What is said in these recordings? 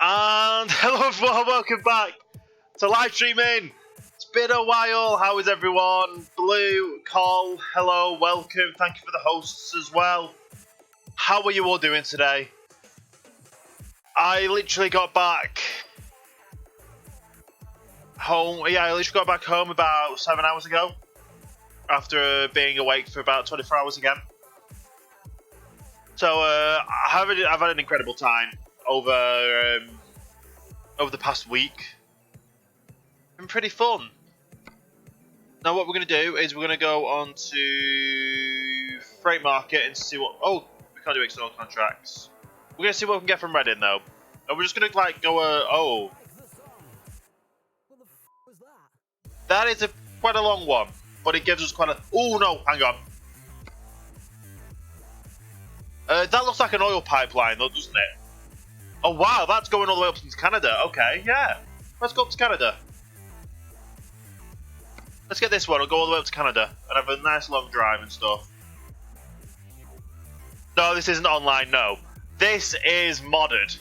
And hello everyone, welcome back to live streaming. It's been a while. How is everyone? Blue, Cole, hello, welcome. Thank you for the hosts as well. How are you all doing today? I literally got back home. Yeah, I literally got back home about 7 hours ago after being awake for about 24 hours again. So I've had an incredible time over the past week. Been pretty fun. Now what we're going to do is we're going to go on to Freight Market and see what... Oh, we can't do external contracts. We're going to see what we can get from Reading though. And we're just going to like go... oh. That is quite a long one. But it gives us quite a... Oh no, hang on. That looks like an oil pipeline though, doesn't it? Oh wow, that's going all the way up to Canada. Okay, yeah. Let's go up to Canada. Let's get this one. I'll go all the way up to Canada and have a nice long drive and stuff. No, this isn't online, no. This is modded.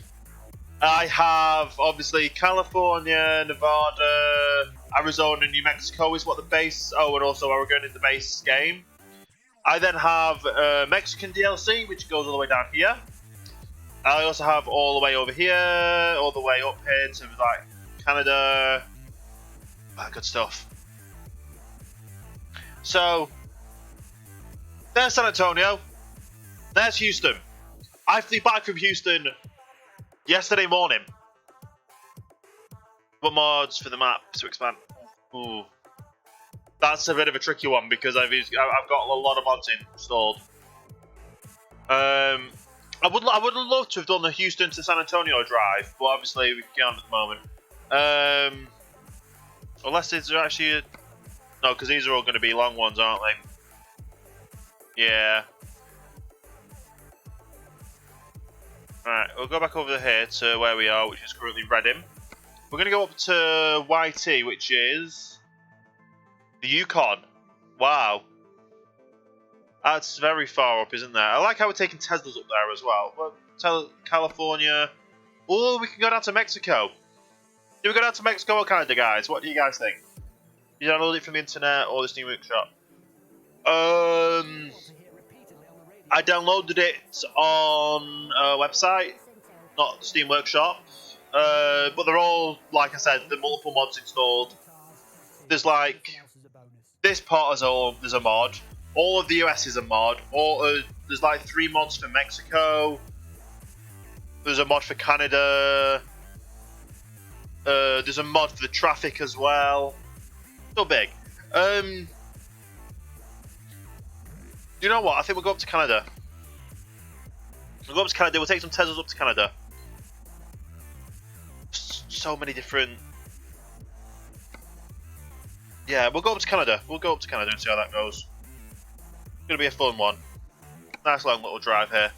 I have, obviously, California, Nevada, Arizona, New Mexico is what the base... Oh, and also Oregon is the base game. I then have Mexican DLC, which goes all the way down here. I also have all the way over here, all the way up here to like Canada. Good stuff. So, there's San Antonio. There's Houston. I flew back from Houston yesterday morning. What mods for the map to expand? Ooh. That's a bit of a tricky one because I've got a lot of mods installed. I would love to have done the Houston to San Antonio drive, but obviously we can't at the moment. Unless it's actually no, because these are all going to be long ones, aren't they? Yeah. Right, we'll go back over here to where we are, which is currently Reading. We're going to go up to YT, which is the Yukon. Wow. That's very far up, isn't there? I like how we're taking Teslas up there as well. California. Oh, we can go down to Mexico. Do we go down to Mexico or Canada, guys? What do you guys think? You download it from the internet or the Steam Workshop? I downloaded it on a website, not Steam Workshop. But they're all, like I said, the multiple mods installed. There's like this part as all. There's a mod. All of the US is a mod. There's like 3 mods for Mexico. There's a mod for Canada. There's a mod for the traffic as well. So big. You know what? I think we'll go up to Canada. We'll go up to Canada. We'll take some Teslas up to Canada. So many different... Yeah, we'll go up to Canada. We'll go up to Canada and see how that goes. It's going to be a fun one. Nice long little drive here.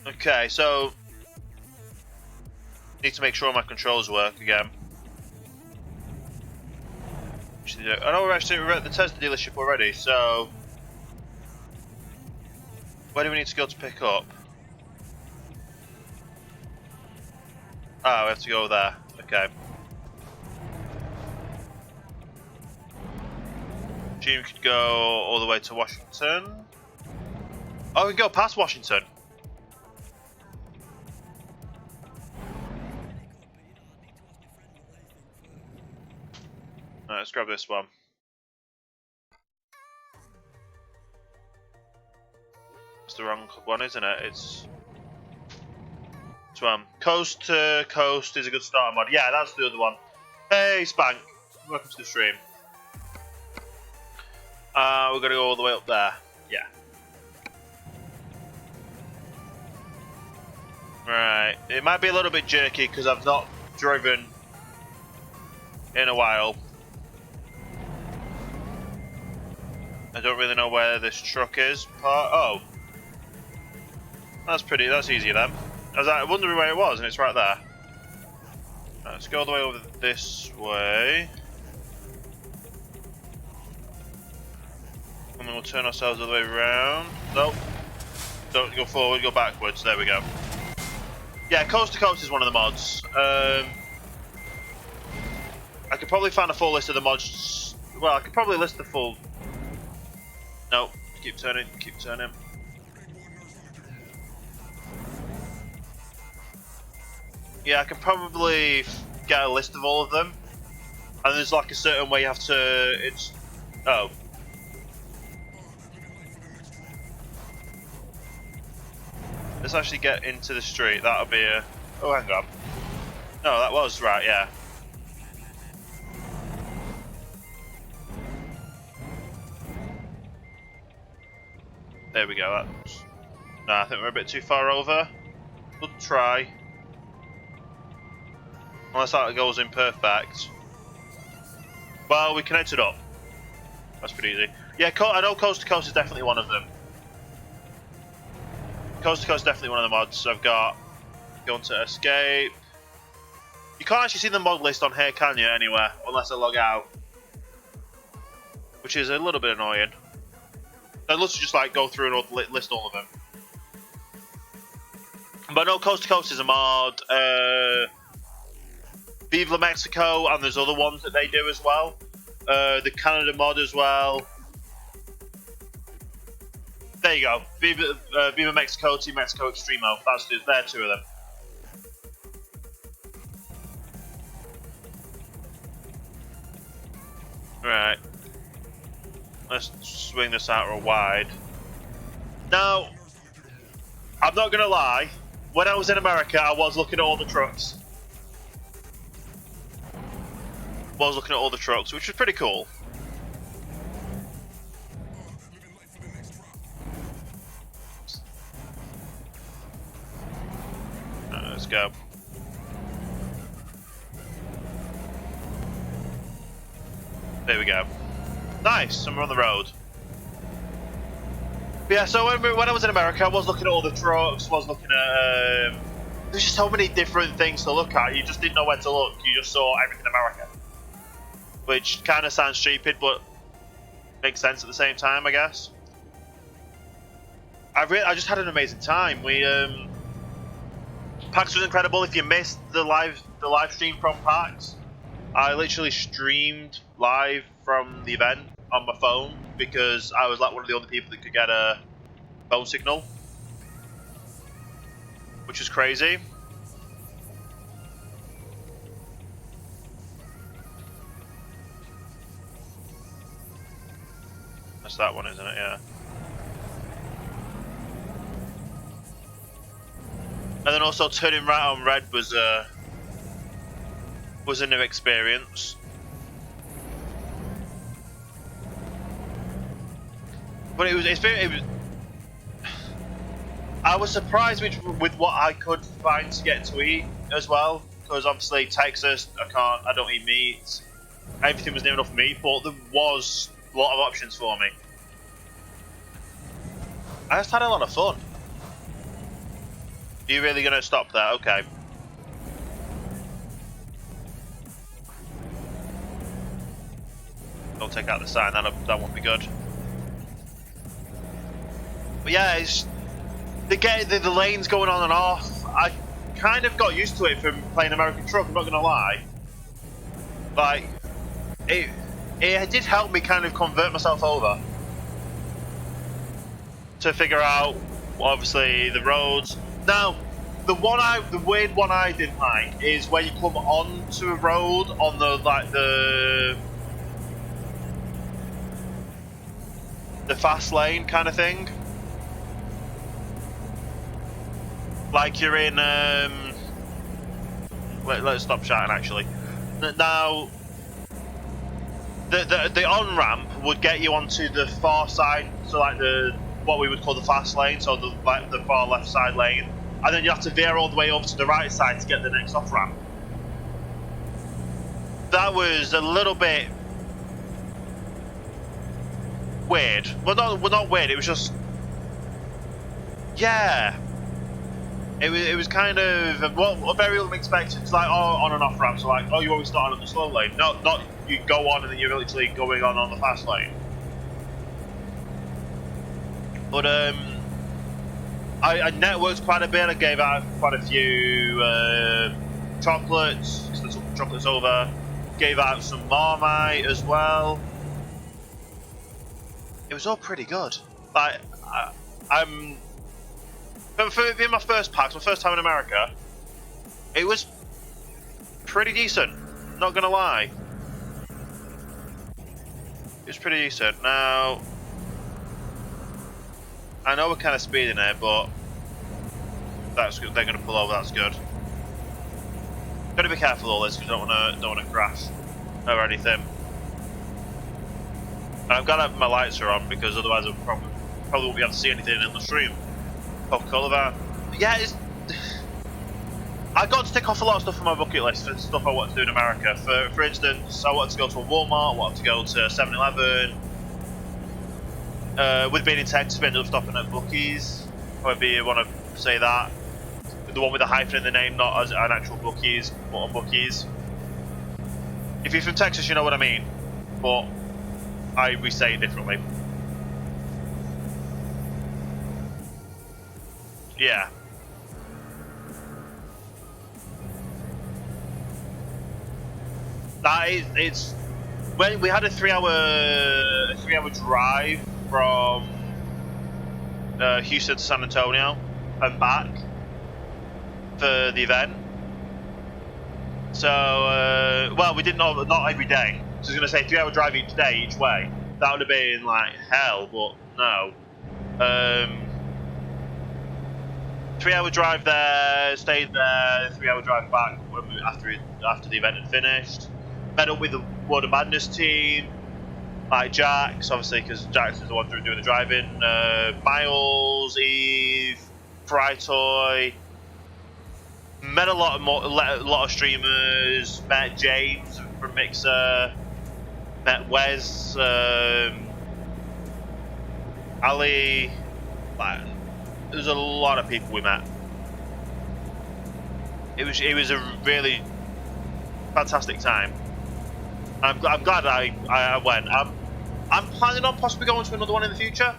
Okay, so... Need to make sure my controls work again. I know we're at the Tesla dealership already, so... Where do we need to go to pick up? Ah, we have to go there. Okay. Assume we could go all the way to Washington. Oh, we can go past Washington. Alright, let's grab this one. It's the wrong one, isn't it? It's this one. Coast to Coast is a good starter mod. Yeah, that's the other one. Hey, Spank. Welcome to the stream. We're going to go all the way up there. Yeah. Right. It might be a little bit jerky because I've not driven in a while. I don't really know where this truck is. Oh. That's easy then. I was wondering where it was and it's right there. Right, let's go all the way over this way. And then we'll turn ourselves all the way around. Nope. Don't go forward, go backwards. There we go. Yeah, Coast to Coast is one of the mods. I could probably find a full list of the mods. Well, I could probably list the full. No, keep turning, keep turning. Yeah, I can probably get a list of all of them. And there's like a certain way you have to. It's. Oh. Let's actually get into the street. That'll be a. Oh, hang on. No, that was right, yeah. There we go. That's... No, I think we're a bit too far over. Good try. Unless that goes in perfect. Well, we connected up. That's pretty easy. Yeah, I know Coast to Coast is definitely one of them. Coast to Coast is definitely one of the mods. I've got going to escape. You can't actually see the mod list on here, can you, anywhere, unless I log out. Which is a little bit annoying. I'd love to just like go through and list all of them. But no, Coast to Coast is a mod. Viva Mexico, and there's other ones that they do as well. The Canada mod as well. There you go. Viva Mexico, Team Mexico Extremo. They're two of them. Right. Let's swing this out real wide. Now, I'm not gonna lie. When I was in America, I was looking at all the trucks. Which was pretty cool. Let's go. There we go. Nice, and we're on the road. But yeah, so when I was in America, I was looking at all the trucks, was looking at... there's just so many different things to look at, you just didn't know where to look, you just saw everything America. Which kind of sounds stupid, but makes sense at the same time, I guess. I just had an amazing time. PAX was incredible. If you missed the live stream from PAX, I literally streamed live from the event on my phone because I was like one of the only people that could get a phone signal, which is crazy. That's that one, isn't it? Yeah. And then also turning right on red was a new experience. But it was. I was surprised with what I could find to get to eat as well, because obviously Texas, I don't eat meat. Everything was near enough meat, but there was a lot of options for me. I just had a lot of fun. Are you really gonna stop there? Okay. Don't take out the sign. That won't be good. But yeah, it's the lanes going on and off. I kind of got used to it from playing American Truck. I'm not gonna lie. Like it did help me kind of convert myself over to figure out obviously the roads. Now, the weird one I didn't like is where you come onto a road on the fast lane kind of thing. Like you're in let's stop shouting actually. Now the on ramp would get you onto the far side, so like what we would call the fast lane, so the far left side lane, and then you have to veer all the way over to the right side to get the next off ramp. That was a little bit weird. Well, not weird. It was just, yeah. It was kind of what very unexpected. It's like on and off ramp. So like, you always start on the slow lane. Not you go on and then you're literally going on the fast lane. But I networked quite a bit. I gave out quite a few chocolates, because I took the chocolates over. Gave out some Marmite as well. It was all pretty good. Like, I'm for being my first PAX, my first time in America, it was pretty decent. Not gonna lie, it was pretty decent. Now, I know we're kind of speeding it, but that's good. They're gonna pull over. That's good. Gotta be careful all this, because don't wanna crash or anything. And I'm glad my lights are on, because otherwise I probably won't be able to see anything in the stream. Coca-Cola van. Yeah, I got to tick off a lot of stuff on my bucket list for stuff I want to do in America. For instance, I wanted to go to a Walmart, I wanted to go to 7-Eleven. With being in Texas, we ended up stopping at Buc-ee's. However you want to say that. The one with the hyphen in the name, not as an actual Buc-ee's, but a Buc-ee's. If you're from Texas, you know what I mean. But we say it differently. Yeah. It's when we had a 3-hour drive from Houston to San Antonio and back for the event. So well, we didn't know, not every day. So I was gonna say 3-hour drive each day, each way. That would have been like hell, but no. 3-hour drive there, stayed there, 3-hour drive back after the event had finished. Met up with the World of Madness team, like Jax, obviously, because Jax is the one doing the driving. Miles, Eve, Frytoy. Met a lot of streamers. Met James from Mixer. Met Wes, Ali. Like, there's a lot of people we met. It was a really fantastic time. I'm glad I went. I'm planning on possibly going to another one in the future.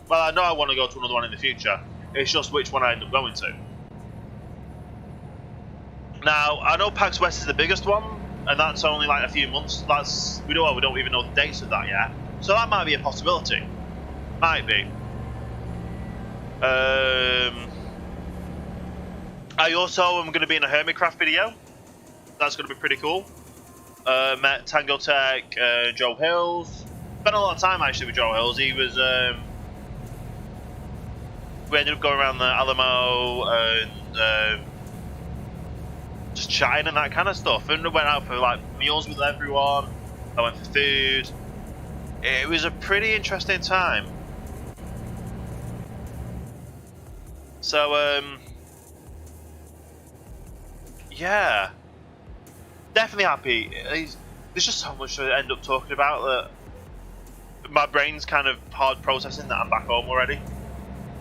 Well, I know I want to go to another one in the future. It's just which one I end up going to. Now, I know PAX West is the biggest one, and that's only like a few months. We don't even know the dates of that yet. So that might be a possibility. Might be. I also am going to be in a Hermitcraft video. That's going to be pretty cool. Met Tango Tech, Joe Hills. Spent a lot of time actually with Joe Hills. He was. We ended up going around the Alamo and just chatting and that kind of stuff. And we went out for like meals with everyone. I went for food. It was a pretty interesting time. So yeah, definitely happy. There's just so much to end up talking about that my brain's kind of hard processing that I'm back home already.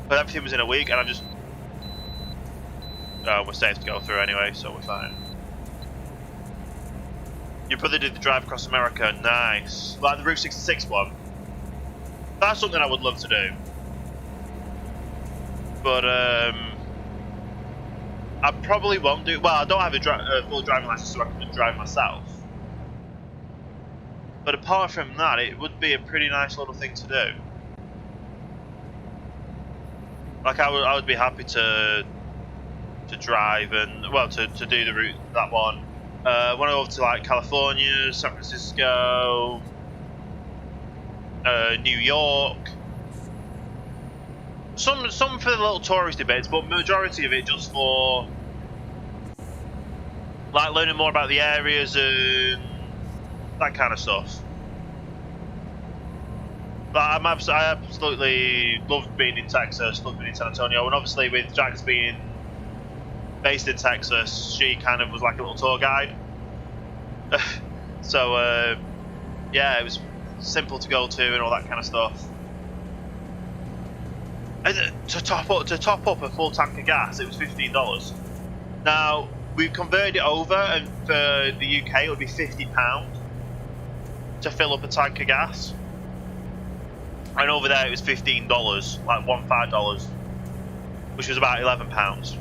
But everything was in a week, and I'm just we're safe to go through anyway, so we're fine. Your brother did the drive across America, nice. Like the Route 66 one. That's something I would love to do. But I probably won't do. Well, I don't have a full driving license, so I can drive myself. But apart from that, it would be a pretty nice little thing to do. Like I would be happy to drive and to do the route, that one. When I go over to like California, San Francisco, New York. Some for the little touristy bits, but majority of it just for like learning more about the areas and that kind of stuff. But I absolutely loved being in Texas, loved being in San Antonio, and obviously with Jax being based in Texas, she kind of was like a little tour guide. So yeah, it was simple to go to and all that kind of stuff. And to top up a full tank of gas, it was $15. Now we've converted it over, and for the UK it would be £50 to fill up a tank of gas. And over there it was $15, like $15. which was about £11.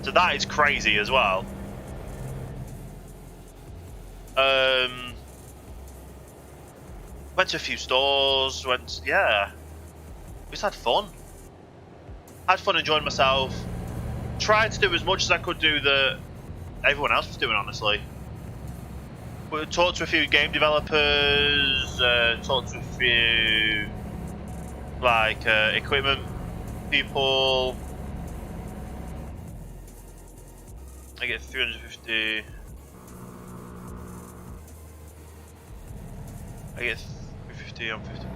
So that is crazy as well. Went to a few stores. Yeah. We just had fun. Had fun enjoying myself. Tried to do as much as I could do that everyone else was doing, honestly. We talked to a few game developers, talked to a few equipment people. I get 350. I get 350 on 50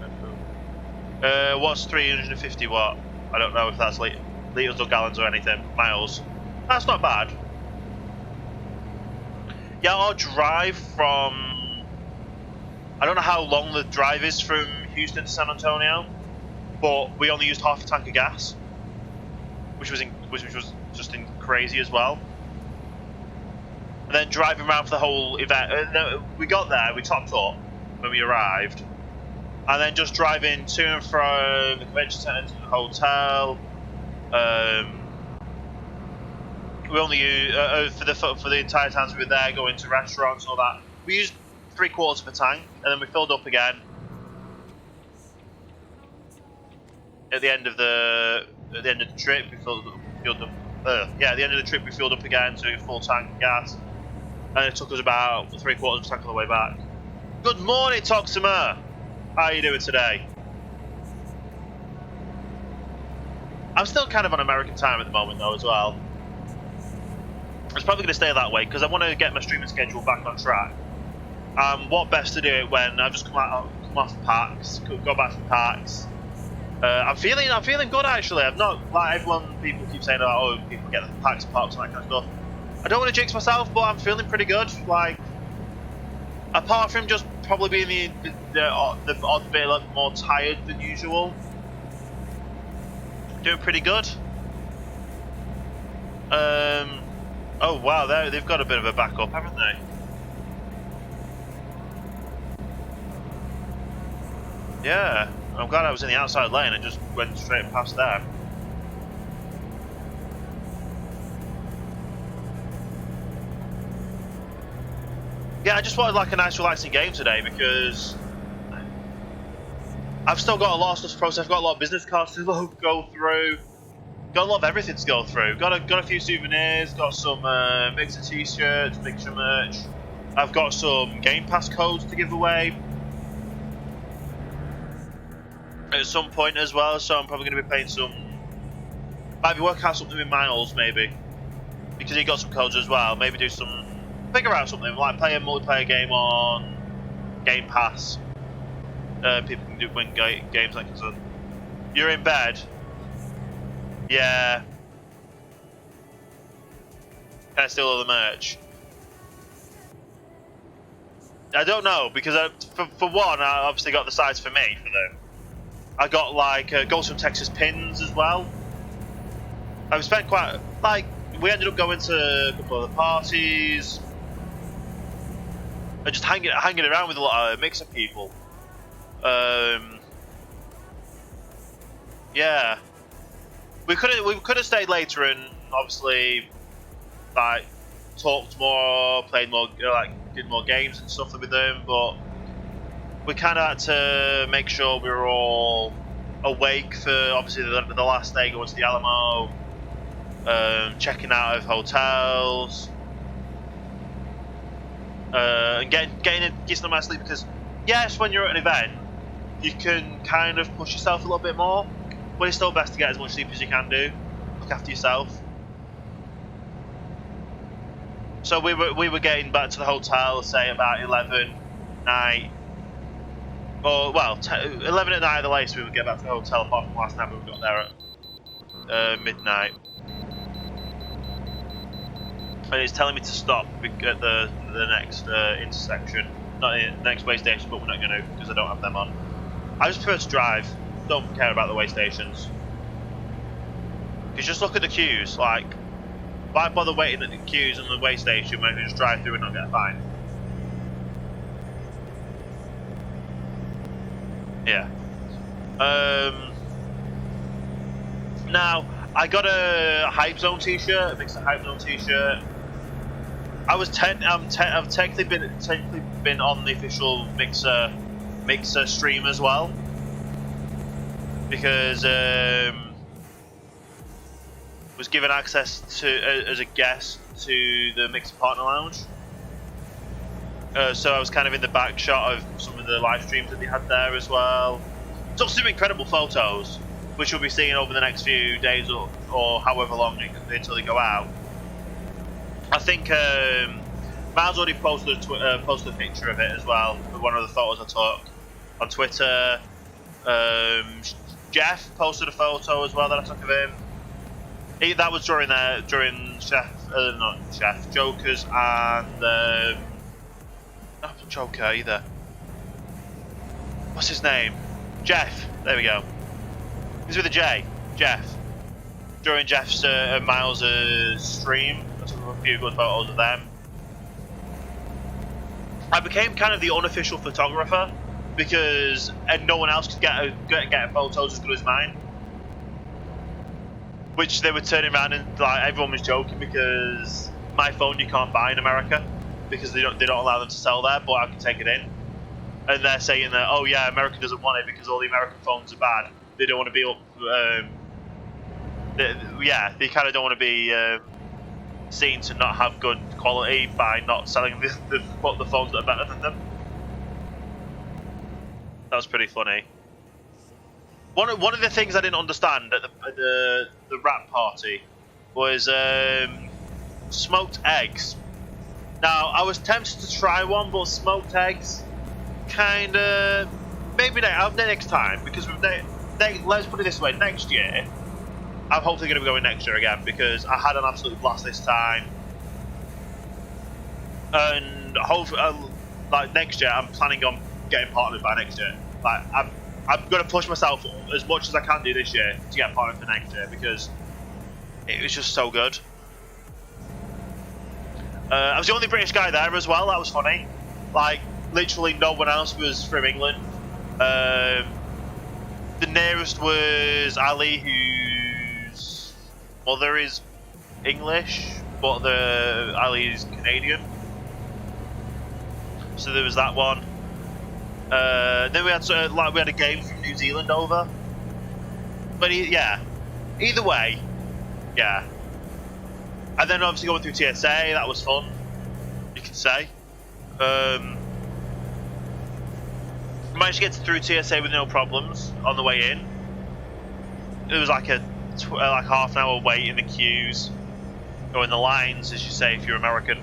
petrol. What's 350 watt? I don't know if that's litres or gallons or anything. Miles. That's not bad. Yeah, our drive from... I don't know how long the drive is from Houston to San Antonio, but we only used half a tank of gas, which was just crazy as well. And then driving around for the whole event, we got there, we topped up when we arrived, and then just driving to and from the convention centre to the hotel. We only used for the entire time we were there, going to restaurants and all that. We used 3/4 of a tank, and then we filled up again at the end of the trip. We filled up. At the end of the trip, we filled up again to a full tank of gas, and it took us about 3/4 of a tank on the way back. Good morning, Toximer. How are you doing today? I'm still kind of on American time at the moment, though, as well. It's probably going to stay that way because I want to get my streaming schedule back on track. What best to do it when I've just come off PAX, go back from PAX. I'm feeling good actually. I'm not like people keep saying, oh, people get the PAX pops and that kind of stuff. I don't want to jinx myself, but I'm feeling pretty good. Like, apart from just probably being the odd bit more tired than usual, doing pretty good. Oh wow, they've got a bit of a backup, haven't they? Yeah, I'm glad I was in the outside lane and just went straight past there. Yeah, I just wanted like a nice relaxing game today because I've still got a lot of stuff to process. I've got a lot of business cards to go through. Got a lot of everything to go through. Got a few souvenirs. Got some Mixer t-shirts, Mixer merch. I've got some Game Pass codes to give away at some point as well. So I'm probably going to be playing some. Might be working out something with Miles maybe, because he got some codes as well. Maybe figure out something like play a multiplayer game on Game Pass. People can win games like that. You're in bed. Yeah. Can I steal all the merch? I don't know, because for one, I obviously got the size for me. I got like Ghost from Texas pins as well. I've spent we ended up going to a couple of the parties and just hanging around with a lot of Mixer people. Yeah. We could have stayed later and obviously like talked more, played more, did more games and stuff with them, but we kind of had to make sure we were all awake for obviously the last day, going to the Alamo, checking out of hotels, and getting a decent amount of sleep, because yes, when you're at an event you can kind of push yourself a little bit more, but it's still best to get as much sleep as you can do. Look after yourself. So we were getting back to the hotel, say about 11 night, or well, 11 at night at the latest. We would get back to the hotel. Apart from last night, we got there at midnight, and it's telling me to stop at the next intersection, not the next way station, but we're not going to because I don't have them on. I just prefer to drive. Don't care about the way stations. Because just look at the queues. Like, why bother waiting at the queues on the way station when you can just drive through and not get fined? Yeah. Now, I got a Hype Zone t-shirt, a Mixer Hype Zone t-shirt. I've technically been on the official Mixer stream as well, because was given access to as a guest to the Mixer Partner Lounge. So I was kind of in the back shot of some of the live streams that they had there as well. Took some incredible photos, which we'll be seeing over the next few days or however long until they go out. I think Miles already posted a picture of it as well, with one of the photos I took on Twitter. Jeff posted a photo as well that I took of him. That was during Jokers and not Joker either. What's his name? Jeff. There we go. He's with a J. Jeff. During Jeff's and Miles' stream, I took a few good photos of them. I became kind of the unofficial photographer because no one else could get photos as good as mine. Which they were turning around and like everyone was joking because my phone you can't buy in America because they don't allow them to sell there, but I can take it in. And they're saying that, oh yeah, America doesn't want it because all the American phones are bad. They don't want to be up. They kind of don't want to be seen to not have good quality by not selling the phones that are better than them. That was pretty funny. One of the things I didn't understand at the rap party was smoked eggs. Now I was tempted to try one, but smoked eggs, kinda maybe next time because let's put it this way: next year, I'm hopefully going to be going next year again because I had an absolute blast this time, and hopefully, like next year, I'm planning on getting partnered by next year. Like I'm going to push myself as much as I can do this year to get partnered for next year because it was just so good. I was the only British guy there as well. That was funny. Like literally no one else was from England. The nearest was Ali, whose mother is English, but Ali is Canadian. So there was that one. Then we had a game from New Zealand over. But yeah, either way, yeah. And then obviously going through TSA, that was fun, you could say. Managed to get through TSA with no problems on the way in. It was like a half an hour wait in the queues, or in the lines, as you say if you're American,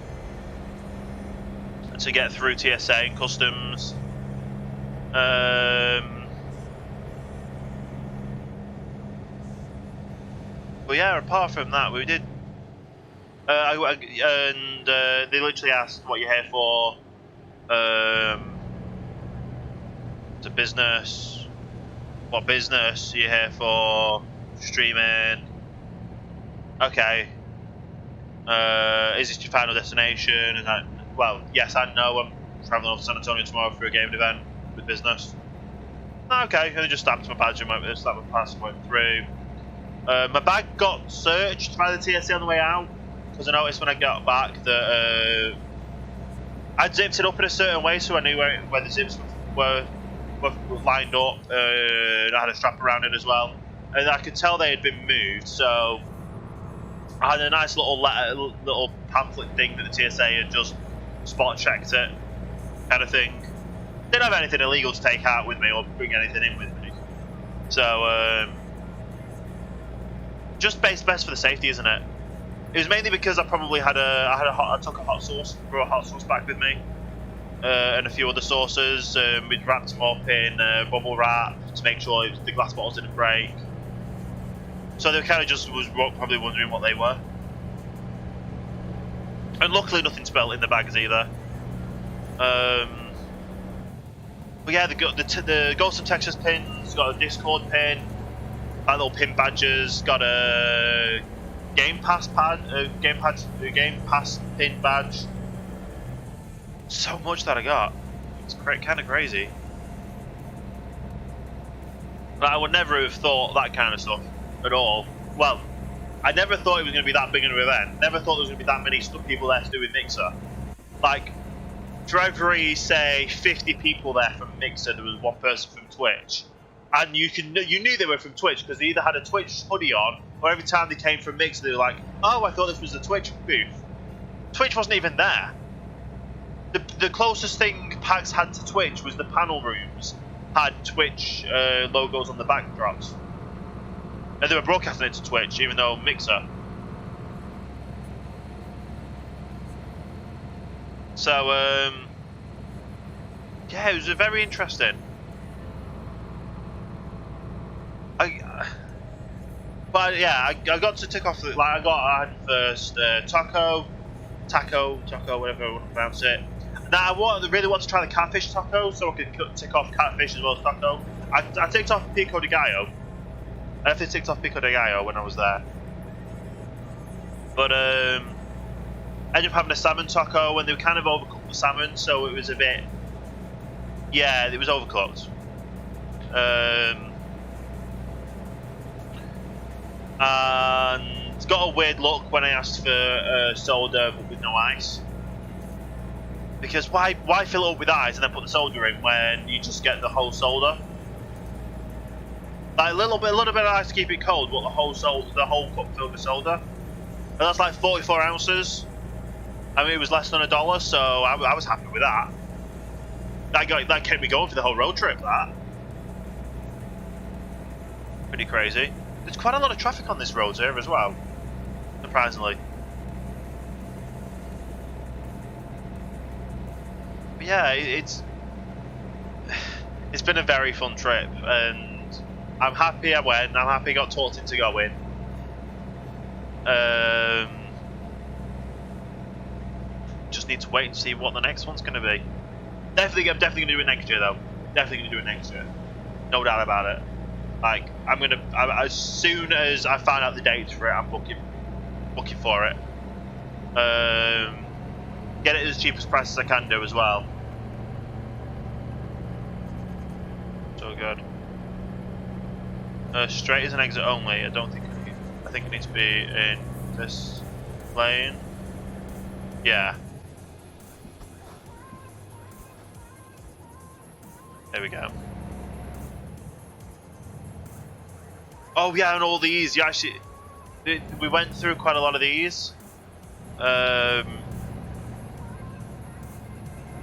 to get through TSA and customs. But yeah, apart from that, we did. They literally asked what you're here for. It's a business. What business are you here for? Streaming. Okay. Is this your final destination? And well, yes and no. I'm traveling over to San Antonio tomorrow for a gaming event with business. Okay, and I just stamped my badge and slapped my pass and went through. My bag got searched by the TSA on the way out because I noticed when I got back that I'd zipped it up in a certain way, so I knew where the zips were lined up. I had a strap around it as well, and I could tell they had been moved. So I had a nice little pamphlet thing that the TSA had just spot checked it, kind of thing. Didn't have anything illegal to take out with me or bring anything in with me. So just best for the safety, isn't it? It was mainly because I probably I took a hot sauce, brought a hot sauce back with me, and a few other sauces. We'd wrapped them up in bubble wrap to make sure the glass bottles didn't break. So they kind of just was probably wondering what they were. And luckily nothing spilled in the bags either. But yeah, the Ghost of Texas pins, got a Discord pin, my little pin badges, got a Game Pass Game Pass pin badge. So much that I got. It's kind of crazy. Like, I would never have thought that kind of stuff at all well, I never thought it was going to be that big of an event. Never thought there was going to be that many people there to do with Mixer. Like, for every, say, 50 people there from Mixer, there was one person from Twitch. And you knew they were from Twitch because they either had a Twitch hoodie on, or every time they came from Mixer, they were like, oh, I thought this was a Twitch booth. Twitch wasn't even there. The closest thing PAX had to Twitch was the panel rooms had Twitch logos on the backdrops. And they were broadcasting it to Twitch, even though Mixer. So, yeah, it was very interesting. But yeah, I got to tick off. I had first taco, whatever I want to pronounce it. Now I really want to try the catfish taco, so I can tick off catfish as well as taco. I ticked off pico de gallo. I definitely ticked off pico de gallo when I was there. But ended up having a salmon taco, and they were kind of overcooked the salmon, so it was a bit. Yeah, it was overcooked. And got a weird look when I asked for soda but with no ice. Because why fill it up with ice and then put the soda in when you just get the whole soda? Like a little bit of ice to keep it cold, but the whole cup filled with soda. And that's like 44 ounces. I mean, it was less than $1, so I was happy with that. That kept me going for the whole road trip. That pretty crazy. There's quite a lot of traffic on this road here as well, surprisingly. But yeah, it's been a very fun trip, and I'm happy I went. I'm happy I got talked into going. Just need to wait and see what the next one's going to be. I'm definitely going to do it next year, though. Definitely going to do it next year. No doubt about it. Like, as soon as I find out the dates for it, I'm booking for it. Get it as cheap as price as I can do as well. So good. Straight is an exit only. I think it needs to be in this lane. Yeah. There we go. Oh yeah, and all these. You actually, we went through quite a lot of these. Like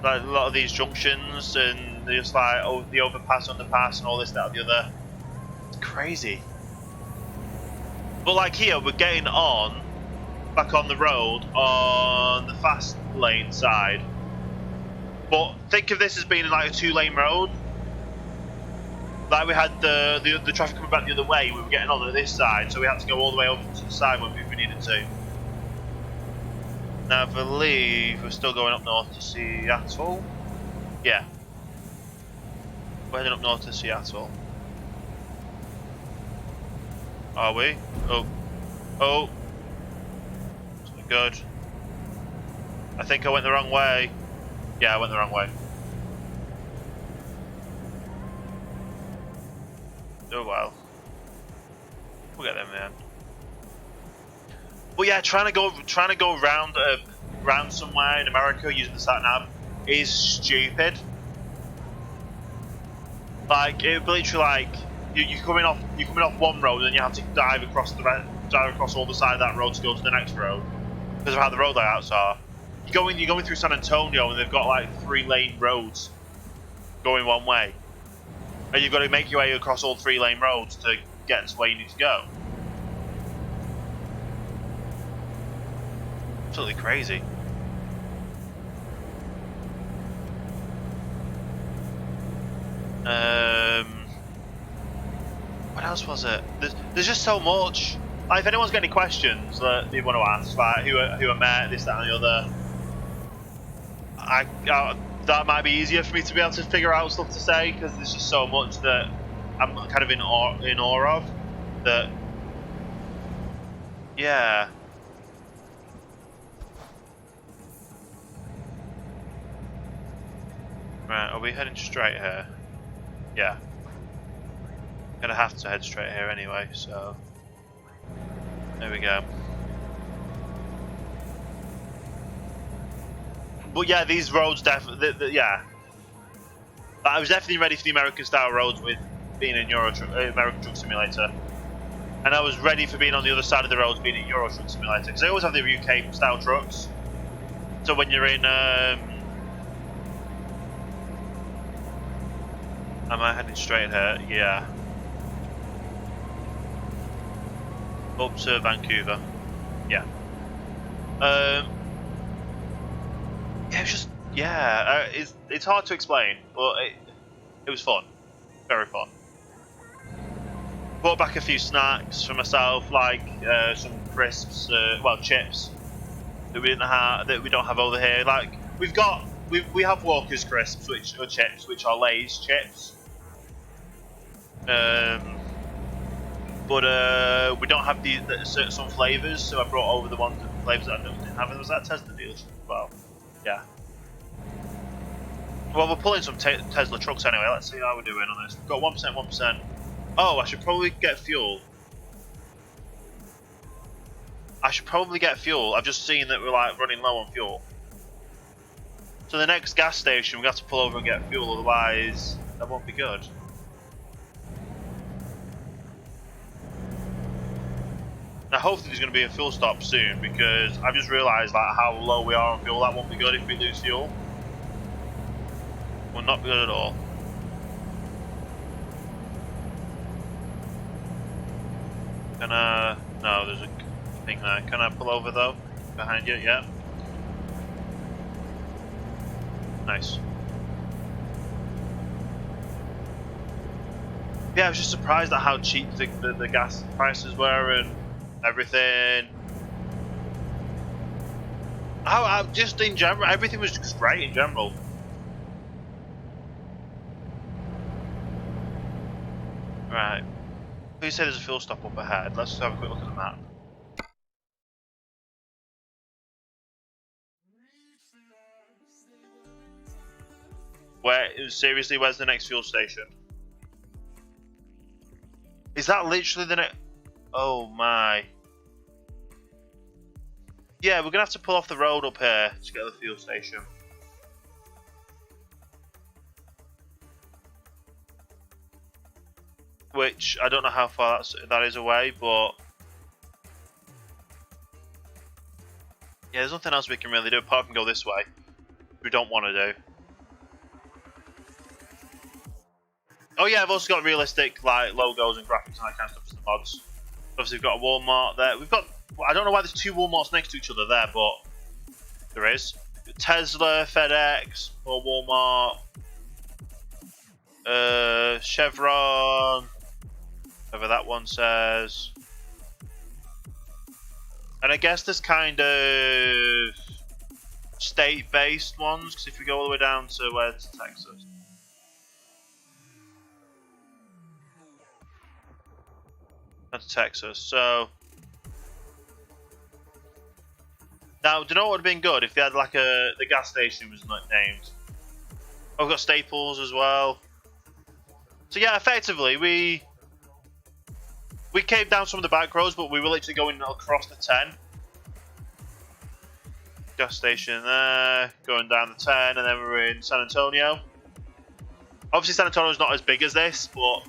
a lot of these junctions, and they're just like, oh, the overpass, underpass, and all this, that, and the other. It's crazy. But like here, we're getting back on the road on the fast lane side. But think of this as being like a 2-lane road. Like we had the traffic coming back the other way, we were getting on this side, so we had to go all the way over to the side when we needed to. Now I believe we're still going up north to Seattle. Yeah. We're heading up north to Seattle. Are we? Oh. Good. I think I went the wrong way. Yeah, I went the wrong way. Oh well. We'll get them, man. But yeah, trying to go round somewhere in America using the sat nav is stupid. Like it would be literally like you're coming off one road and then you have to dive across all the side of that road to go to the next road because of how the road layouts are. You're going through San Antonio and they've got like 3-lane roads going one way. And you've got to make your way across all 3-lane roads to get to where you need to go. Absolutely crazy. What else was it? There's just so much. Like, if anyone's got any questions that you want to ask, like who I met, this, that, and the other, that might be easier for me to be able to figure out stuff to say because there's just so much that I'm kind of in awe of. That, yeah. Right, are we heading straight here? Yeah. Gonna have to head straight here anyway, so. There we go. But yeah, these roads definitely, yeah. I was definitely ready for the American style roads with being in American Truck Simulator. And I was ready for being on the other side of the roads being in Euro Truck Simulator. Because they always have the UK style trucks. So when you're in, am I heading straight here? Yeah. Up to Vancouver. Yeah. Yeah, it's just, yeah, it's hard to explain, but it was fun. Very fun. Brought back a few snacks for myself, like some crisps, well, chips that we don't have over here. Like we have Walker's crisps, which are chips, which are Lay's chips. But we don't have some flavors, so I brought over the flavors that I didn't have. And was that Tesla dealership as well? Yeah. Well, we're pulling some Tesla trucks anyway. Let's see how we're doing on this. We've got 1%, 1%. Oh, I should probably get fuel. I've just seen that we're like running low on fuel. So the next gas station, we have to pull over and get fuel, otherwise that won't be good. Now hopefully there's going to be a fuel stop soon, because I've just realised like how low we are on fuel. That won't be good if we lose fuel. Will not be good at all. No, there's a thing there. Can I pull over though? Behind you, yeah. Nice. Yeah, I was just surprised at how cheap the gas prices were and everything. How just in general, everything was just great in general. Right. Please say there's a fuel stop up ahead. Let's just have a quick look at the map. Seriously, where's the next fuel station? Is that literally the next? Oh my. Yeah, we're gonna have to pull off the road up here to get to the fuel station. Which I don't know how far that is away, but yeah, there's nothing else we can really do apart from go this way. We don't want to do. Oh yeah, I've also got realistic like logos and graphics and that kind of stuff for the mods. Obviously, we've got a Walmart there. We've got. I don't know why there's two Walmarts next to each other there, but there is. Tesla, FedEx, or Walmart, Chevron, whatever that one says. And I guess there's kind of state-based ones, because if we go all the way down to where's Texas. That's Texas, so... Now, do you know what would have been good if they had like the gas station was not named? Oh, we've got Staples as well. So yeah, effectively we came down some of the back roads, but we were literally going across the 10. Gas station there, going down the 10, and then we're in San Antonio. Obviously, San Antonio is not as big as this, but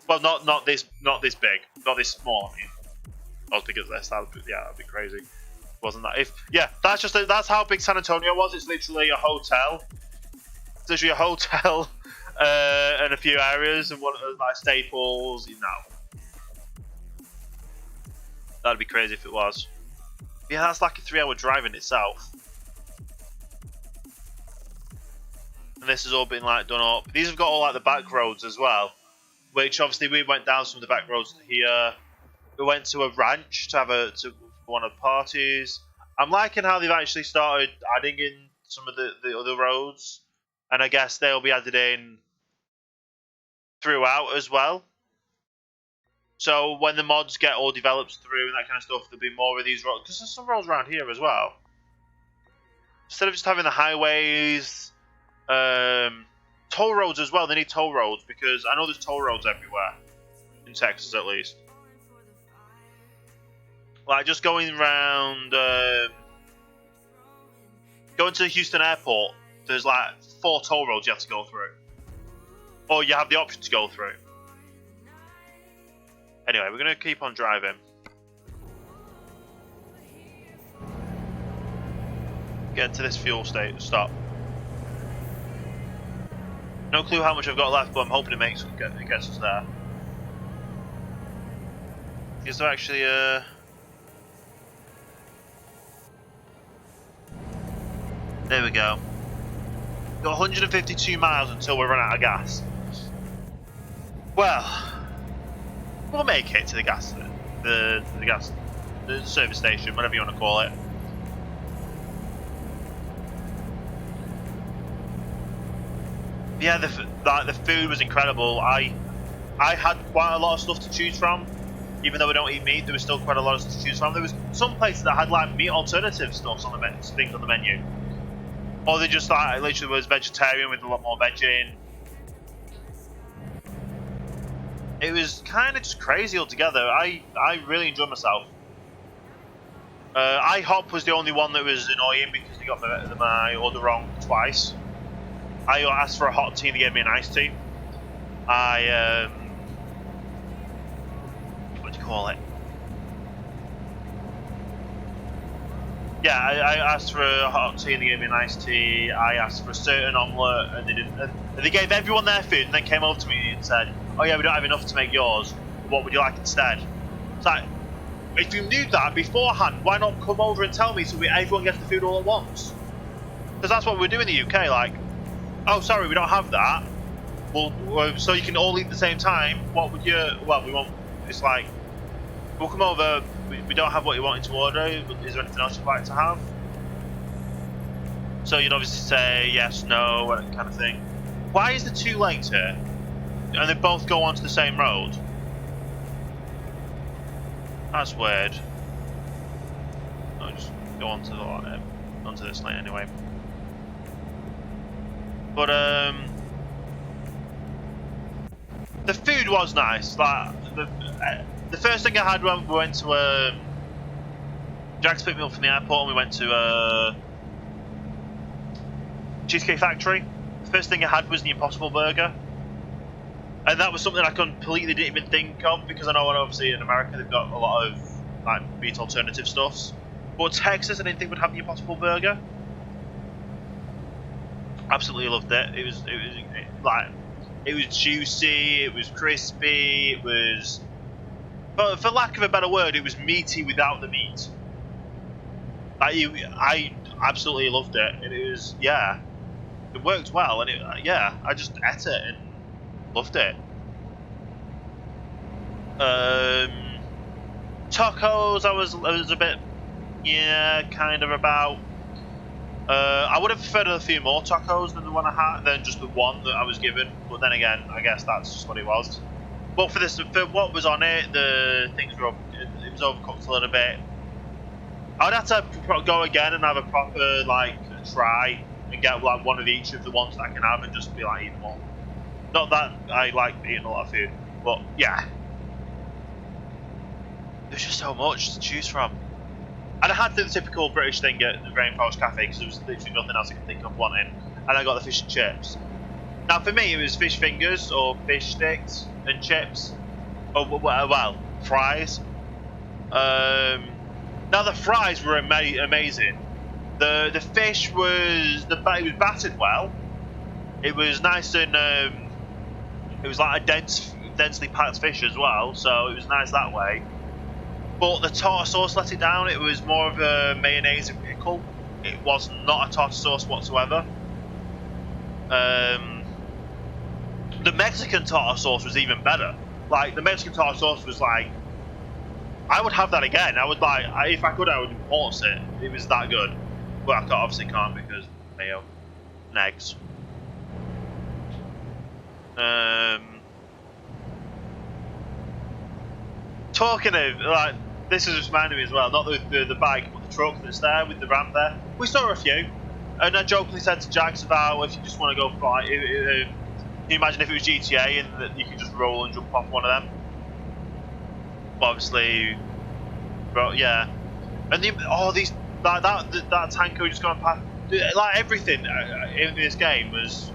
well, not this big, not this small. I mean, not as big as this. That'd be crazy. Wasn't that? That's how big San Antonio was. It's literally a hotel. It's literally a hotel and a few areas, and one like Staples. You know, that'd be crazy if it was. Yeah, that's like a 3-hour drive in itself. And this has all been like done up. These have got all like the back roads as well, which obviously we went down some of the back roads here. We went to a ranch to one of the parties. I'm liking how they've actually started adding in some of the other roads, and I guess they'll be added in throughout as well. So when the mods get all developed through and that kind of stuff, there'll be more of these roads, because there's some roads around here as well. Instead of just having the highways, toll roads as well. They need toll roads, because I know there's toll roads everywhere in Texas, at least. Like just going around, going to Houston Airport. There's like 4 toll roads you have to go through, or you have the option to go through. Anyway, we're gonna keep on driving. Get to this fuel station stop. No clue how much I've got left, but I'm hoping it gets us there. Is there actually a... There we go. Got 152 miles until we run out of gas. Well, we'll make it to the the service station, whatever you want to call it. Yeah, the food was incredible. I had quite a lot of stuff to choose from. Even though we don't eat meat, there was still quite a lot of stuff to choose from. There was some places that had like meat alternative stuff on the things on the menu, or they just like literally was vegetarian with a lot more veg in. It was kind of just crazy altogether. I really enjoyed myself. IHOP was the only one that was annoying because they got my order wrong twice. I asked for a hot tea and they gave me an iced tea. What do you call it? Yeah, I asked for a hot tea and they gave me an iced tea. I asked for a certain omelette and they didn't. And they gave everyone their food and then came over to me and said, "Oh yeah, we don't have enough to make yours. What would you like instead?" It's like, if you knew that beforehand, why not come over and tell me so everyone gets the food all at once? Because that's what we do in the UK. Like, oh sorry, we don't have that. Well, so you can all eat at the same time. What would you? Well, we won't. It's like, we'll come over. We don't have what you wanted to order. Is there anything else you'd like to have? So you'd obviously say yes, no, that kind of thing. Why is there 2 lanes here? And they both go onto the same road? That's weird. I'll just go onto this lane anyway. But the food was nice. Like the first thing I had when we went to Jax picked me up from the airport and we went to Cheesecake Factory. The first thing I had was the Impossible Burger. And that was something I completely didn't even think of because I know obviously in America they've got a lot of like meat alternative stuffs. But Texas I didn't think would have the Impossible Burger. Absolutely loved it. It was juicy, it was crispy, it was, but for lack of a better word, it was meaty without the meat. I absolutely loved it. It was, yeah, it worked well, and I just ate it and loved it. Tacos, I was a bit, kind of about. I would have preferred a few more tacos than the one I had, than just the one that I was given. But then again, I guess that's just what it was. But for what was on it, the things were it was overcooked a little bit. I'd have to go again and have a proper try and get like one of each of the ones that I can have and just be like eating them all. Not that I like eating a lot of food, but yeah, there's just so much to choose from. And I had the typical British thing at the Rainforest Cafe because there was literally nothing else I could think of wanting. And I got the fish and chips. Now for me it was fish fingers or fish sticks and chips. Or, well, fries. Now the fries were amazing. The fish was, it was battered well. It was nice and, it was like a densely packed fish as well. So it was nice that way. But the tartar sauce let it down. It was more of a mayonnaise and pickle. It was not a tartar sauce whatsoever. The Mexican tartar sauce was even better. Like, the Mexican tartar sauce was like, I would have that again. I would if I could, I would import it. It was that good. But I obviously can't because mayo and eggs. Talking of, this is just reminding me as well, not the bike, but the truck that's there with the ramp there. We saw a few, and I jokingly said to Jax about if you just want to go for can you imagine if it was GTA and that you could just roll and jump off one of them? But obviously, bro. Yeah, and these that tanker just gone past. Like everything in this game was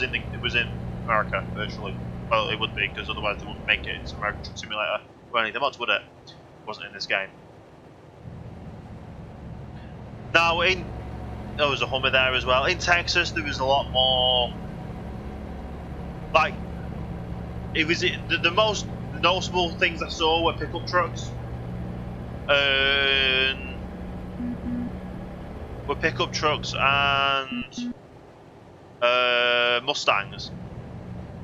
in America virtually. Well, it would be because otherwise they wouldn't make it into American Truck Simulator or any of the mods, would it? It wasn't in this game. Now there was a Hummer there as well. In Texas, there was a lot more. Like, it was the most noticeable things I saw were pickup trucks. Were pickup trucks and Mustangs.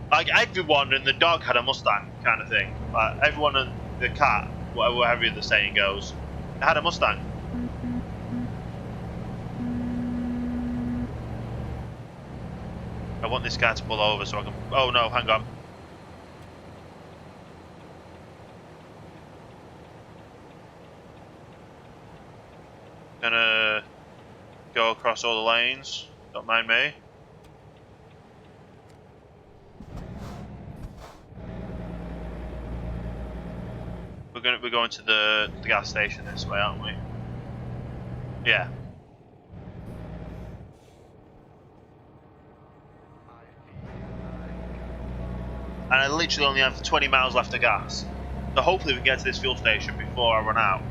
Like everyone and the dog had a Mustang kind of thing. Like everyone and the cat, whatever the saying goes, had a Mustang. I want this guy to pull over so I can. Oh no, hang on. Gonna go across all the lanes. Don't mind me. We're going to the gas station this way, aren't we? Yeah. And I literally only have 20 miles left of gas. So hopefully we can get to this fuel station before I run out.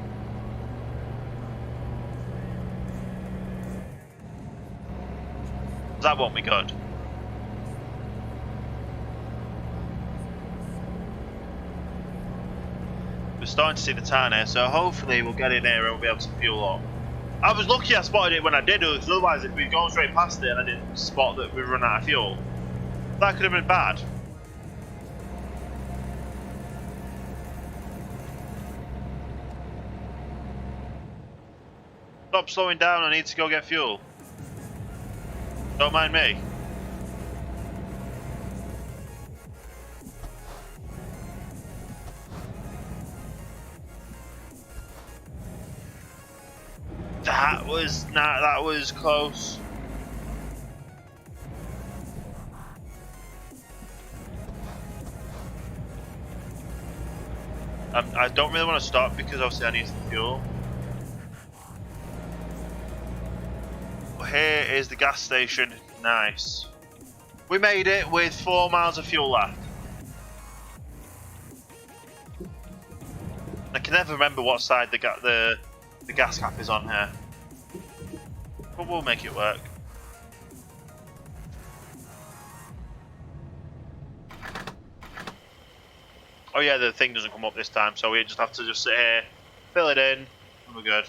That won't be good. We're starting to see the town here, so hopefully we'll get in here and we'll be able to fuel up. I was lucky I spotted it when I did, because otherwise if we'd gone straight past it and I didn't spot that we'd run out of fuel, that could have been bad. Stop slowing down, I need to go get fuel. Don't mind me. That was close. I don't really want to stop because obviously I need some fuel. But here is the gas station. Nice. We made it with 4 miles of fuel left. I can never remember what side the gas cap is on here. But we'll make it work. Oh yeah, the thing doesn't come up this time, so we just have to sit here, fill it in, and we're good.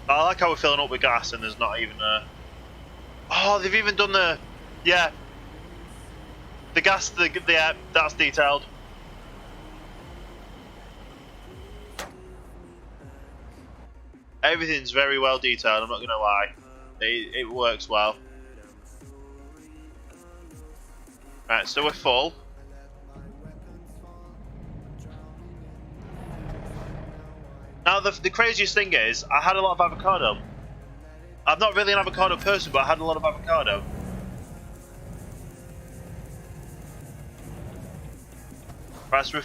I like how we're filling up with gas and there's not even a... Oh, they've even done the... Yeah. The gas, that's detailed. Everything's very well detailed, I'm not going to lie. It works well. Right, so we're full. Now the craziest thing is, I had a lot of avocado. I'm not really an avocado person, but I had a lot of avocado. Right, so we're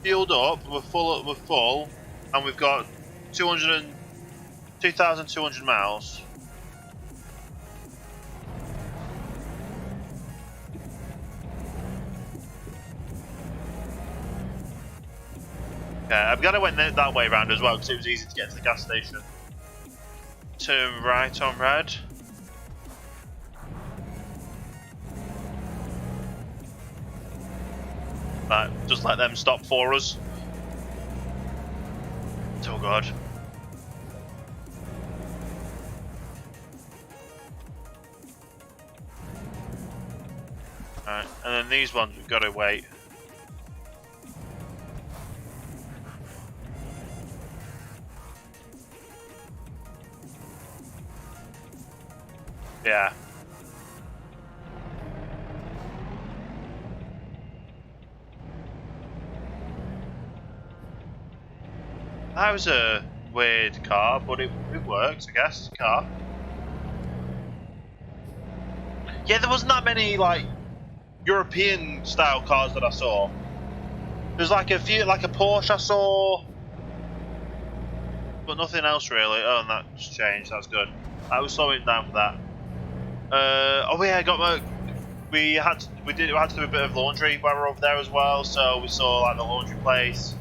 fueled up, we're full, and we've got 2,200 miles. Okay, I'm glad I went that way around as well because it was easy to get to the gas station. Turn right on red. Right, just let them stop for us. Oh god. Alright, and then these ones we've got to wait. Yeah. That was a weird car, but it works, I guess. Car. Yeah, there wasn't that many like European style cars that I saw. There's like a few, like a Porsche I saw, but nothing else really. Oh, and that's changed. That's good. I was slowing down for that. Oh yeah, I got my. We had to do a bit of laundry while we were over there as well. So we saw like the laundry place.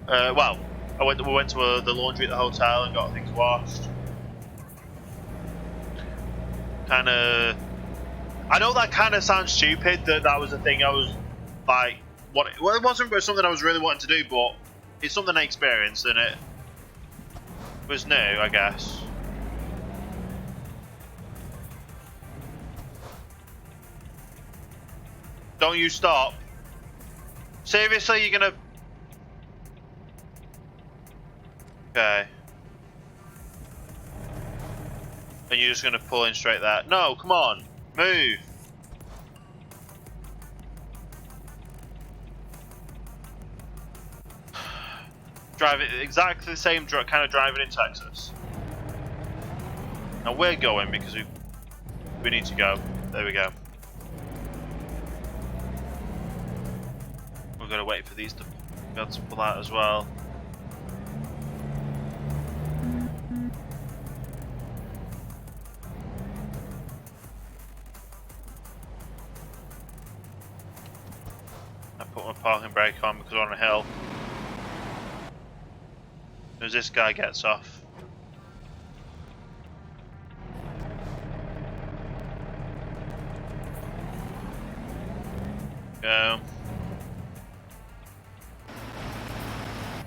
Well, we went to the laundry at the hotel and got things washed. Kind of. I know that kind of sounds stupid. That was the thing I was like. Well, it wasn't something I was really wanting to do, but it's something I experienced, and it was new, I guess. Don't you stop. Seriously, you're gonna... Okay. And you're just gonna pull in straight there. No, come on. Move. Driving exactly the same kind of driving in Texas. Now we're going because we need to go. There we go. We're gonna wait for these to be able to pull out as well. I put my parking brake on because we're on a hill. As this guy gets off. Go.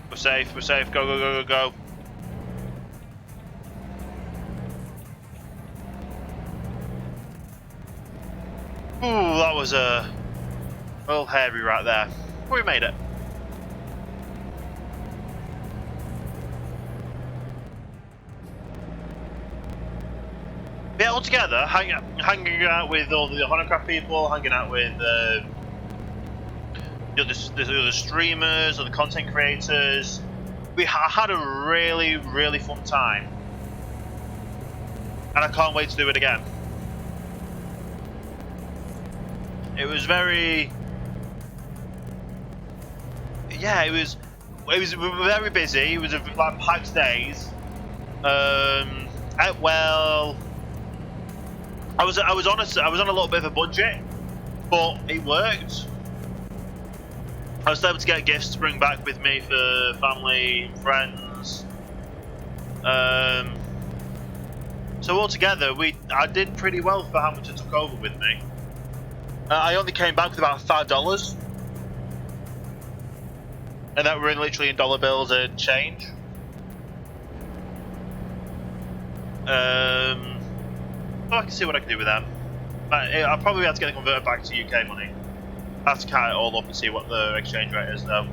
We're safe, we're safe. Go, go, go, go, go. Ooh, that was a little hairy right there. We made it. Yeah, all together, hanging out with all the Honocraft people, hanging out with the other streamers, other content creators. We had a really, really fun time. And I can't wait to do it again. It was very... Yeah, it was very busy. It was like packed days. Well... I was on a little bit of a budget, but it worked. I was able to get gifts to bring back with me for family, friends. So altogether, I did pretty well for how much I took over with me. I only came back with about $5, and that were literally in dollar bills and change. Oh, I can see what I can do with that. But I'll probably have to get it converted back to UK money. I have to count it all up and see what the exchange rate is though.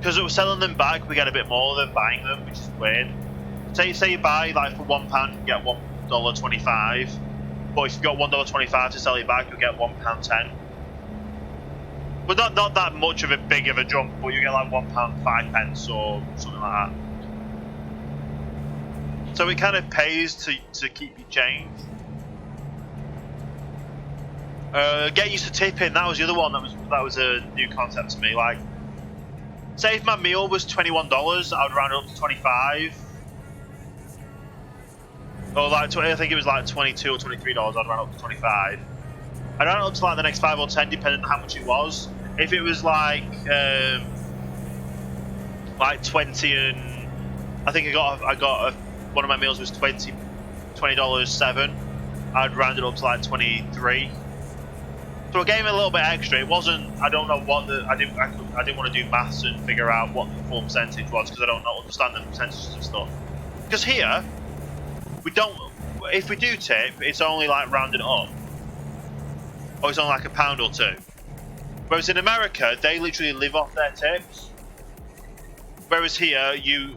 Because we're selling them back, we get a bit more than buying them, which is weird. Say you buy like for £1, you get $1.25. But if you've got $1.25 to sell it back, you get £1.10. But not that much of a big of a jump, but you get like £1.05 or something like that. So it kind of pays to keep your change. Get used to tipping. That was the other one. That was a new concept to me. Like, say if my meal was $21, I would round it up to 25. Or like I think it was like $22 or $23. I'd round up to 25. I'd round it up to like the next 5 or 10, depending on how much it was. If it was like 20 and I think I got one of my meals was $20.07. I'd round it up to like 23. So I gave it a little bit extra. It wasn't. I don't know what I didn't want to do maths and figure out what the full percentage was because I don't understand the percentages of stuff. Because here, we don't. If we do tip, it's only like rounding it up, or it's only like £1 or £2. Whereas in America, they literally live off their tips. Whereas here, you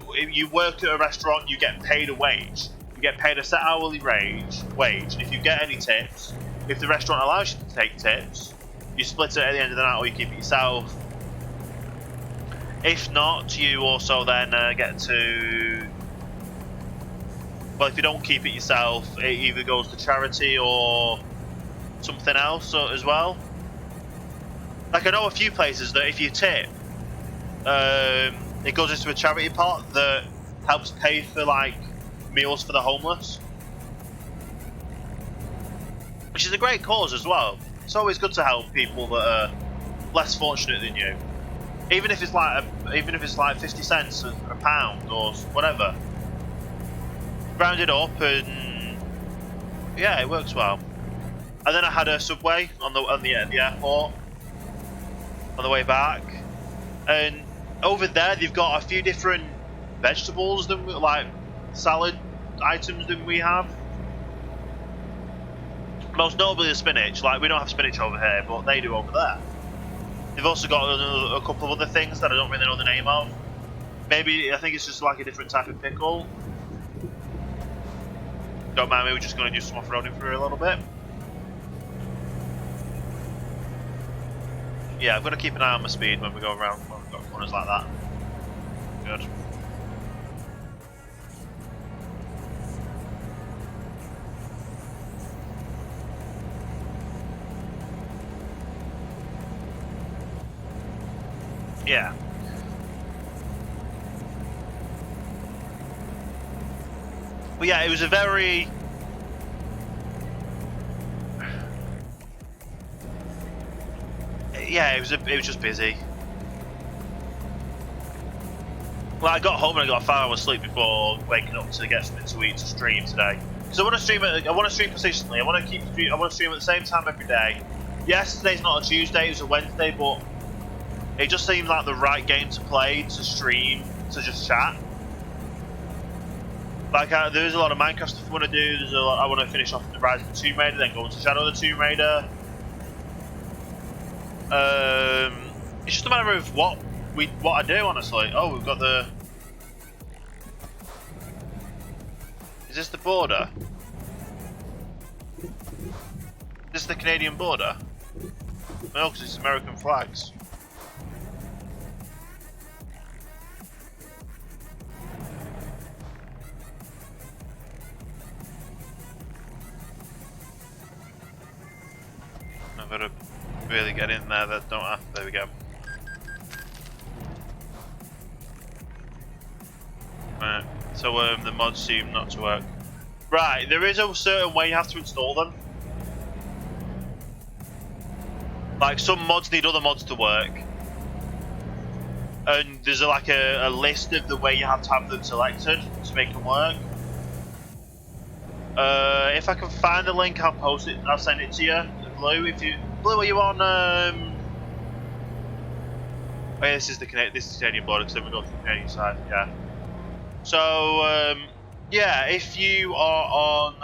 work at a restaurant, you get paid a wage. You get paid a set hourly wage. If you get any tips, if the restaurant allows you to take tips, you split it at the end of the night or you keep it yourself. If not, you also then get to... Well, if you don't keep it yourself, it either goes to charity or something else as well. Like, I know a few places that if you tip, it goes into a charity pot that helps pay for, like, meals for the homeless. Which is a great cause as well. It's always good to help people that are less fortunate than you. Even if it's like 50 cents a pound or whatever. Round it up and yeah, it works well. And then I had a Subway at the airport on the way back. And over there they've got a few different vegetables than like salad items than we have. Most notably the spinach. Like, we don't have spinach over here, but they do over there. They've also got a couple of other things that I don't really know the name of. Maybe, I think it's just like a different type of pickle. Don't mind me, we're just going to do some off-roading for a little bit. Yeah, I've got to keep an eye on my speed when we go around, when we've got corners like that. Good. Yeah. Well, yeah, it was a very... Yeah, it was just busy. Well, I got home and I got 5 hours sleep before waking up to get something to eat to stream today. Because I want to stream consistently. I want to stream at the same time every day. Yes, today's not a Tuesday, it was a Wednesday, but it just seemed like the right game to play, to stream, to just chat. Like, there's a lot of Minecraft stuff I want to do. There's a lot. I want to finish off the Rise of the Tomb Raider, then go into Shadow of the Tomb Raider. It's just a matter of what I do, honestly. Oh, we've got the. Is this the border? This is the Canadian border. No, because it's American flags. I've got to really get in there. That don't have. There we go. Right. So the mods seem not to work. Right. There is a certain way you have to install them. Like, some mods need other mods to work. And there's like a list of the way you have to have them selected to make them work. If I can find the link, I'll post it. I'll send it to you. Blue, Blue, are you on? Oh yeah, this is Canadian border, because then we go to the Canadian side. Yeah. So yeah, if you are on.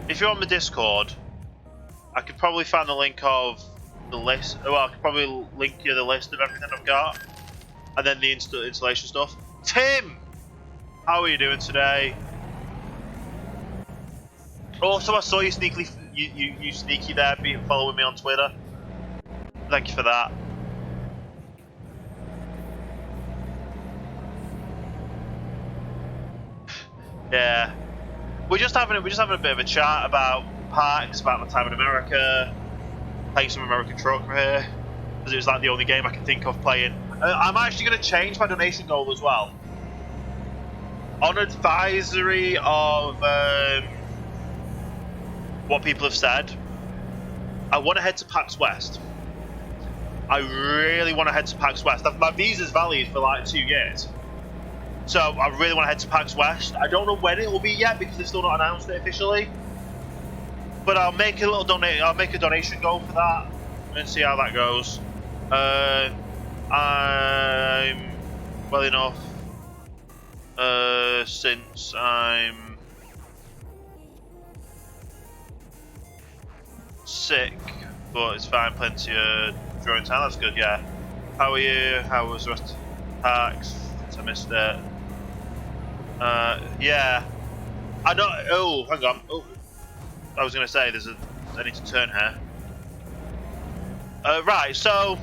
If you're on the Discord, I could probably find the link of the list. Well, I could probably link you the list of everything I've got, and then the installation stuff. Tim, how are you doing today? Also, I saw you sneaky there, following me on Twitter. Thank you for that. Yeah. We're just having a bit of a chat about parks, about my time in America, playing some American Truck here, because it was like the only game I can think of playing. I'm actually going to change my donation goal as well. On advisory of what people have said, I want to head to PAX West. I really want to head to PAX West. My visa's valid for like 2 years. So I really want to head to PAX West. I don't know when it will be yet because they've still not announced it officially. But I'll make a donation goal for that and see how that goes. I'm well enough since I'm sick, but it's fine. Plenty of drawing time. That's good. Yeah. How are you? How was the rest of PAX? I missed it. Yeah. I don't. Oh, hang on. Oh, I was going to say I need to turn here. Right. So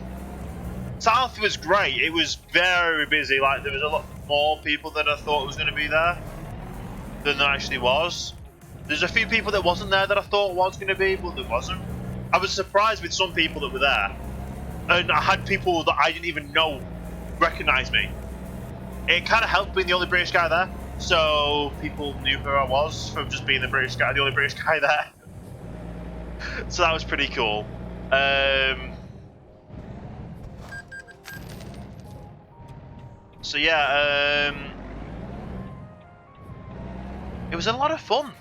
South was great. It was very busy. Like, there was a lot more people than I thought was going to be there. than there actually was. There's a few people that wasn't there that I thought was going to be, but there wasn't. I was surprised with some people that were there, and I had people that I didn't even know recognize me. It kind of helped being the only British guy there, so people knew who I was from just being the British guy, the only British guy there. So that was pretty cool. So yeah, it was a lot of fun.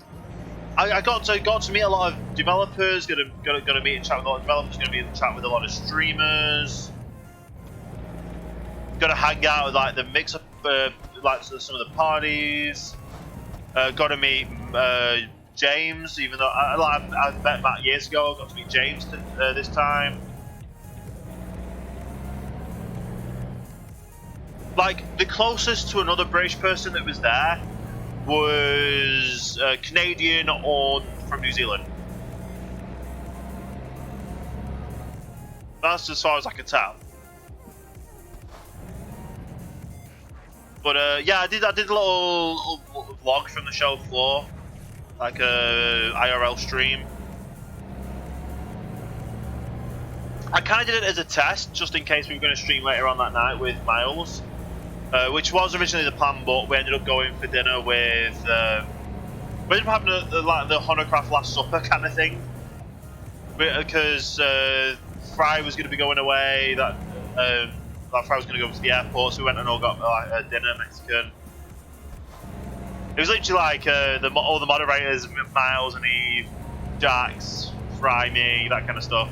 I got to meet a lot of developers. Got to meet and chat with a lot of developers. Going to meet and chat with a lot of streamers. Got to hang out with like the mix-up, like some of the parties. Got to meet James, even though I met Matt years ago. Got to meet James this time. Like the closest to another British person that was there was Canadian or from New Zealand. That's as far as I can tell. But yeah, I did a little vlog from the show floor, like a IRL stream. I kind of did it as a test, just in case we were going to stream later on that night with Miles, which was originally the plan, but we ended up going for dinner with. We ended up having like the Honorcraft Last Supper kind of thing, because Fry was going to be going away. That Fry was going to go to the airport, so we went and all got like dinner, Mexican. It was literally like all the moderators, Miles and Eve, Jax, Fry, me, that kind of stuff.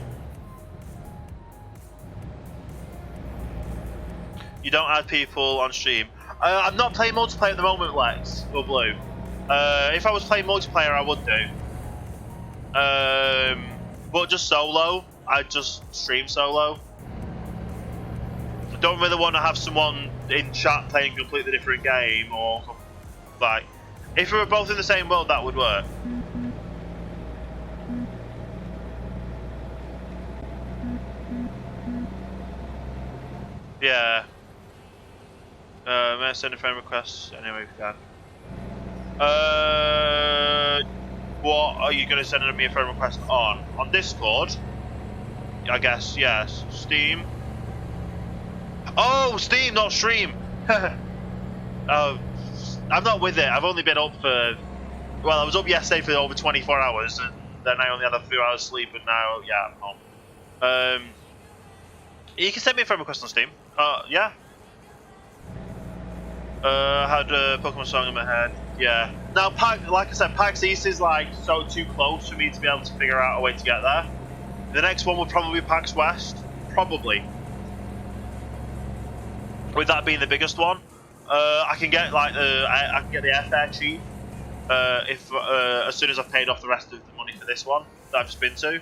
You don't add people on stream. I'm not playing multiplayer at the moment, Lex or Blue. If I was playing multiplayer, I would do. But just solo, I'd just stream solo. I don't really want to have someone in chat playing a completely different game, or like, if we were both in the same world, that would work. Yeah. May I send a friend request? Anyway, we can. What are you going to send me a friend request on? On Discord? I guess, yes. Steam? Oh, Steam, not stream! I'm not with it. I've only been up for... Well, I was up yesterday for over 24 hours, and then I only had a few hours sleep, and now, yeah, I'm home. You can send me a friend request on Steam. Yeah. I had a Pokemon song in my head. Yeah. Now, like I said, PAX East is like so too close for me to be able to figure out a way to get there. The next one would probably be PAX West. Probably. With that being the biggest one. I can get like I can get the airfare cheap. If as soon as I've paid off the rest of the money for this one that I've just been to.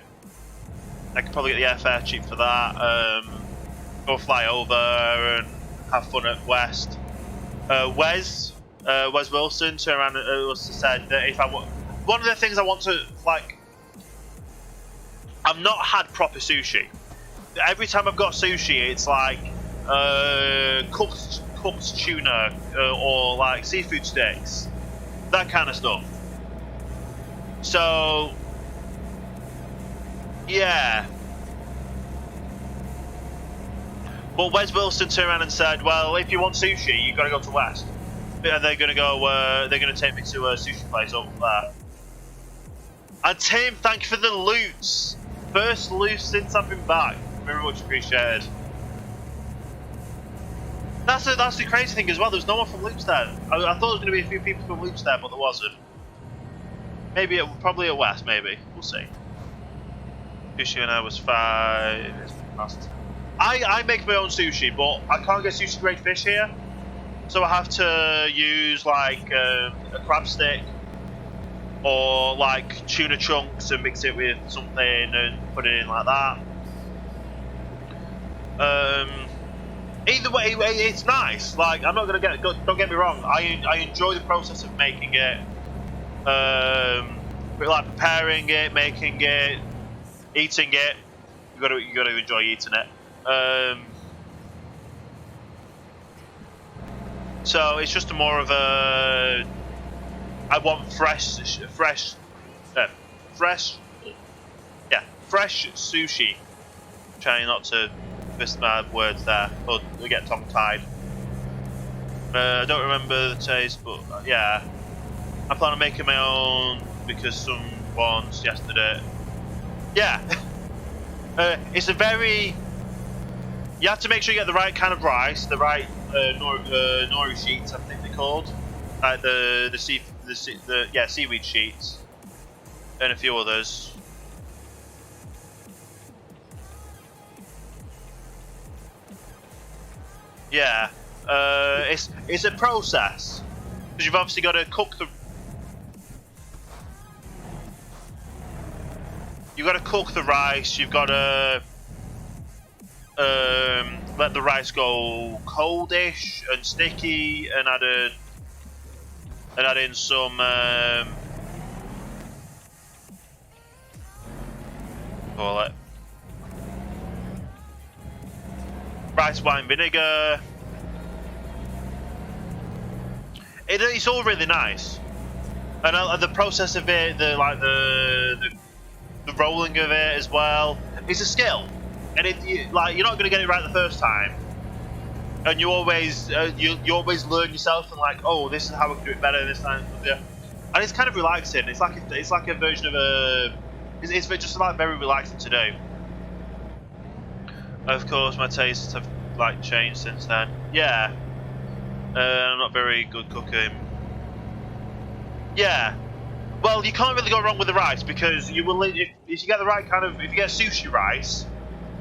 I could probably get the airfare cheap for that. Go fly over and have fun at West. Wes Wilson turned around and said that if I one of the things I want to like, I've not had proper sushi. Every time I've got sushi, it's like cooked tuna or like seafood sticks, that kind of stuff. So yeah. But Wes Wilson turned around and said, well, if you want sushi, you've got to go to West. And they're going to go, they're going to take me to a sushi place over there. And Tim, thank you for the loots. First loot since I've been back. Very much appreciated. That's the crazy thing as well, there's no one from Loops there. I thought there was going to be a few people from Loops there, but there wasn't. Maybe, probably at West, maybe. We'll see. Sushi and I was 5. I make my own sushi, but I can't get sushi grade fish here, so I have to use like a crab stick or like tuna chunks and mix it with something and put it in like that. Either way, it's nice. Like, I'm not gonna don't get me wrong. I enjoy the process of making it, like preparing it, making it, eating it. You gotta enjoy eating it. So it's just more of a I want fresh sushi. Trying not to miss my words there, or get tongue-tied. I don't remember the taste, but yeah. I plan on making my own because someone's yesterday. Yeah. It's a very... You have to make sure you get the right kind of rice, the right nori sheets, I think they're called. Like the seaweed sheets. And a few others. Yeah. It's a process. Because you've obviously got to cook the... You've got to cook the rice, you've got to let the rice go coldish and sticky, and add in some call it rice wine vinegar. It's all really nice, and the process of it, the rolling of it as well, it's a skill. And you're not going to get it right the first time, and you always learn yourself and like, oh, this is how I can do it better this time. And it's kind of relaxing. It's like a version of a. It's just like very relaxing to do. Of course, my tastes have like changed since then. Yeah, I'm not very good cooking. Yeah. Well, you can't really go wrong with the rice because you will if you get the right kind of, if you get sushi rice,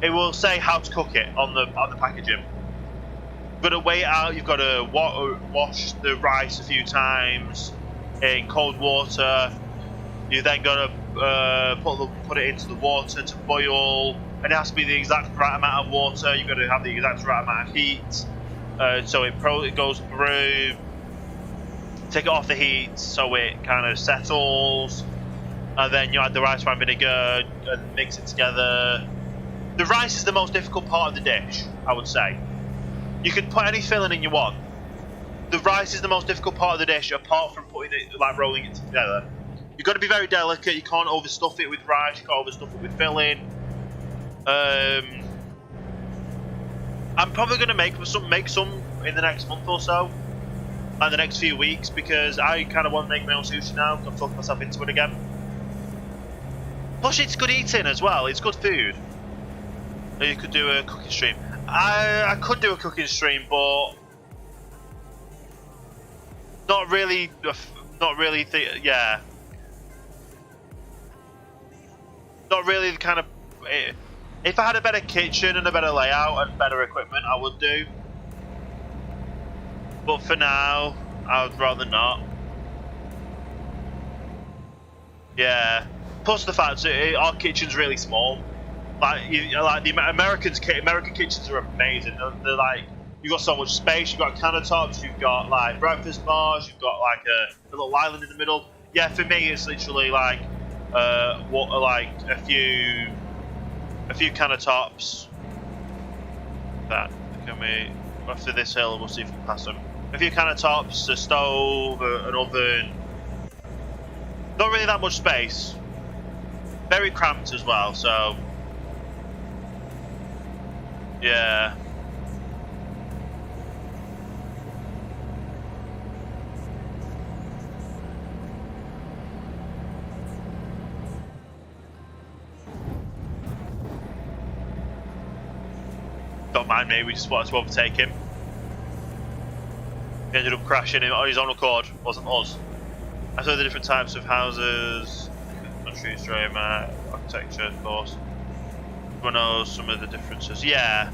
it will say how to cook it on the packaging. You've got to weigh it out. You've got to wash the rice a few times in cold water. You then got to put it into the water to boil, and it has to be the exact right amount of water. You've got to have the exact right amount of heat, so it goes through. Take it off the heat so it kind of settles, and then you add the rice wine vinegar and mix it together. The rice is the most difficult part of the dish, I would say. You can put any filling in you want. The rice is the most difficult part of the dish, apart from putting it, like rolling it together. You've got to be very delicate. You can't overstuff it with rice. You can't overstuff it with filling. I'm probably going to make some in the next month or so. And the next few weeks, because I kind of want to make my own sushi now. I've talked myself into it again. Plus, it's good eating as well. It's good food. You could do a cooking stream. I could do a cooking stream, but not really. Yeah. Not really the kind of. If I had a better kitchen and a better layout and better equipment, I would do. But for now, I would rather not. Yeah. Plus the fact that our kitchen's really small. Like the American kitchens are amazing. They're like, you've got so much space. You've got countertops. You've got like breakfast bars. You've got like a little island in the middle. Yeah, for me, it's literally like a few countertops. That can we after this hill, we'll see if we can pass them. A few countertops, a stove, an oven. Not really that much space. Very cramped as well, so yeah. Don't mind me, we just wanted to overtake him. He ended up crashing on his own accord, wasn't us. I saw the different types of houses, country, Australia, architecture, of course. Everyone knows some of the differences. Yeah.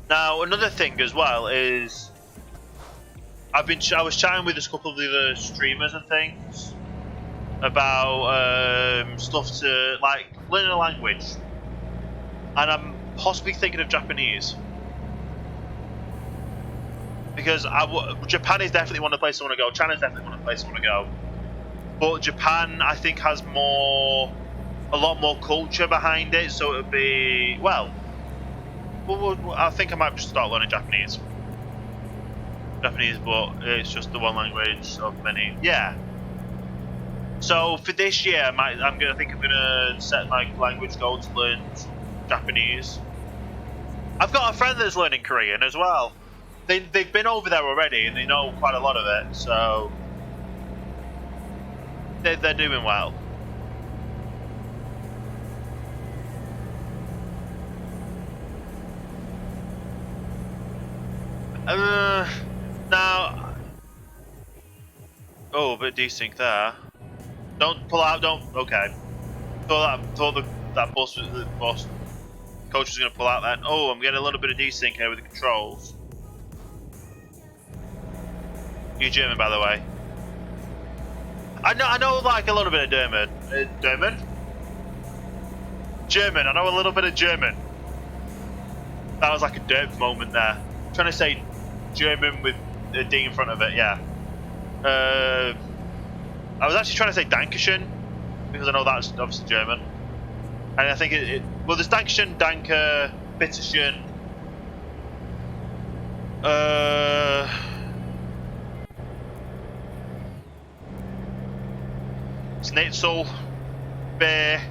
Now, another thing as well is I was chatting with a couple of the other streamers and things about stuff to like learn a language, and I'm possibly thinking of Japanese because Japan is definitely one of the places I want to go. China's definitely one of the places I want to go, but Japan I think has a lot more culture behind it, so it would be, well, I think I might just start learning Japanese. Japanese, but it's just the one language of many. Yeah. So for this year, I think I'm gonna set my language goal to learn Japanese. I've got a friend that's learning Korean as well. They've been over there already and they know quite a lot of it, so they're doing well. Now, oh, a bit desync there. Don't pull out. Don't. Okay. Thought that bus coach was gonna pull out then. Oh, I'm getting a little bit of desync here with the controls. You German, by the way. I know like a little bit of German. German. I know a little bit of German. That was like a derp moment there. I'm trying to say German with a D in front of it. Yeah. I was actually trying to say Dankeschön because I know that's obviously German. And I think well, there's Dankeschön, Danke, Bitteschön. Schnitzel, Beer.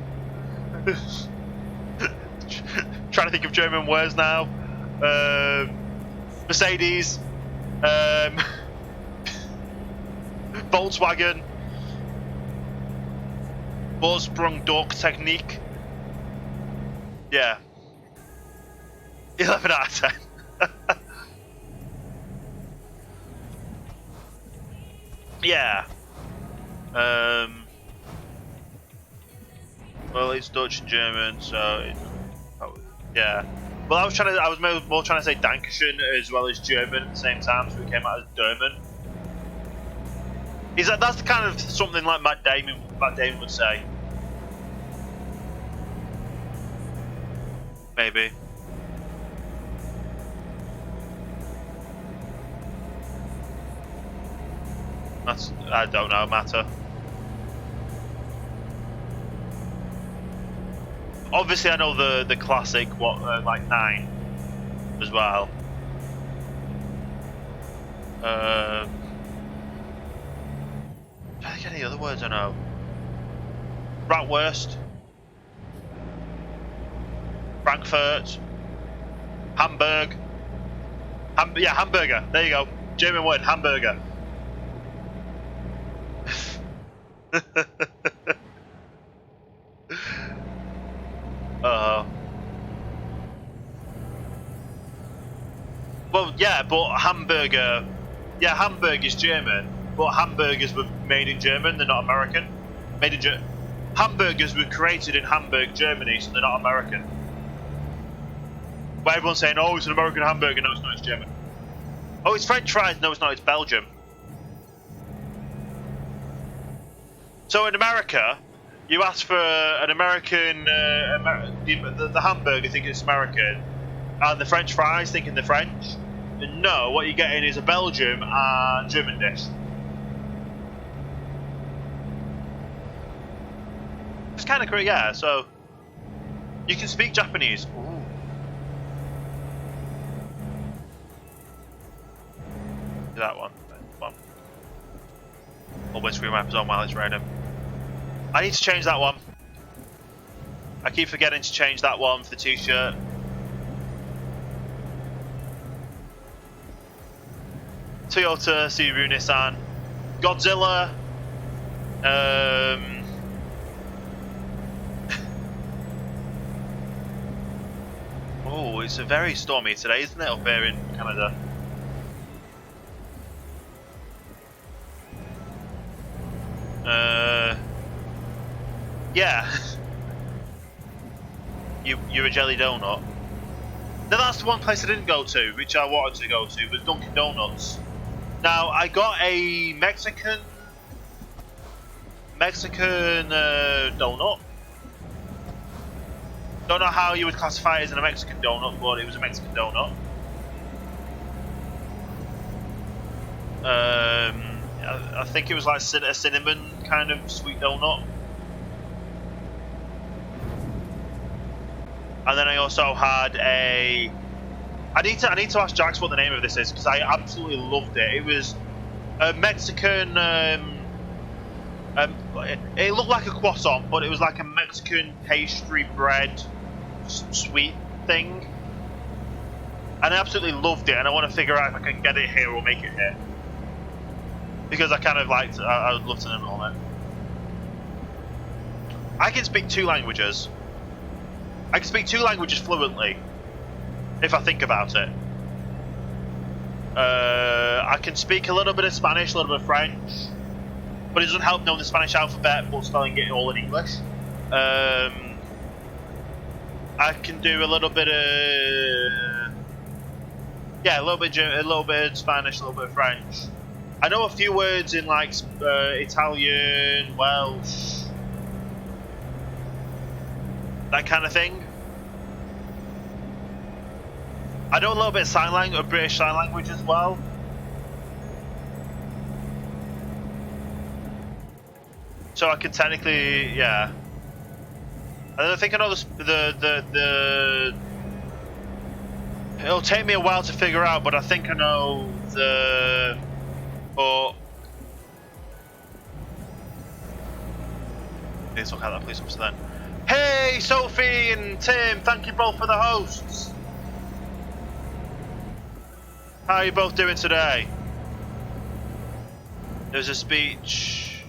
Trying to think of German words now. Mercedes, Volkswagen, Vorsprung durch Technik. Yeah. 11 out of 10. Yeah. Well, it's Dutch and German, so yeah. Well, I was more trying to say Dankeschön as well as German at the same time, so it came out as German. That's kind of something like Matt Damon would say. Maybe. I don't know, matter. Obviously, I know the classic, like 9 as well. I don't think any other words I know. Bratwurst, Frankfurt, Hamburg. Yeah, hamburger. There you go. German word, hamburger. Well, yeah, but hamburger. Yeah, Hamburg is German, but hamburgers were made in German. They're not American. Made in Germany. Hamburgers were created in Hamburg, Germany, so they're not American. But everyone's saying, "Oh, it's an American hamburger." No, it's not. It's German. Oh, it's French fries. No, it's not. It's Belgium. So in America, you ask for an American, the hamburger, think it's American, and the French fries, thinking the French. And no, what you're getting is a Belgium and German dish. It's kind of great, yeah. So you can speak Japanese. Ooh. That one. Always screen wipers on while it's raining. I need to change that one. I keep forgetting to change that one for the t-shirt. Toyota, Subaru, Nissan, Godzilla. Oh, it's very stormy today, isn't it, up here in Canada? Yeah. You're a jelly donut. Now that's the one place I didn't go to, which I wanted to go to, was Dunkin' Donuts. Now I got a Mexican donut. Don't know how you would classify it as a Mexican donut, but it was a Mexican donut. I think it was like a cinnamon kind of sweet donut. And then I also had I I need to ask Jax what the name of this is because I absolutely loved it. It was a Mexican. It looked like a croissant, but it was like a Mexican pastry bread sweet thing. And I absolutely loved it, and I want to figure out if I can get it here or make it here. Because I kind of liked, I would love to know all that. I can speak 2 languages. I can speak 2 languages fluently, if I think about it. I can speak a little bit of Spanish, a little bit of French, but it doesn't help knowing the Spanish alphabet, but spelling it all in English. I can do a little bit of, yeah, a little bit of Spanish, a little bit of French. I know a few words in like Italian, Welsh, that kind of thing. I know a little bit of sign language, British Sign Language as well. So I can technically, yeah. I think I know the. It'll take me a while to figure out, but I think I know the. But let's look at that police officer then. Hey, Sophie and Tim, thank you both for the hosts. How are you both doing today? There's a speech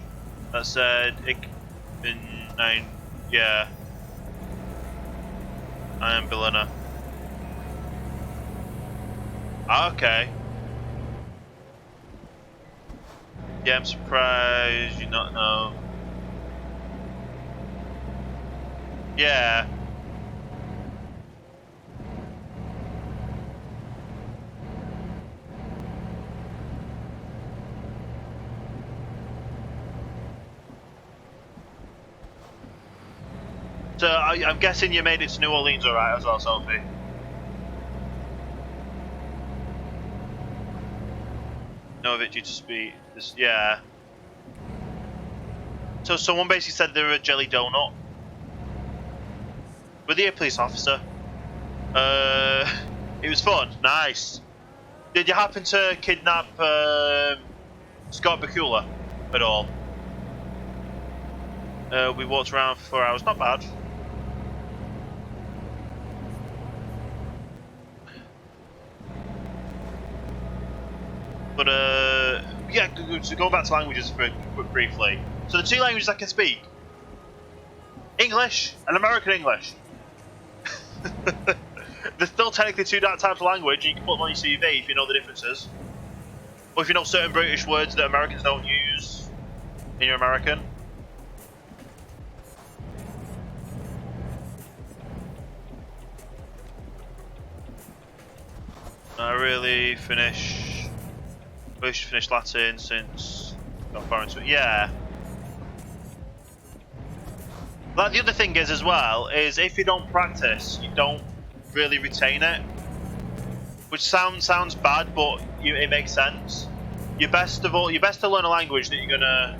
that said, yeah, I am Belina. Okay. Yeah, I'm surprised you not know. Yeah. So I'm guessing you made it to New Orleans alright as well, Sophie? No of it due to speed. Yeah. So someone basically said they were a jelly donut. Were they a police officer? It was fun. Nice. Did you happen to kidnap Scott Bakula at all? We walked around for 4 hours. Not bad. But yeah, so going back to languages briefly. So the 2 languages I can speak: English and American English. There's still technically 2 types of language. You can put them on your CV if you know the differences, or if you know certain British words that Americans don't use, and you're American. I really wish to finish Latin since got far into it. Yeah. Like the other thing is as well is if you don't practice, you don't really retain it, which sounds bad, but it makes sense. You're best to learn a language that you're gonna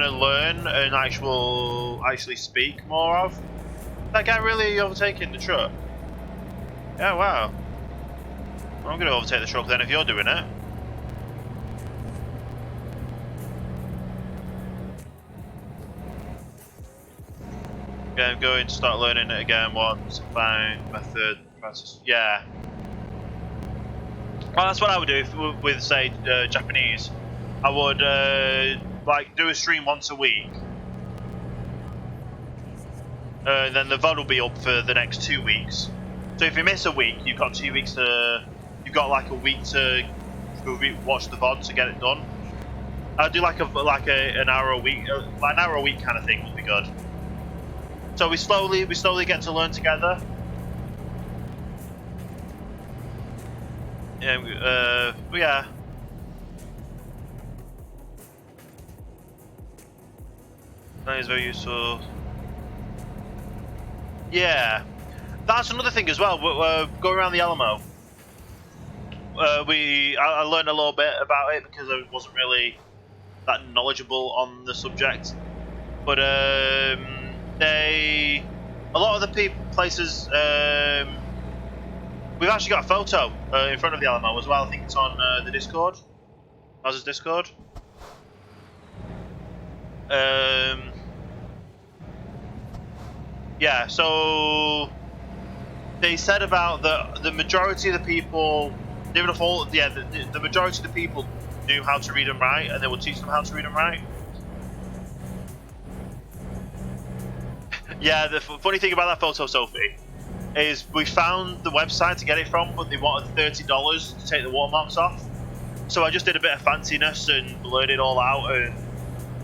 learn and actually speak more of. That guy really overtaking the truck. Yeah, wow. I'm gonna overtake the truck then if you're doing it. Yeah, I'm going to start learning it again once I find method process. Yeah. Well, that's what I would do with say Japanese. I would like do a stream once a week. Then the VOD will be up for the next 2 weeks. So if you miss a week, you've got 2 weeks to. You've got like a week to watch the VOD to get it done. I'd do like an hour a week, like an hour a week kind of thing would be good. So we slowly get to learn together. Yeah, yeah. That is very useful. Yeah, that's another thing as well. Going around the Alamo, I learned a little bit about it because I wasn't really that knowledgeable on the subject. But A lot of the places, we've actually got a photo in front of the Alamo as well. I think it's on the Discord. How's his Discord? Yeah, so they said about the majority of the people, even if all, yeah, the majority of the people knew how to read and write, and they would teach them how to read and write. Yeah, the funny thing about that photo, Sophie, is we found the website to get it from, but they wanted $30 to take the watermarks off. So I just did a bit of fanciness and blurred it all out, and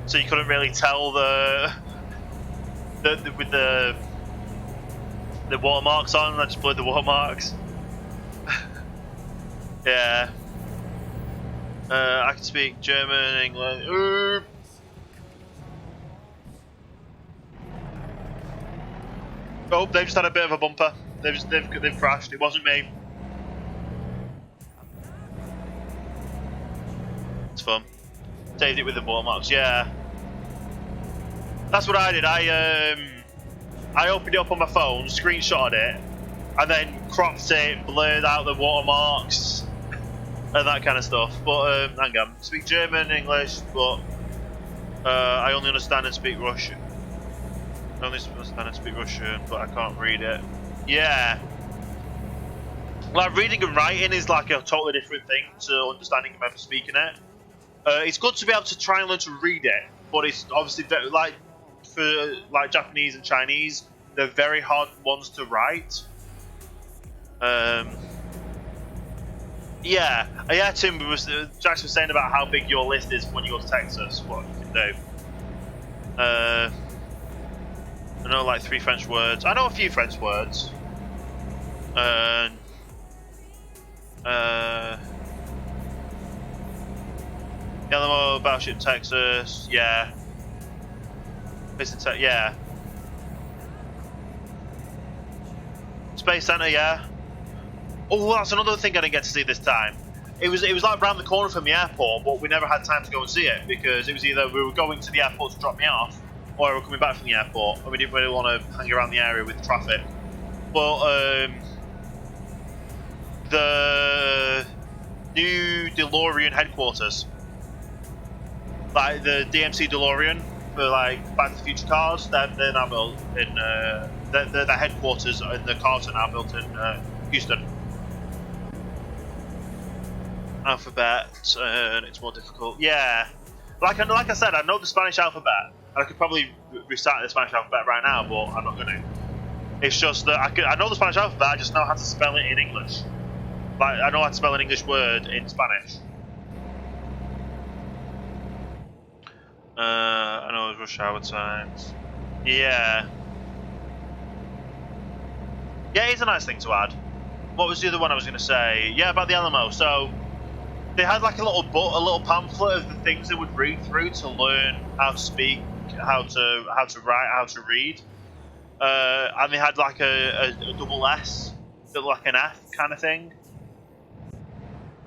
so you couldn't really tell with the watermarks on. I just blurred the watermarks. Yeah. I can speak German, English. Oh, they've just had a bit of a bumper. They've crashed. It wasn't me. It's fun. Saved it with the watermarks. Yeah. That's what I did. I opened it up on my phone, screenshotted it, and then cropped it, blurred out the watermarks, and that kind of stuff. But hang on, speak German, English, but I only understand and speak Russian. I only understand and speak Russian, but I can't read it. Yeah. Like, reading and writing is like a totally different thing to understanding and maybe speaking it. It's good to be able to try and learn to read it, but it's obviously very, like, for like Japanese and Chinese, they're very hard ones to write. Yeah, Tim Jackson was saying about how big your list is when you go to Texas, what you can do. I know like 3 French words. I know a few French words. Alamo, Battleship Texas, yeah. Yeah. Space Center, yeah. Oh, that's another thing I didn't get to see this time. It was like around the corner from the airport, but we never had time to go and see it because it was either we were going to the airport to drop me off, or we were coming back from the airport, and we didn't really want to hang around the area with traffic. But the new DeLorean headquarters, like the DMC DeLorean for like Back to the Future cars, they're now built in the headquarters in the cars are now built in Houston. Alphabet, and it's more difficult. Yeah, like I said, I know the Spanish alphabet, and I could probably recite the Spanish alphabet right now, but I'm not gonna. It's just that I know the Spanish alphabet. I just know how to spell it in English. Like I know how to spell an English word in Spanish. I know it's rush hour times. Yeah. Yeah, it's a nice thing to add. What was the other one I was going to say? Yeah, about the Alamo. So they had like a little pamphlet of the things they would read through to learn how to speak, how to write, how to read. And they had like a double S, like an F kind of thing.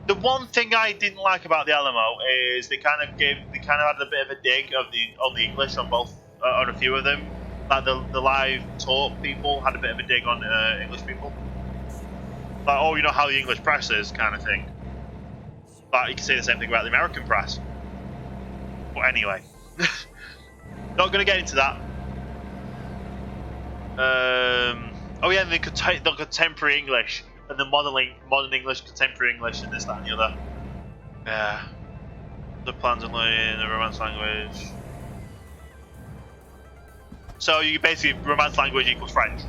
The one thing I didn't like about the Alamo is they kind of had a bit of a dig on the English on a few of them. Like the live talk people had a bit of a dig on English people. Like, oh, you know how the English press is, kind of thing. But you can say the same thing about the American press. But anyway, not going to get into that. Oh yeah, the contemporary English. And the modern English, contemporary English, and this, that, and the other. Yeah. The plans on learning the Romance language. So you basically Romance language equals French.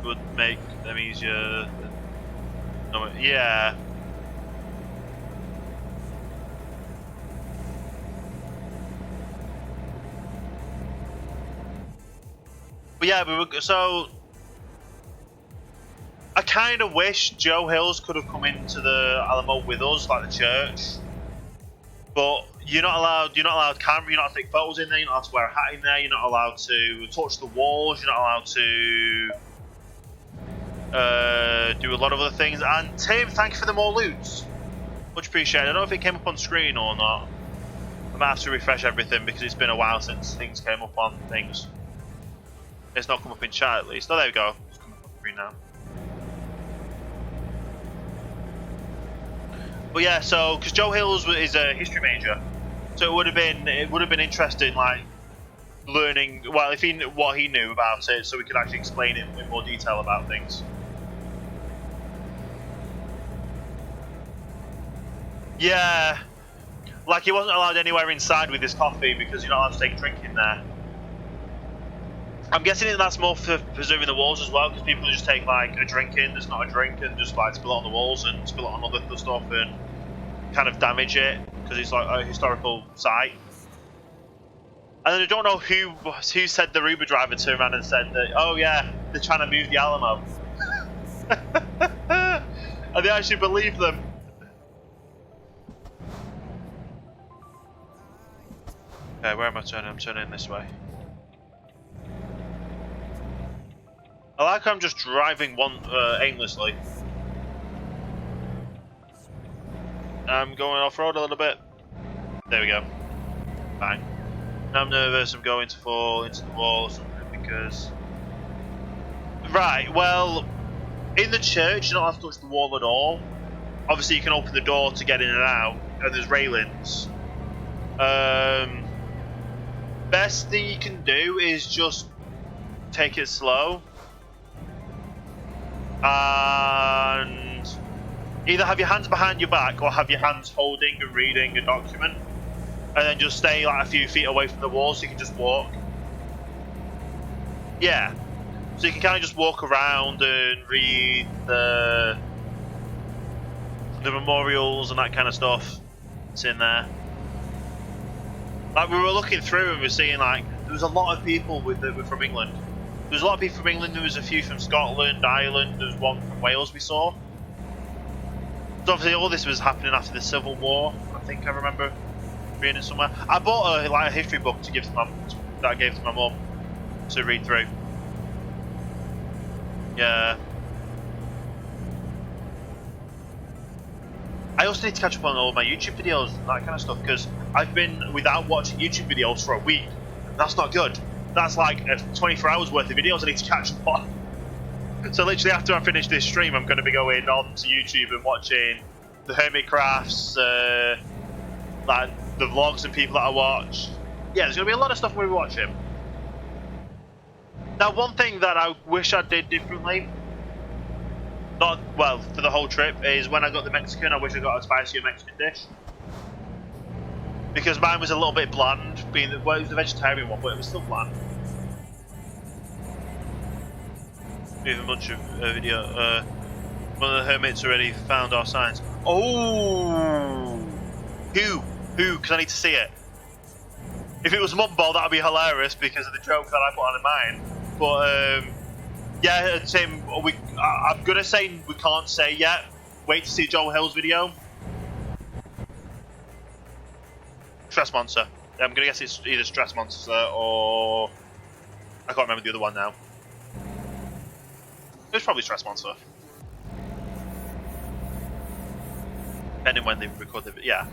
Would make them easier. Yeah. But yeah, so. I kind of wish Joe Hills could have come into the Alamo with us, like the church. But you're not allowed camera, you're not allowed to take photos in there, you're not allowed to wear a hat in there, you're not allowed to touch the walls, you're not allowed to do a lot of other things. And Tim, thank you for the more loots. Much appreciated. I don't know if it came up on screen or not. I might have to refresh everything because it's been a while since things came up on things. It's not come up in chat at least. Oh, there we go. It's coming up on screen now. But yeah, so because Joe Hills is a history major, so it would have been interesting, like learning if what he knew about it, so we could actually explain it in more detail about things. Yeah, like he wasn't allowed anywhere inside with his coffee because you're not allowed to take a drink in there. I'm guessing that's more for preserving the walls as well, because people just take like a drink in that's not a drink and just like spill it on the walls and spill it on other stuff and kind of damage it because it's like a historical site. And then I don't know who said the Uber driver turned around and said that, oh yeah, they're trying to move the Alamo. And they actually believed them. Okay, where am I turning? I'm turning this way. I like how I'm just driving aimlessly. I'm going off-road a little bit. There we go. Fine. Now I'm nervous I'm going to fall into the wall or something because... Right, well, in the church you're not allowed to touch the wall at all. Obviously you can open the door to get in and out, and there's railings. Best thing you can do is just take it slow. And either have your hands behind your back or have your hands holding and reading a document, and then just stay like a few feet away from the wall so you can just walk. Yeah, so you can kind of just walk around and read the memorials and that kind of stuff. It's in there. Like we were looking through and we were seeing like there was a lot of people that were from England. There was a lot of people from England, there was a few from Scotland, Ireland, there was one from Wales we saw. So obviously all this was happening after the Civil War, I think I remember reading it somewhere. I bought a history book to give to that I gave to my mum to read through. Yeah. I also need to catch up on all my YouTube videos and that kind of stuff because I've been without watching YouTube videos for a week. That's not good. That's like 24 hours worth of videos I need to catch up on. So literally after I finish this stream, I'm going to be going on to YouTube and watching the Hermit Crafts, like the vlogs and people that I watch. Yeah, there's going to be a lot of stuff we'll be watching. Now, one thing that I wish I did differently, not well for the whole trip, is when I got the Mexican, I wish I got a spicier Mexican dish. Because mine was a little bit bland, being it was the vegetarian one, but it was still bland. We have a bunch of video. One of the hermits already found our signs. Oh, who? Because I need to see it. If it was Mumbo, that would be hilarious because of the joke that I put on in mine. But yeah, Tim, I'm gonna say we can't say yet. Wait to see Joel Hill's video. Stress Monster. I'm gonna guess it's either Stress Monster or I can't remember the other one now. It was probably Stress Monster. Depending when they record the yeah.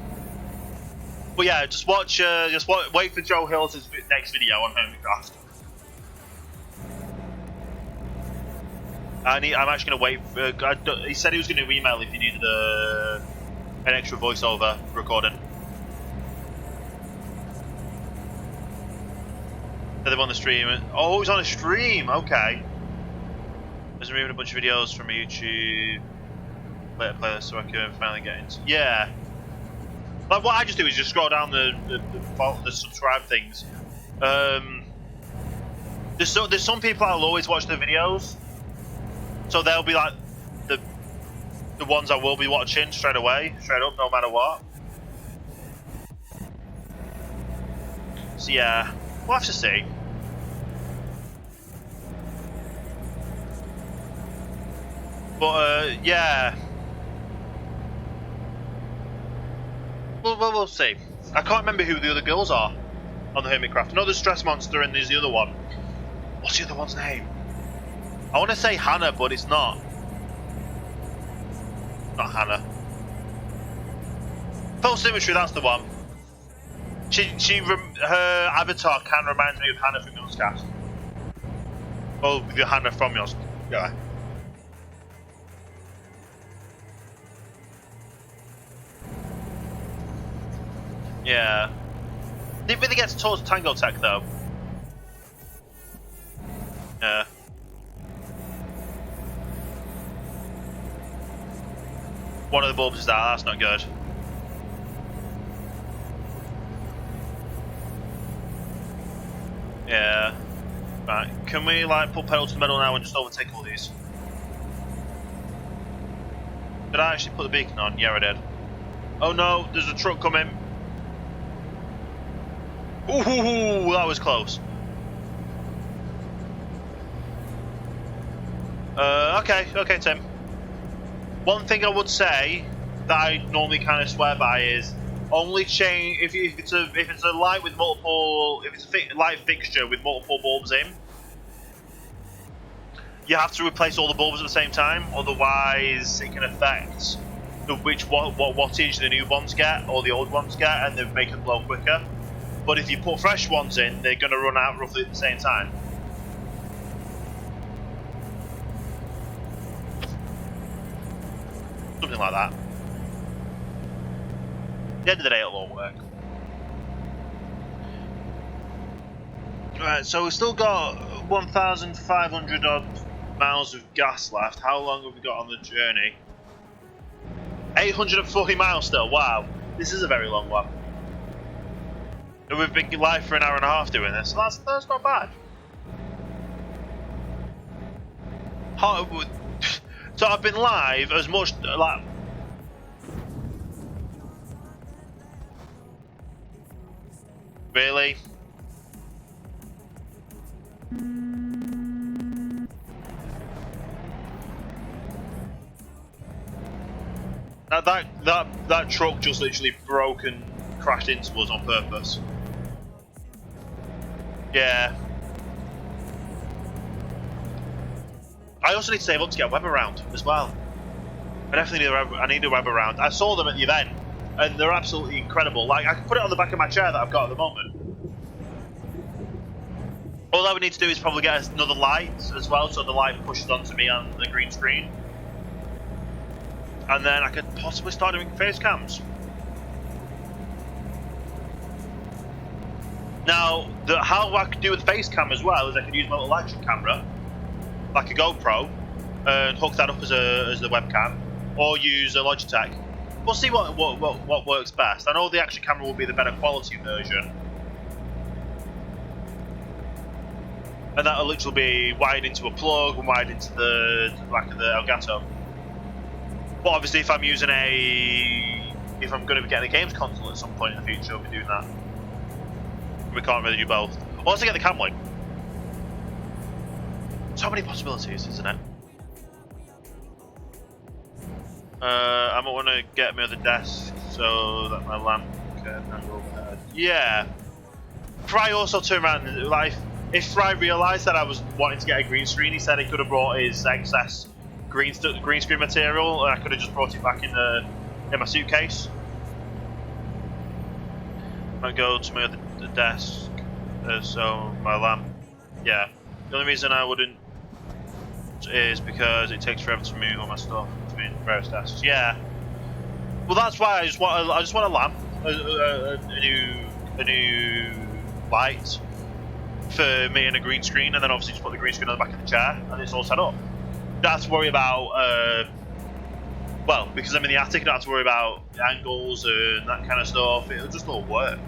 But yeah, just wait for Joe Hill's next video on Hermitcraft. I'm actually gonna wait. He said he was gonna email if you needed an extra voiceover recording. They're on the stream. Oh, he's on a stream. Okay. There's removing a bunch of videos from YouTube later playlist so I can finally get into. Yeah. Like what I just do is just scroll down the subscribe things. There's some people that'll always watch the videos, so they'll be like the ones I will be watching straight up, no matter what. So yeah, we'll have to see. But yeah. We'll see. I can't remember who the other girls are on the Hermitcraft. I know there's Stress Monster and there's the other one. What's the other one's name? I want to say Hannah, but it's not. Not Hannah. Full Symmetry, that's the one. Her avatar kind of reminds me of Hannah from Newscast. Oh, with your hand from yours. Yeah. Yeah. Didn't really get towards Tango Tech though. Yeah. One of the bulbs is that. That's not good. Yeah. Right. Can we like put pedal to the metal now and just overtake all these? Did I actually put the beacon on? Yeah, I did. Oh no, there's a truck coming. Ooh, that was close. Okay, Tim. One thing I would say that I normally kind of swear by is only change if it's a light with multiple, if it's a light fixture with multiple bulbs in, you have to replace all the bulbs at the same time. Otherwise, it can affect what wattage the new ones get or the old ones get, and they make it blow quicker. But if you put fresh ones in, they're going to run out roughly at the same time. Something like that. At the end of the day, it'll all work. Right, so we've still got 1,500 odd miles of gas left. How long have we got on the journey? 840 miles still. Wow, this is a very long one. And we've been live for an hour and a half doing this. So that's not bad. So I've been live as much like. Really? That truck just literally broke and crashed into us on purpose. Yeah. I also need to save up to get a web around as well. I definitely need a web around. I saw them at the event, and they're absolutely incredible. Like I can put it on the back of my chair that I've got at the moment. All I would need to do is probably get another light as well, so the light pushes onto me on the green screen. And then I could possibly start doing face cams. Now, how I could do with face cam as well is I could use my little action camera, like a GoPro, and hook that up as the webcam, or use a Logitech. We'll see what works best. I know the action camera will be the better quality version, and that'll literally be wired into a plug and wired into the back of the Elgato. But obviously, if I'm going to be getting a games console at some point in the future, I'll be doing that. We can't really do both. Also, get the cam link. So many possibilities, isn't it? I might want to get me other desk so that my lamp can angle overhead. Yeah. Fry also turned around. Like, if Fry realised that I was wanting to get a green screen, he said he could have brought his excess green screen material, and I could have just brought it back in my suitcase. I go to my other desk, so my lamp. Yeah. The only reason I wouldn't is because it takes forever to move all my stuff between various desks. Yeah. Well, that's why I just want a lamp, a new light for me and a green screen, and then obviously just put the green screen on the back of the chair, and it's all set up. Don't have to worry about, well, because I'm in the attic, I don't have to worry about angles and that kind of stuff. It'll just all work.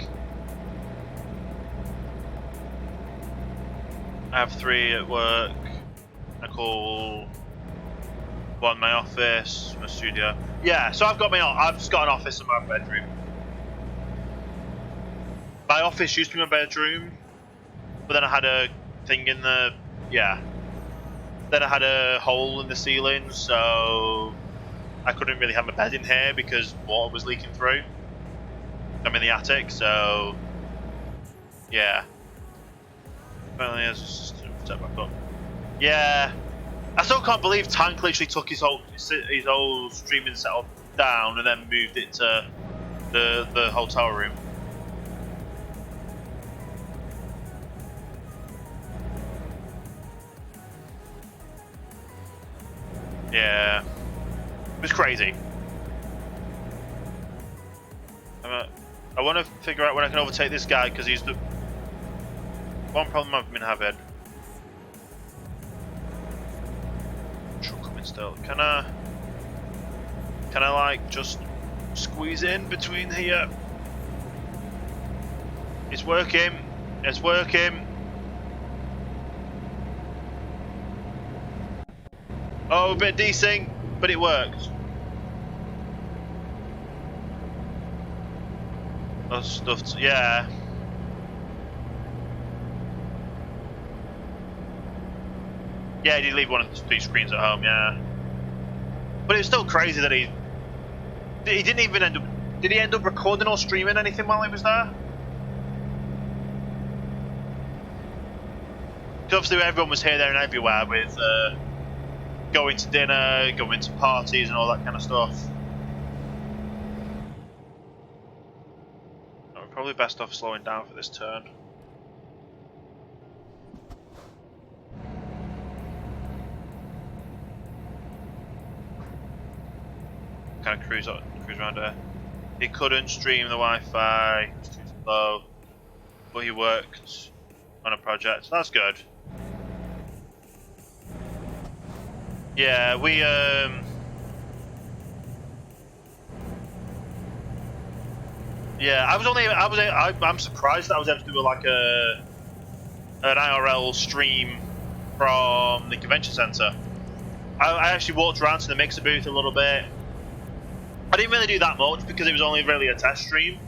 I have 3 at work. I call 1 my office, my studio. Yeah, so I've just got an office in my bedroom. My office used to be my bedroom, but then I had a thing in the, yeah. Then I had a hole in the ceiling, so I couldn't really have my bed in here because water was leaking through. I'm in the attic, so yeah. Finally, let's just step back up. Yeah, I still can't believe Tank literally took his whole streaming setup down and then moved it to the hotel room. Yeah. It was crazy. I want to figure out when I can overtake this guy because he's the one problem I've been having. Truck coming still. Can I like just squeeze in between here? It's working. It's working. Oh, a bit desync, but it worked. Those stuff, yeah. Yeah, he did leave one of the speed screens at home, yeah. But it was still crazy that he didn't even end up. Did he end up recording or streaming anything while he was there? Because obviously everyone was here, there, and everywhere with going to dinner, going to parties, and all that kind of stuff. We're probably best off slowing down for this turn. Kind of cruise around there. He couldn't stream the Wi-Fi, it was too slow, but he worked on a project, so that's good. Yeah, yeah, I'm surprised that I was able to do like an IRL stream from the convention center. I actually walked around to the mixer booth a little bit. I didn't really do that much because it was only really a test stream.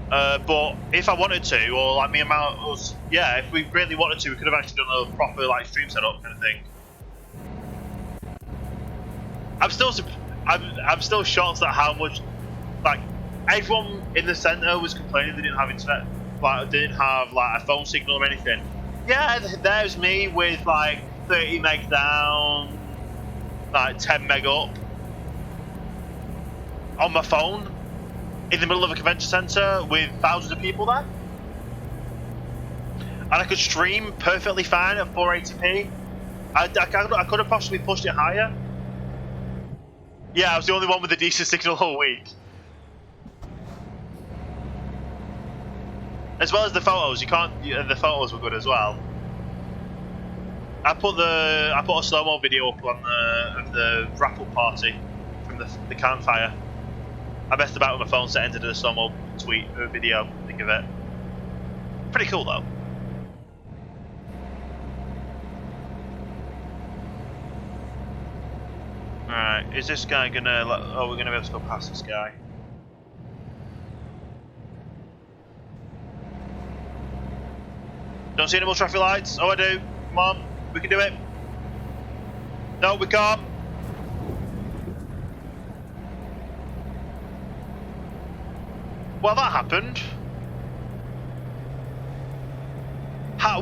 But if I wanted to, or like me and us, yeah, if we really wanted to, we could have actually done a proper like stream setup kind of thing. I'm still shocked at how much, like, everyone in the center was complaining they didn't have internet, like they didn't have like a phone signal or anything. Yeah, there's me with like 30 meg down, like 10 meg up on my phone in the middle of a convention center with thousands of people there. And I could stream perfectly fine at 480p. I could have possibly pushed it higher. Yeah, I was the only one with a decent signal all week. As well as the photos, the photos were good as well. I put a slow-mo video up on the wrap-up party from the campfire. I messed about with my phone set into the slow-mo video. Think of it. Pretty cool though. Alright, is this guy gonna... Oh, we're gonna be able to go past this guy. Don't see any more traffic lights? Oh, I do. Come on, we can do it. No, we can't. Well, that happened.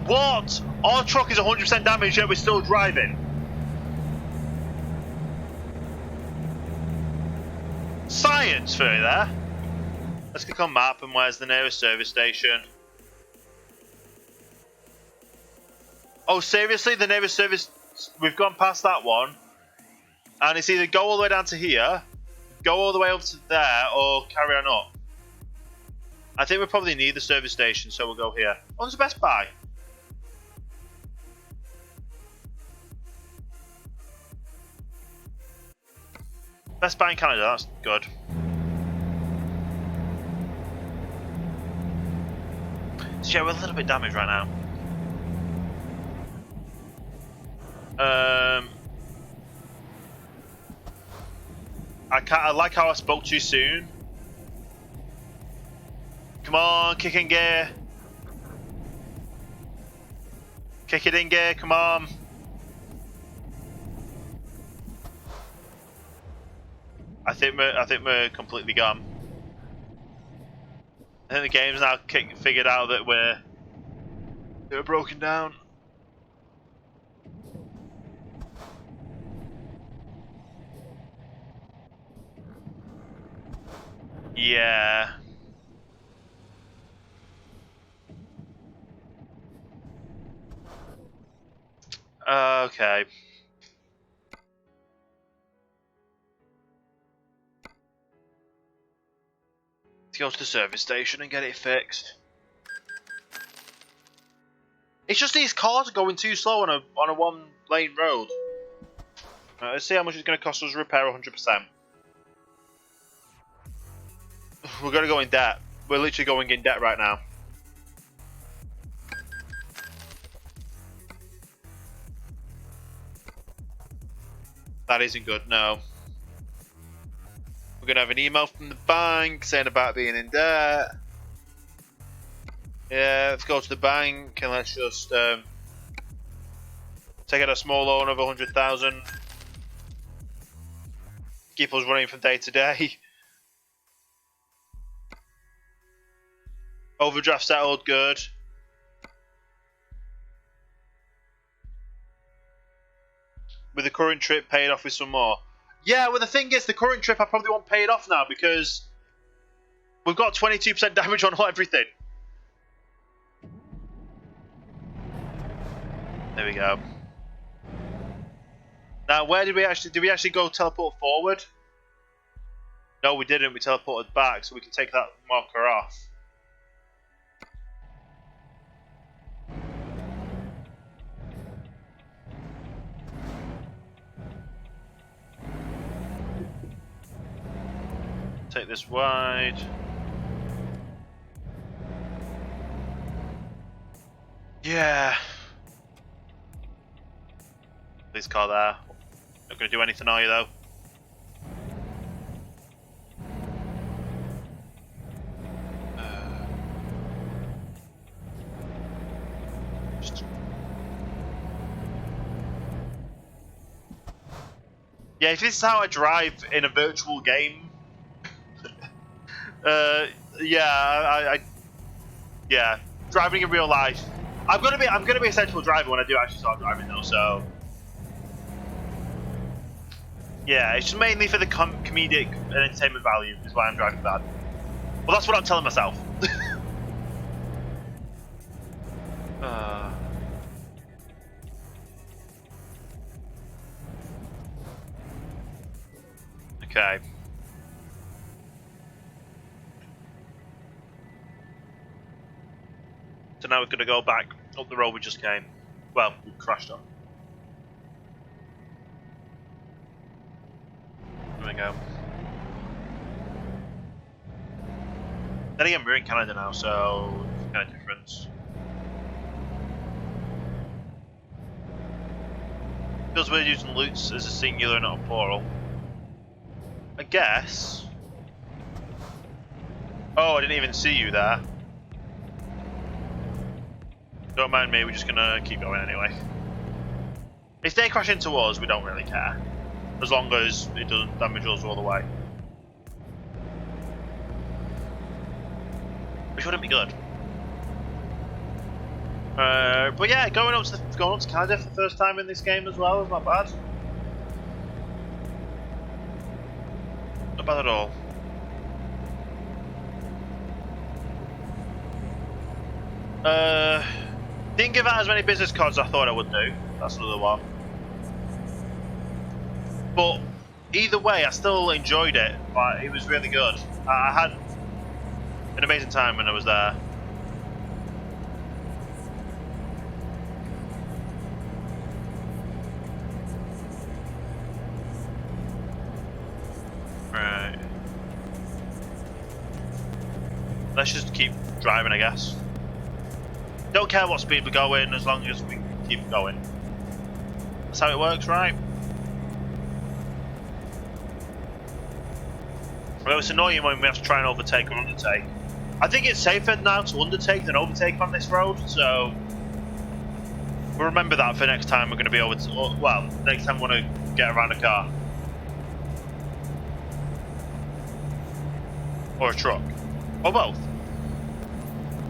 What? Our truck is 100% damaged, yet we're still driving. Science for you there. Let's click on map, and where's the nearest service station? Oh, seriously? The nearest service... We've gone past that one. And it's either go all the way down to here, go all the way up to there, or carry on up. I think we probably need the service station, so we'll go here. Oh, there's a Best Buy. Best Buy in Canada, that's good. So yeah, we're a little bit damaged right now. I like how I spoke too soon. Come on, kick in gear. Kick it in gear, come on. I think we're completely gone. I think the game's now figured out that we're broken down. Yeah. Okay. go to the service station and get it fixed. It's just these cars are going too slow on a one-lane road. Right, let's see how much it's going to cost us to repair 100%. We're going to go in debt. We're literally going in debt right now. That isn't good, no. We're going to have an email from the bank saying about being in debt. Yeah, let's go to the bank and let's just take out a small loan of 100,000. Keep us running from day to day. Overdraft settled, good. With the current trip paid off with some more. Yeah, well the thing is, the current trip I probably won't pay it off now because we've got 22% damage on everything. There we go. Now, where did we actually go teleport forward? No, we didn't. We teleported back, so we can take that marker off. Take this wide. Yeah. This car there. Not going to do anything, are you, though? Yeah, if this is how I drive in a virtual game, yeah, yeah, driving in real life. I'm gonna be a sensible driver when I do actually start driving, though. So, yeah, it's just mainly for the comedic and entertainment value is why I'm driving bad. Well, that's what I'm telling myself. Okay. So now we're going to go back up the road we just came. Well, we crashed on. There we go. Then again, we're in Canada now, so it's kind of different. Feels weird using loots as a singular, not a plural. I guess. Oh, I didn't even see you there. Don't mind me, we're just gonna keep going anyway. If they crash into us, we don't really care. As long as it doesn't damage us all the way. Which wouldn't be good. But yeah, going up to Canada for the first time in this game as well is not bad. Not bad at all. Didn't give out as many business cards as I thought I would do. That's another one. But either way, I still enjoyed it. Like, it was really good. I had an amazing time when I was there. Right. Let's just keep driving, I guess. Don't care what speed we're going, as long as we keep going. That's how it works, right? Although it's annoying when we have to try and overtake or undertake. I think it's safer now to undertake than overtake on this road, so we'll remember that for next time we're going to be able to, well, next time we want to get around a car. Or a truck. Or both.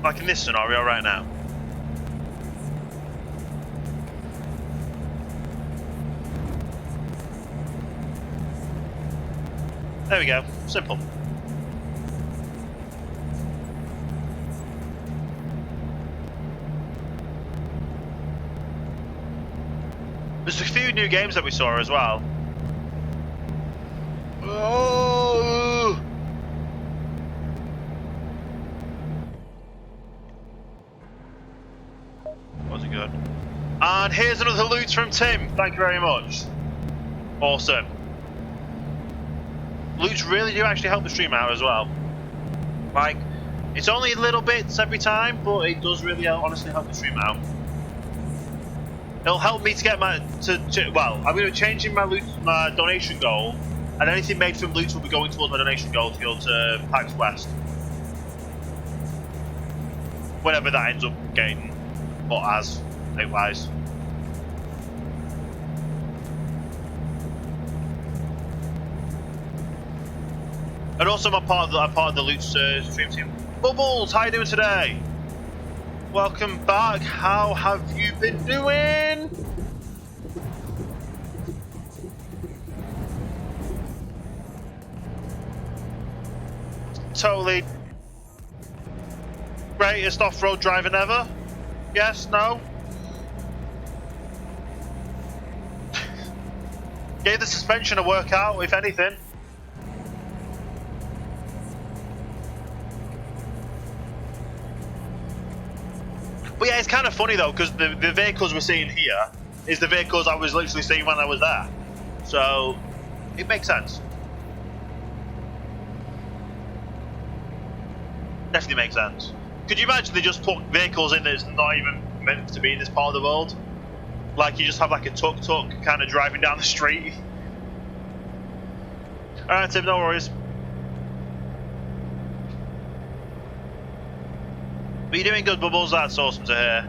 Like in this scenario right now. There we go. Simple. There's a few new games that we saw as well. Oh! And here's another loot from Tim. Thank you very much. Awesome. Loots really do actually help the stream out as well. Like, it's only little bits every time, but it does really honestly help the stream out. It'll help me to get my well, I'm going to be changing my loot, my donation goal, and anything made from loots will be going towards my donation goal to go to PAX West. Whenever that ends up getting put as, date-wise. And also I'm part of the loot stream team. Bubbles, how you doing today? Welcome back. How have you been doing? Totally. Greatest off-road driver ever? Yes? No? Gave the suspension a workout, if anything. But yeah, it's kind of funny though, because the vehicles we're seeing here is the vehicles I was literally seeing when I was there. So, it makes sense. Definitely makes sense. Could you imagine they just put vehicles in that's not even meant to be in this part of the world? Like you just have like a tuk-tuk kind of driving down the street. Alright Tim, no worries. But you're doing good, Bubbles, that's awesome to hear.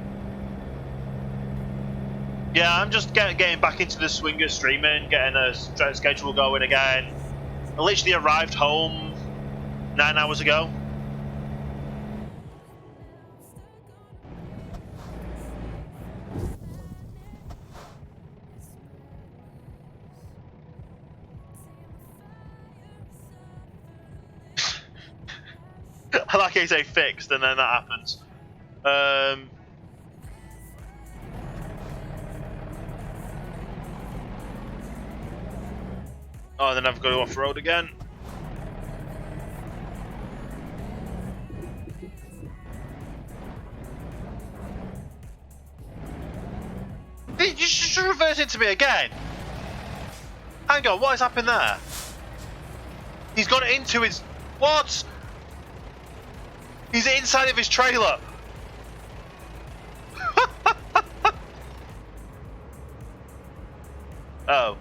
Yeah, I'm just getting back into the swing of streaming, getting a schedule going again. I literally arrived home 9 hours ago. I like how you say fixed and then that happens. Oh, then I've got to go off-road again. You just reverse into me again. Hang on, what has happened there? He's got into his... What? He's inside of his trailer. Oh.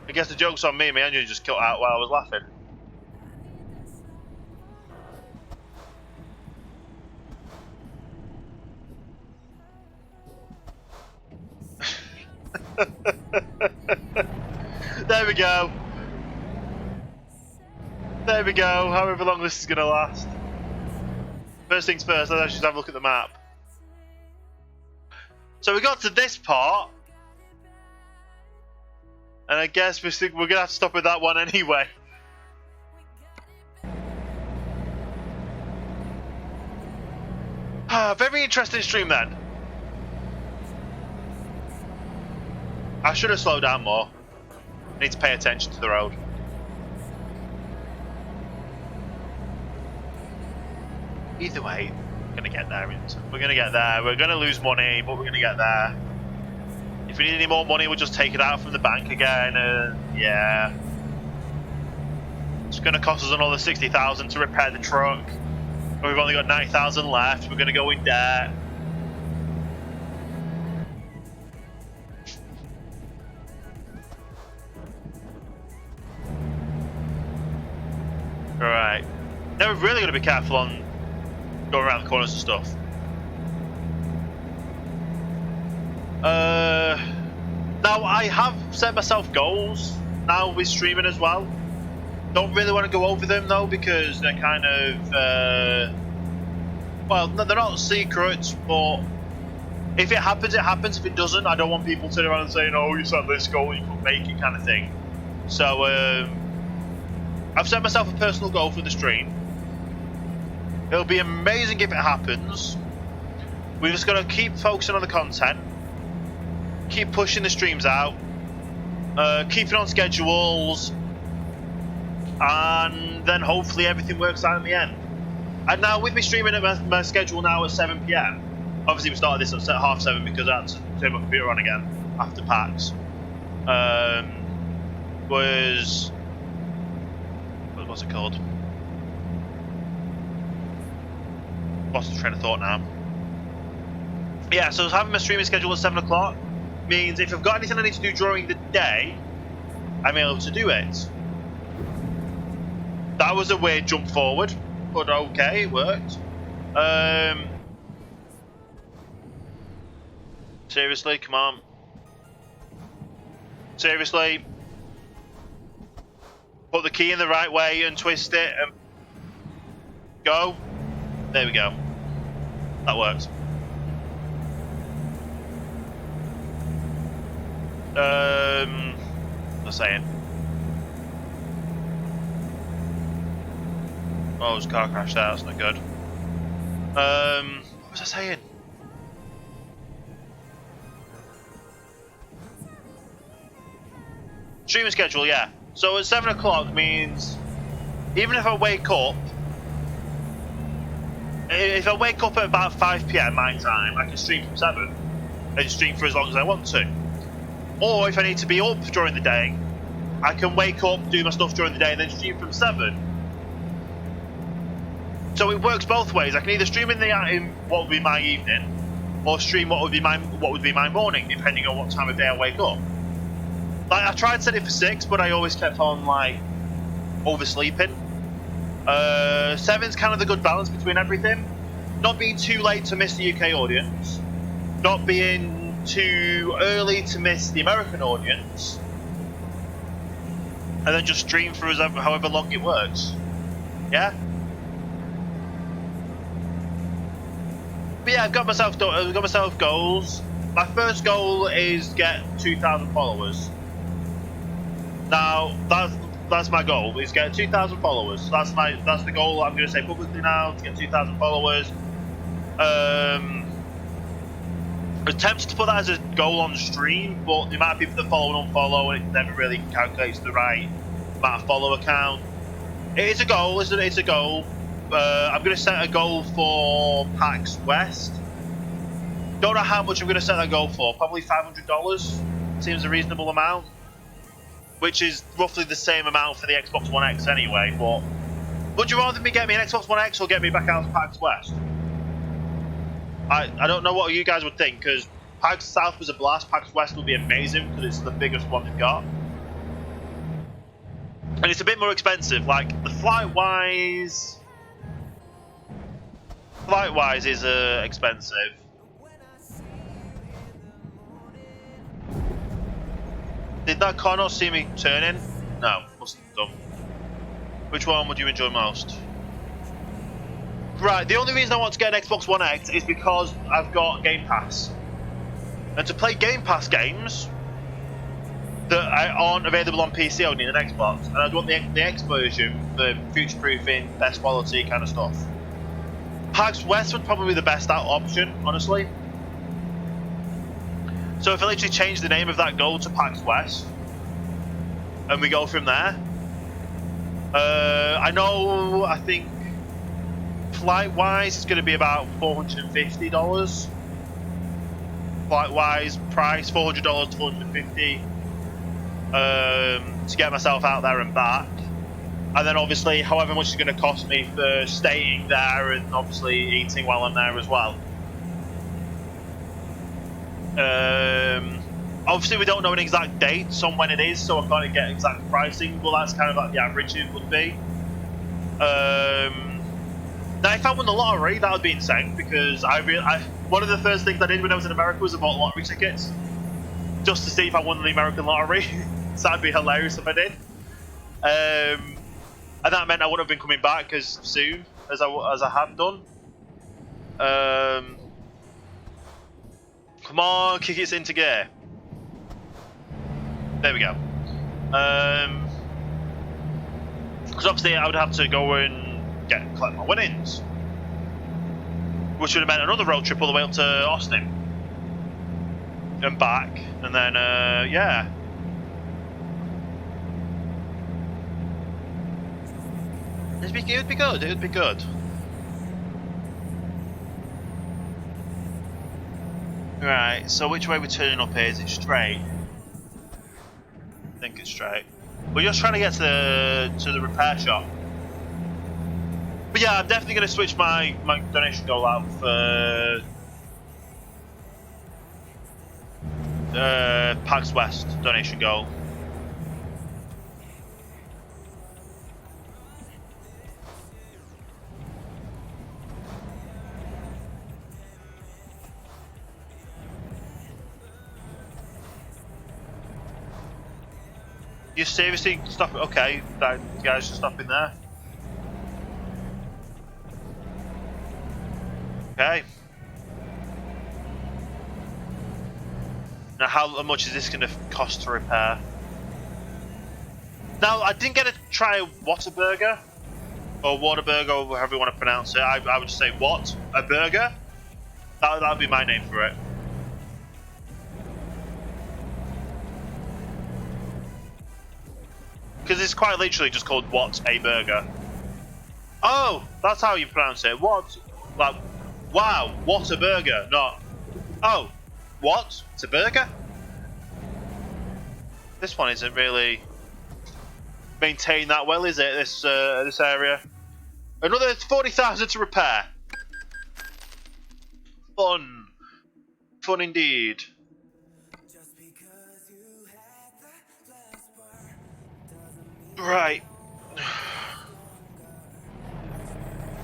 I guess the joke's on me. My engine just cut out while I was laughing. There we go. There we go. However long this is going to last. First things first, let's just have a look at the map. So we got to this part. And I guess we're going to have to stop with that one anyway. Very interesting stream then. I should have slowed down more. I need to pay attention to the road. Either way, we're going to get there. We're going to get there. We're going to lose money, but we're going to get there. If we need any more money, we'll just take it out from the bank again. Yeah. It's going to cost us another 60,000 to repair the truck. And we've only got 90,000 left. We're going to go in debt. Alright. Now we're really going to be careful on going around the corners and stuff. Now I have set myself goals now with streaming as well. Don't really want to go over them though because they're kind of well, they're not secrets, but if it happens, it happens. If it doesn't, I don't want people sitting around and saying, "Oh, you set this goal, you couldn't make it," kind of thing. So I've set myself a personal goal for the stream. It'll be amazing if it happens. We're just going to keep focusing on the content, keep pushing the streams out, keep it on schedules, and then hopefully everything works out in the end. And now with me streaming at my schedule now at 7 PM Obviously, we started this at 7:30 because I had to turn my computer on again after PAX. What's it called? Lost the train of thought now. Yeah, so having my streaming schedule at 7 o'clock means if I've got anything I need to do during the day, I'm able to do it. That was a weird jump forward, but okay, it worked. Seriously, come on. Seriously. Put the key in the right way and twist it and go. There we go. That works. What was I saying? Oh, there's a car crash there, that's not good. What was I saying? Streaming schedule, yeah. So at 7 o'clock means even if I wake up, at about 5 PM my time, I can stream from 7 and stream for as long as I want to. Or if I need to be up during the day, I can wake up, do my stuff during the day, and then stream from 7. So it works both ways. I can either stream in what would be my evening, or stream what would be my morning, depending on what time of day I wake up. Like I tried to set it for 6, but I always kept on like oversleeping. 7's kind of the good balance between everything. Not being too late to miss the UK audience, not being too early to miss the American audience, and then just stream for however long it works. Yeah. But yeah, I've got myself goals. My first goal is get 2,000 followers. Now that's my goal. Is get 2,000 followers. That's the goal. I'm going to say publicly now to get 2,000 followers. I was tempted to put that as a goal on stream, but the amount of people that follow and unfollow, it never really calculates the right amount of follower count. It is a goal, isn't it? It's a goal. I'm going to set a goal for PAX West. Don't know how much I'm going to set that goal for. Probably $500. Seems a reasonable amount. Which is roughly the same amount for the Xbox One X anyway. But would you rather me get me an Xbox One X or get me back out to PAX West? I don't know what you guys would think, because PAX South was a blast. PAX West will be amazing because it's the biggest one they've got. And it's a bit more expensive. Like, the flight-wise is expensive. Did that car not see me turning? No, must have done. Which one would you enjoy most? Right, the only reason I want to get an Xbox One X is because I've got Game Pass. And to play Game Pass games that aren't available on PC, I would need an Xbox. And I'd want the X version for future-proofing, best quality kind of stuff. PAX West would probably be the best option, honestly. So if I literally change the name of that goal to PAX West, and we go from there, I think flight-wise it's going to be about $450. Flight-wise price, $400 to $450 to get myself out there and back. And then obviously however much it's going to cost me for staying there and obviously eating while I'm there as well. Obviously we don't know an exact date on when it is, so I can't get exact pricing, but that's kind of like the average it would be. Now if I won the lottery, that would be insane, because one of the first things I did when I was in America was I bought lottery tickets, just to see if I won the American lottery. So that'd be hilarious if I did. And that meant I wouldn't have been coming back as soon as I had done. Come on, kick it into gear. There we go. Because obviously I would have to go and collect my winnings, which would have meant another road trip all the way up to Austin and back, and then yeah. It would be good. It would be good. Right, so which way we're turning up here? Is it straight? I think it's straight. We're just trying to get to the repair shop. But yeah, I'm definitely going to switch my donation goal out for PAX West donation goal. You seriously stop? Okay, that guy's just stopping there. Okay. Now, how much is this going to cost to repair? Now, I didn't get to try a Whataburger, or Whataburger, or however you want to pronounce it. I would just say what? A burger? That would be my name for it. Because it's quite literally just called What a Burger. Oh, that's how you pronounce it. What? Like, wow, what a burger. Not, oh, what? It's a burger? This one isn't really maintained that well, is it? This area. Another 40,000 to repair. Fun. Fun indeed. Right.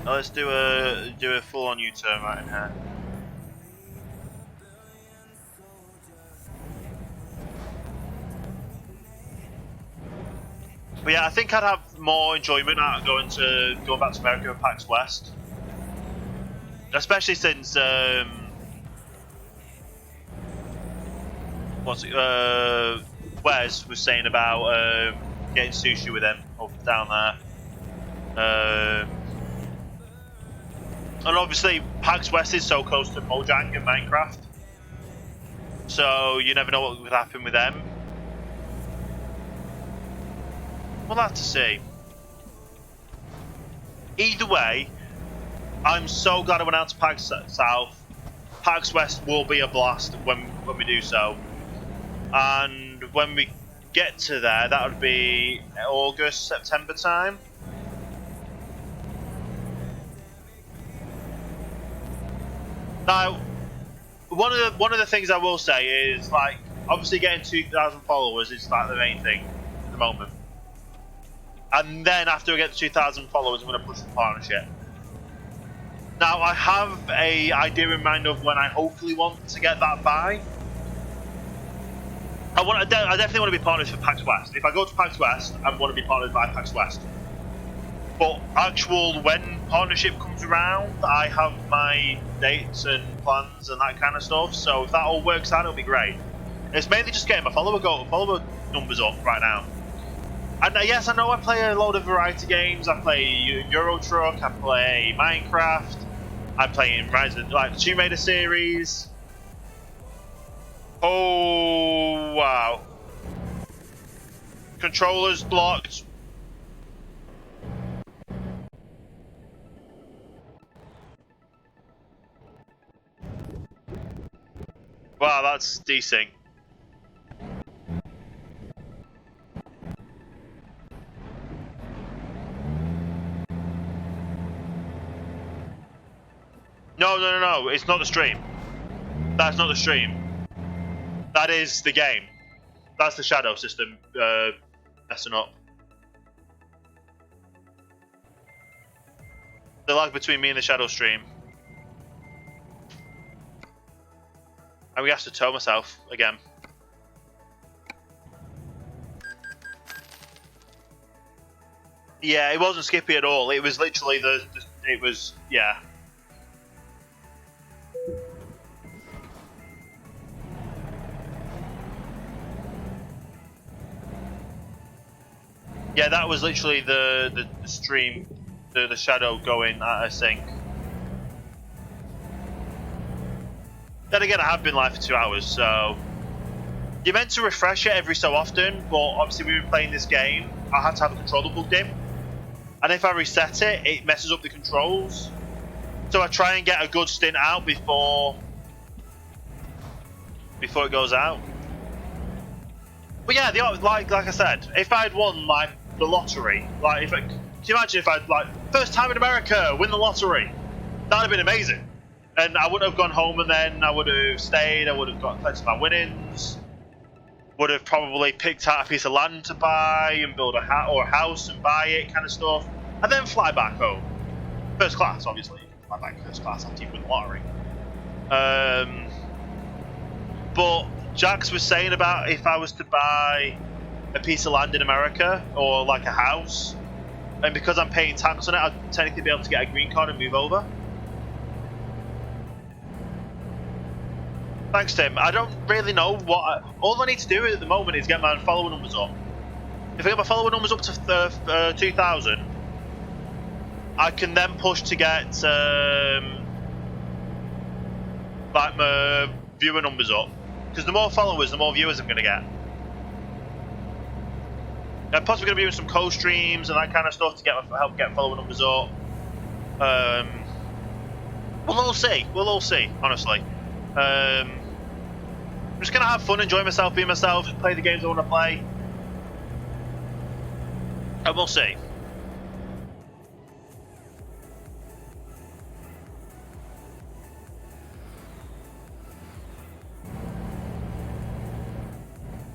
Now let's do a full-on U-turn right in here. But yeah, I think I'd have more enjoyment out of going back to America with PAX West, especially since Wes was saying about getting sushi with him up down there. And obviously, PAX West is so close to Mojang and Minecraft, so you never know what would happen with them. We'll have to see. Either way, I'm so glad I went out to PAX South. PAX West will be a blast when we do so. And when we get to there, that would be August, September time. Now, one of the things I will say is, like, obviously getting 2,000 followers is like the main thing at the moment. And then after I get to 2,000 followers, I'm going to push the partnership. Now, I have an idea in mind of when I hopefully want to get that by. I definitely want to be partnered for PAX West. If I go to PAX West, I want to be partnered by PAX West. But actual when partnership comes around, I have my dates and plans and that kind of stuff. So if that all works out, it'll be great. It's mainly just getting my follower numbers up right now. And yes, I know I play a load of variety games. I play Euro Truck, I play Minecraft, I'm playing Rise of the Tomb Raider series. Oh wow! Controllers blocked. Wow, that's decent. No, it's not the stream. That's not the stream. That is the game. That's the shadow system messing up. The lag between me and the shadow stream. And we have to tow myself again. Yeah, it wasn't skippy at all. It was literally yeah. Yeah, that was literally the stream, the shadow going at a sync. Then again, I have been live for 2 hours, so you're meant to refresh it every so often. But obviously, we've been playing this game. I had to have a controller plugged in, and if I reset it, it messes up the controls. So I try and get a good stint out before before it goes out. But yeah, like I said, if I'd won like the lottery, like can you imagine if I'd like first time in America win the lottery? That'd have been amazing. And I wouldn't have gone home and then I would have stayed. I would have got collected my winnings. Would have probably picked out a piece of land to buy and build a house and buy it, kind of stuff, and then fly back home. First class, obviously. Fly back first class after you win the lottery. But Jax was saying about if I was to buy a piece of land in America or like a house, and because I'm paying tax on it, I'd technically be able to get a green card and move over. Thanks, Tim. I don't really know what. All I need to do at the moment is get my follower numbers up. If I get my follower numbers up to 2,000, I can then push to get like my viewer numbers up. Because the more followers, the more viewers I'm going to get. I'm possibly going to be doing some co-streams and that kind of stuff to help get follower numbers up. We'll all see. We'll all see, honestly. I'm just going to have fun, enjoy myself, be myself, play the games I want to play. And we'll see.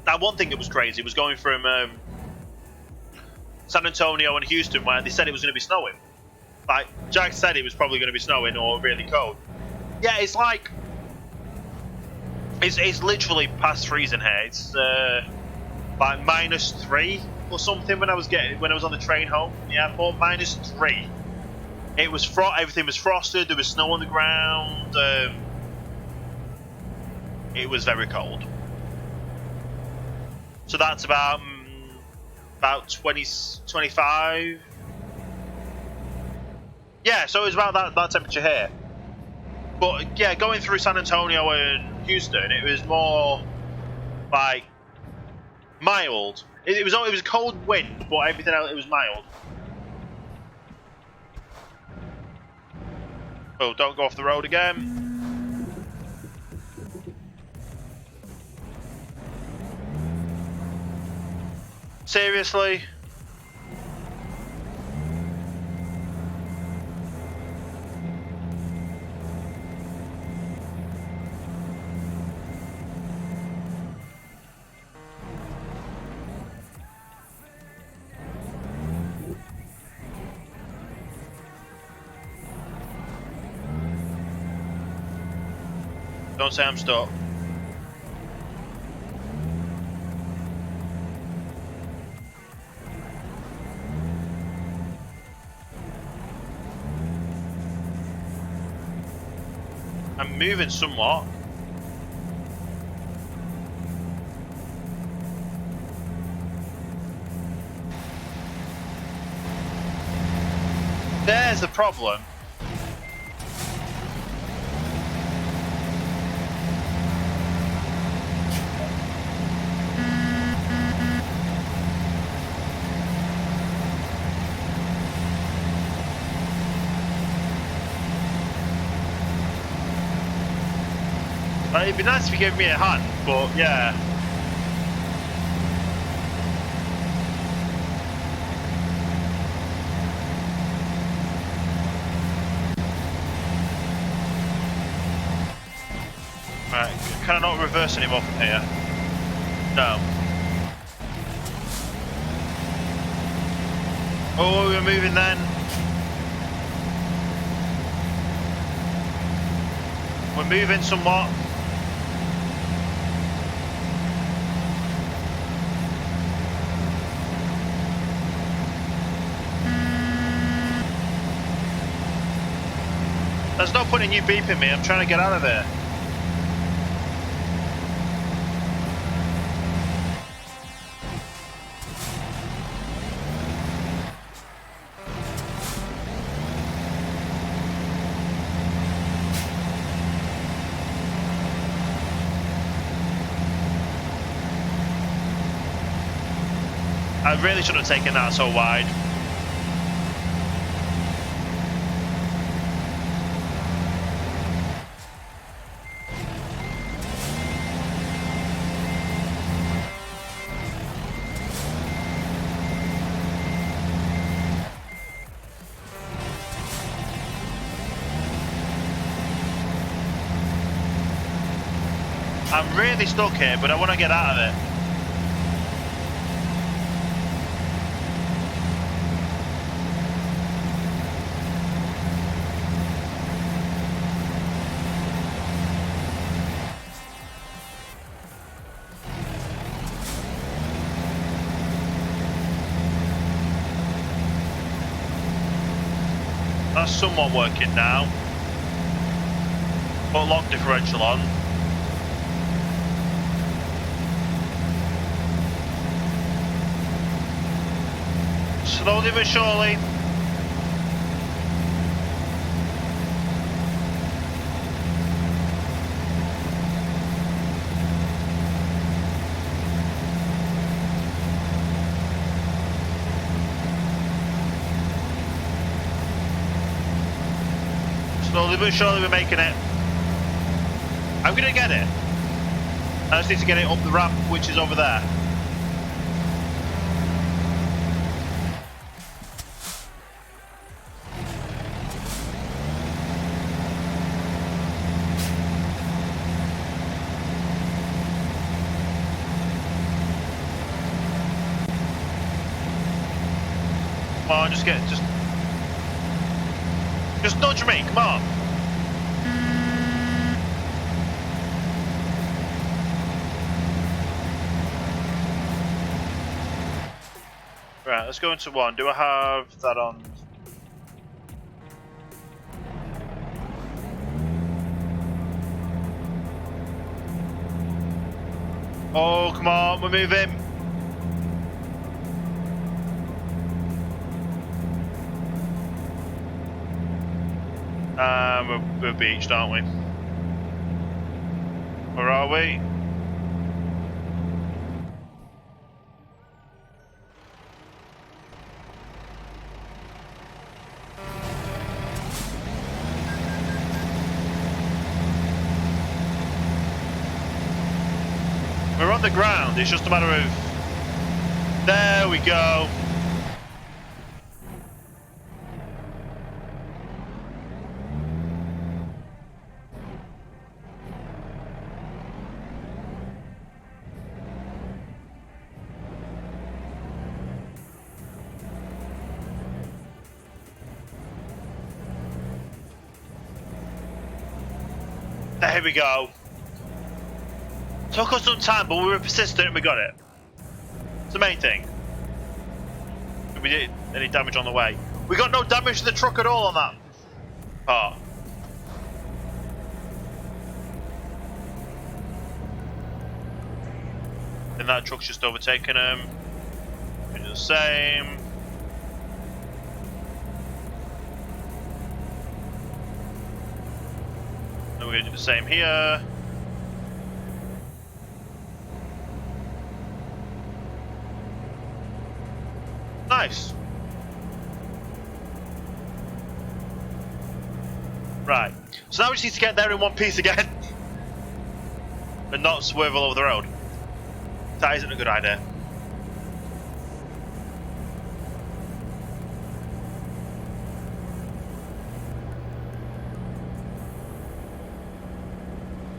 Now, one thing that was crazy was going from San Antonio and Houston, where they said it was going to be snowing. Like, Jack said it was probably going to be snowing or really cold. Yeah, it's like... It's literally past freezing here. It's like -3 or something when I was on the train home from the airport. -3. It was everything was frosted. There was snow on the ground. It was very cold. So that's about 20, 25. Yeah, so it was about that temperature here. But yeah, going through San Antonio and Houston, it was more like mild. It was a cold wind, but everything else, it was mild. Oh, don't go off the road again. Seriously? Don't say I'm stuck. I'm moving somewhat. There's the problem. It'd be nice if you gave me a hand, but yeah. Right, can I not reverse anymore from here? No. Oh, we're moving then. We're moving somewhat. There's no point in you beeping me, I'm trying to get out of there. I really should have taken that so wide. I'm really stuck here, but I want to get out of it. That's somewhat working now. Put lock differential on. Slowly but surely. Slowly but surely we're making it. I'm gonna get it. I just need to get it up the ramp, which is over there. Come on, just nudge me, come on. Right, let's go into one. Do I have that on? Oh, come on, we're moving. We're beached, aren't we? Where are we? We're on the ground, it's just a matter of... There we go. There we go. Took us some time, but we were persistent and we got it. It's the main thing. We didn't any damage on the way. We got no damage to the truck at all on that part. And that truck's just overtaken him. We do the same. And we're going to do the same here. Nice. Right. So now we just need to get there in one piece again. And not swerve all over the road. That isn't a good idea.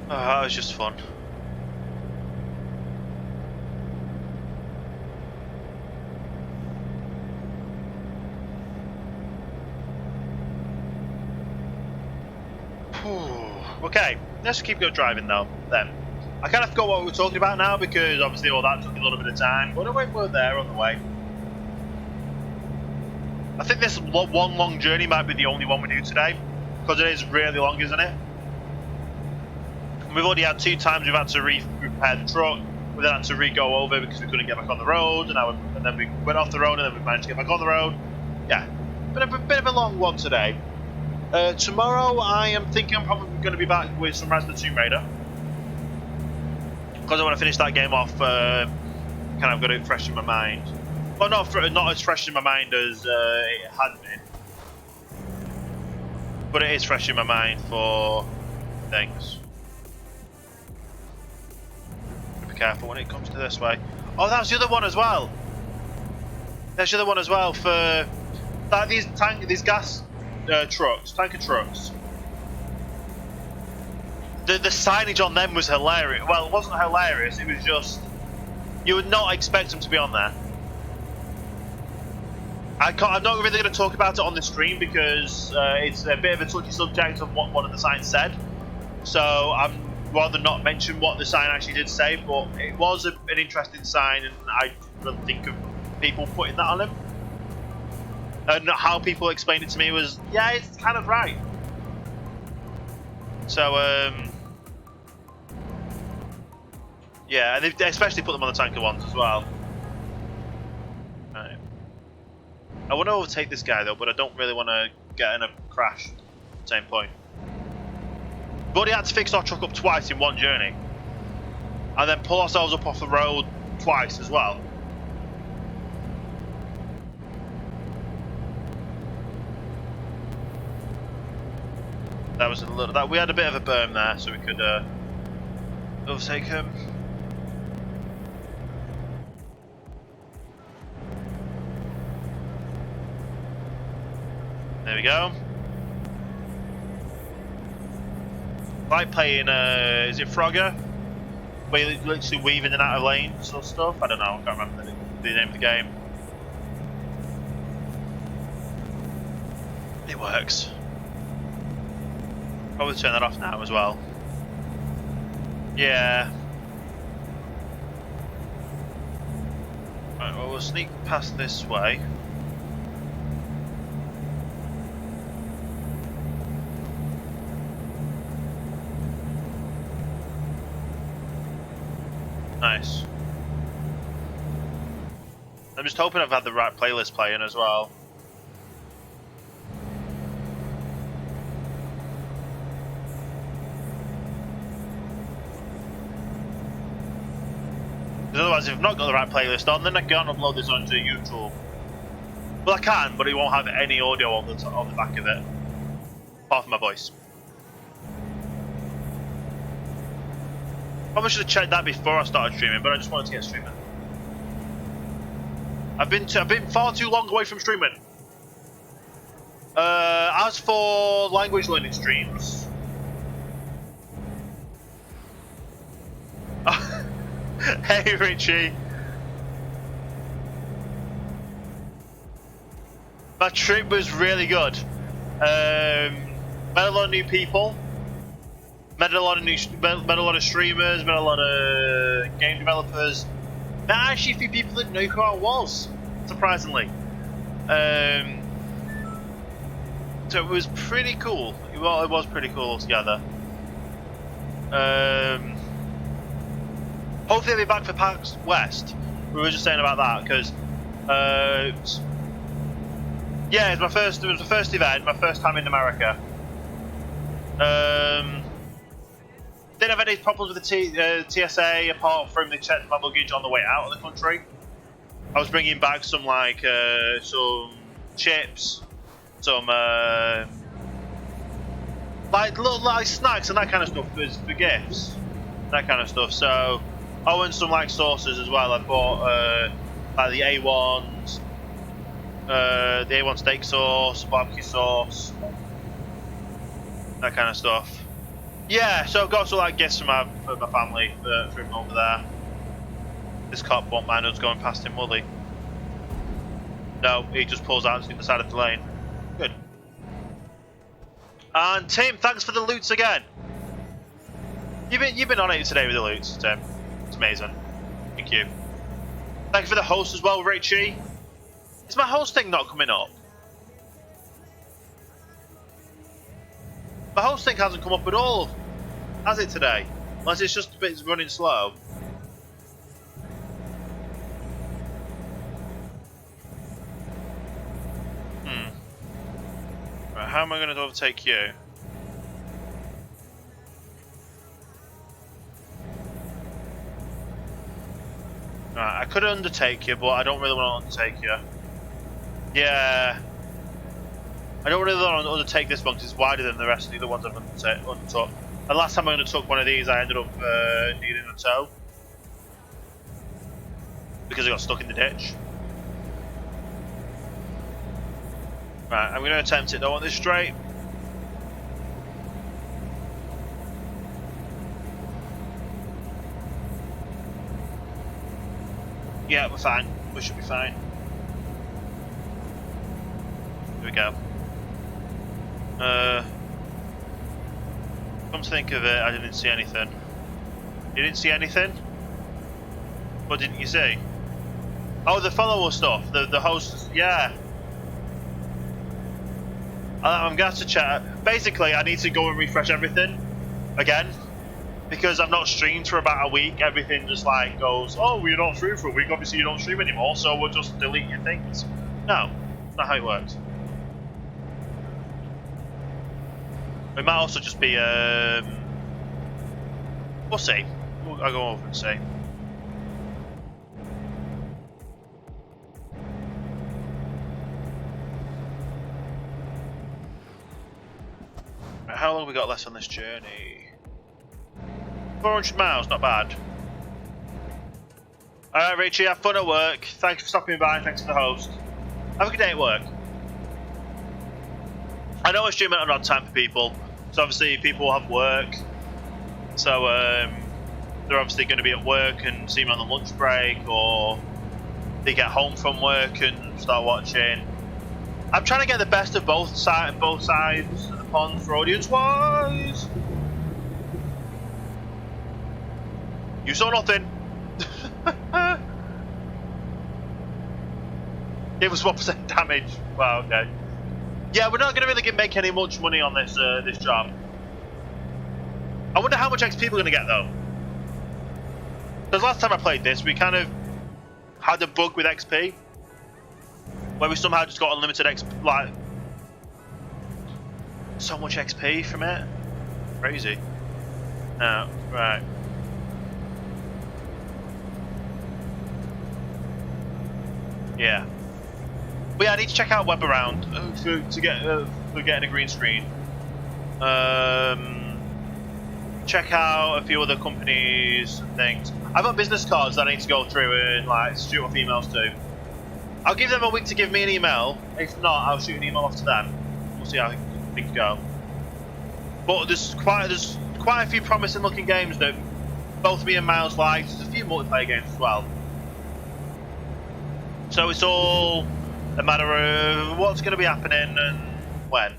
Oh, that was just fun. Okay, let's keep going driving though, then. I kind of forgot what we were talking about now because obviously all that took a little bit of time, but we're there on the way. I think this one long journey might be the only one we do today, because it is really long, isn't it? We've already had 2 times we've had to repair the truck, we then had to re-go over because we couldn't get back on the road, and then we went off the road and then we managed to get back on the road. Yeah, bit of a long one today. Tomorrow I am thinking I'm probably going to be back with some Rise of the Tomb Raider. Because I want to finish that game off, kind of got it fresh in my mind. Well, not as fresh in my mind as it had been. But it is fresh in my mind for things. Be careful when it comes to this way. Oh, that's the other one as well. That's the other one as well for like these gas trucks, tanker trucks. The signage on them was hilarious. Well, it wasn't hilarious. It was just you would not expect them to be on there. I'm not really going to talk about it on the stream because it's a bit of a touchy subject of what one of the signs said. So I'm rather not mention what the sign actually did say, but it was an interesting sign, and I really think of people putting that on him. And how people explained it to me was, yeah, it's kind of right. So, yeah, and they especially put them on the tanker ones as well. Right. I want to overtake this guy though, but I don't really want to get in a crash at the same point. We've already had to fix our truck up twice in one journey. And then pull ourselves up off the road twice as well. That was a little. We had a bit of a berm there, so we could overtake him. There we go. Like playing, is it Frogger? Where you literally weave in and out of lanes or stuff? I don't know, I can't remember the name of the game. It works. Probably turn that off now as well. Yeah. Right, well, we'll sneak past this way. Nice. I'm just hoping I've had the right playlist playing as well. Because otherwise, if I've not got the right playlist on, then I can't upload this onto YouTube. Well, I can, but it won't have any audio on the back of it, apart from my voice. Probably should have checked that before I started streaming, but I just wanted to get streaming. I've been far too long away from streaming. As for language learning streams, hey Richie, my trip was really good. Met a lot of new people. Met a lot of streamers, met a lot of game developers. Met actually a few people that knew who I was, surprisingly. So it was pretty cool. Well, it was pretty cool altogether. Hopefully I'll be back for PAX West. We were just saying about that because, yeah, it was the first event, my first time in America. Didn't have any problems with the TSA apart from they checked my luggage on the way out of the country. I was bringing back some like some chips, some like little snacks and that kind of stuff for gifts, that kind of stuff. So I went some like sauces as well. I bought like the A1 steak sauce, barbecue sauce, that kind of stuff. Yeah, so I've got some like gifts for my family for him over there. This cop won't mind us going past him, will he? No, he just pulls out to the side of the lane. Good. And Tim, thanks for the loots again. You've been on it today with the loots, Tim. It's amazing. Thank you. Thank you for the host as well, Richie. Is my host thing not coming up? My host thing hasn't come up at all, has it today? Unless it's just a bit running slow. Right, how am I going to overtake you? Right, I could undertake you, but I don't really want to undertake you. Yeah. I don't really want to undertake this one because it's wider than the rest of the other ones I've undertook. And last time I undertook one of these, I ended up needing a tow because I got stuck in the ditch. Right, I'm going to attempt it. I want this straight. Yeah, we're fine. We should be fine. Here we go. Come to think of it, I didn't see anything. You didn't see anything? What didn't you see? Oh, the follower stuff. The hosts. Yeah. I'm going to have to chat. Basically, I need to go and refresh everything again. Because I've not streamed for about a week, everything just like goes, oh, you're not streaming for a week, obviously you don't stream anymore, so we'll just delete your things. No, that's not how it works. It might also just be, we'll see. I'll go over and see. Right, how long have we got left on this journey? 400 miles, not bad. Alright, Richie, have fun at work. Thanks for stopping by, thanks for the host. Have a good day at work. I know I stream at an odd time for people, so obviously people will have work. So they're obviously going to be at work and see me on the lunch break, or they get home from work and start watching. I'm trying to get the best of both sides of the pond for audience-wise. You saw nothing. It was 1% damage. Wow, okay. Yeah, we're not going to really make any much money on this this job. I wonder how much XP we're going to get though. Because last time I played this, we kind of had a bug with XP, where we somehow just got unlimited XP, like so much XP from it. Crazy. No, right. Yeah. But yeah, I need to check out Web Around for getting a green screen. Check out a few other companies and things. I've got business cards that I need to go through and like shoot off emails to. I'll give them a week to give me an email. If not, I'll shoot an email off to them. We'll see how things go. But there's quite a few promising looking games that both me and Miles like. There's a few multiplayer games as well. So it's all a matter of what's going to be happening and when.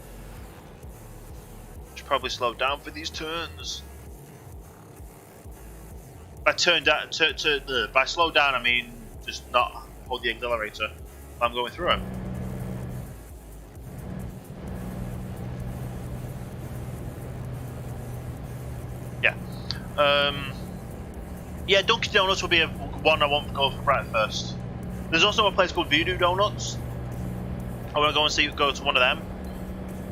Should probably slow down for these turns. By by slow down, I mean just not hold the accelerator. I'm going through it. Yeah. Yeah, Dunkin' Donuts will be one I want to go for breakfast. There's also a place called Voodoo Donuts. I want to go to one of them.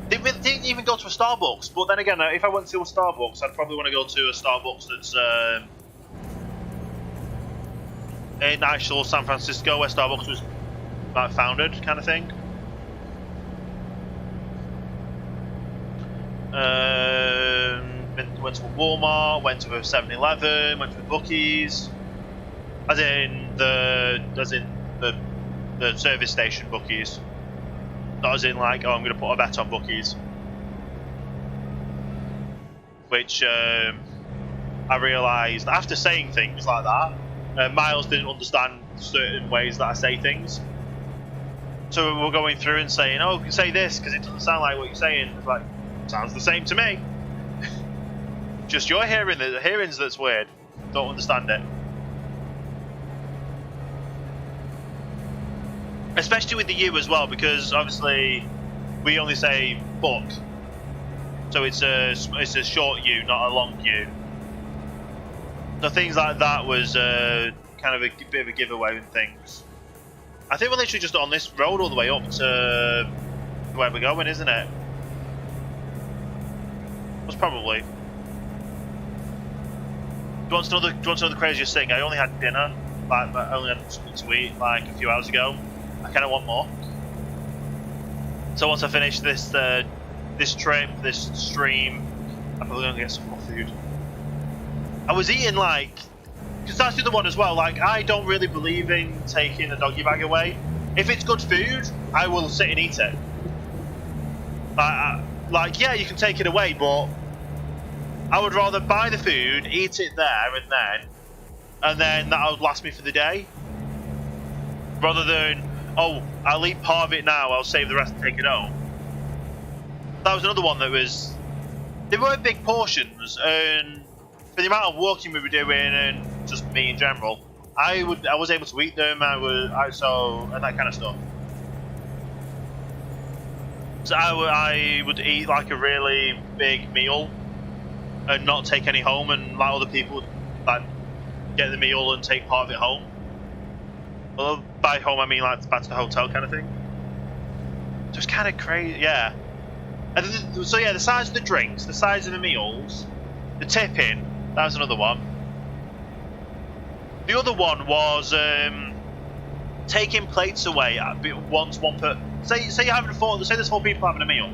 Didn't even go to a Starbucks, but then again, if I went to a Starbucks, I'd probably want to go to a Starbucks that's in actual San Francisco, where Starbucks was like founded, kind of thing. Went to a Walmart, went to a 7-Eleven, went to a Buc-ee's, as in the service station Buc-ee's. Not as in like, oh, I'm going to put a bet on Buc-ee's. Which I realised after saying things like that, Miles didn't understand certain ways that I say things. So we're going through and saying, oh, say this because it doesn't sound like what you're saying. It's like, sounds the same to me. Just your hearings that's weird. Don't understand it. Especially with the U as well, because obviously we only say book, so it's a short U, not a long U. So things like that was kind of a bit of a giveaway and things. I think we're literally just on this road all the way up to where we're going, isn't it? Most probably. Do you want to know the craziest thing? I only had dinner, like I only had something to eat like a few hours ago. I kind of want more. So once I finish this this trip, this stream, I'm probably gonna get some more food. I was eating like, because that's the other one as well. Like I don't really believe in taking a doggy bag away. If it's good food, I will sit and eat it. Like yeah, you can take it away, but I would rather buy the food, eat it there and then that'll last me for the day. Rather than, oh, I'll eat part of it now, I'll save the rest and take it home. That was another one that was... They weren't big portions, and for the amount of walking we were doing and just me in general, I was able to eat them, and that kind of stuff. So I would eat like a really big meal and not take any home, and like other people would like get the meal and take part of it home. Well, by home I mean like back to the hotel kind of thing. So it's kind of crazy, yeah. And so yeah, the size of the drinks, the size of the meals, the tipping, that was another one. The other one was taking plates away at one per. Say you're having say there's 4 people having a meal.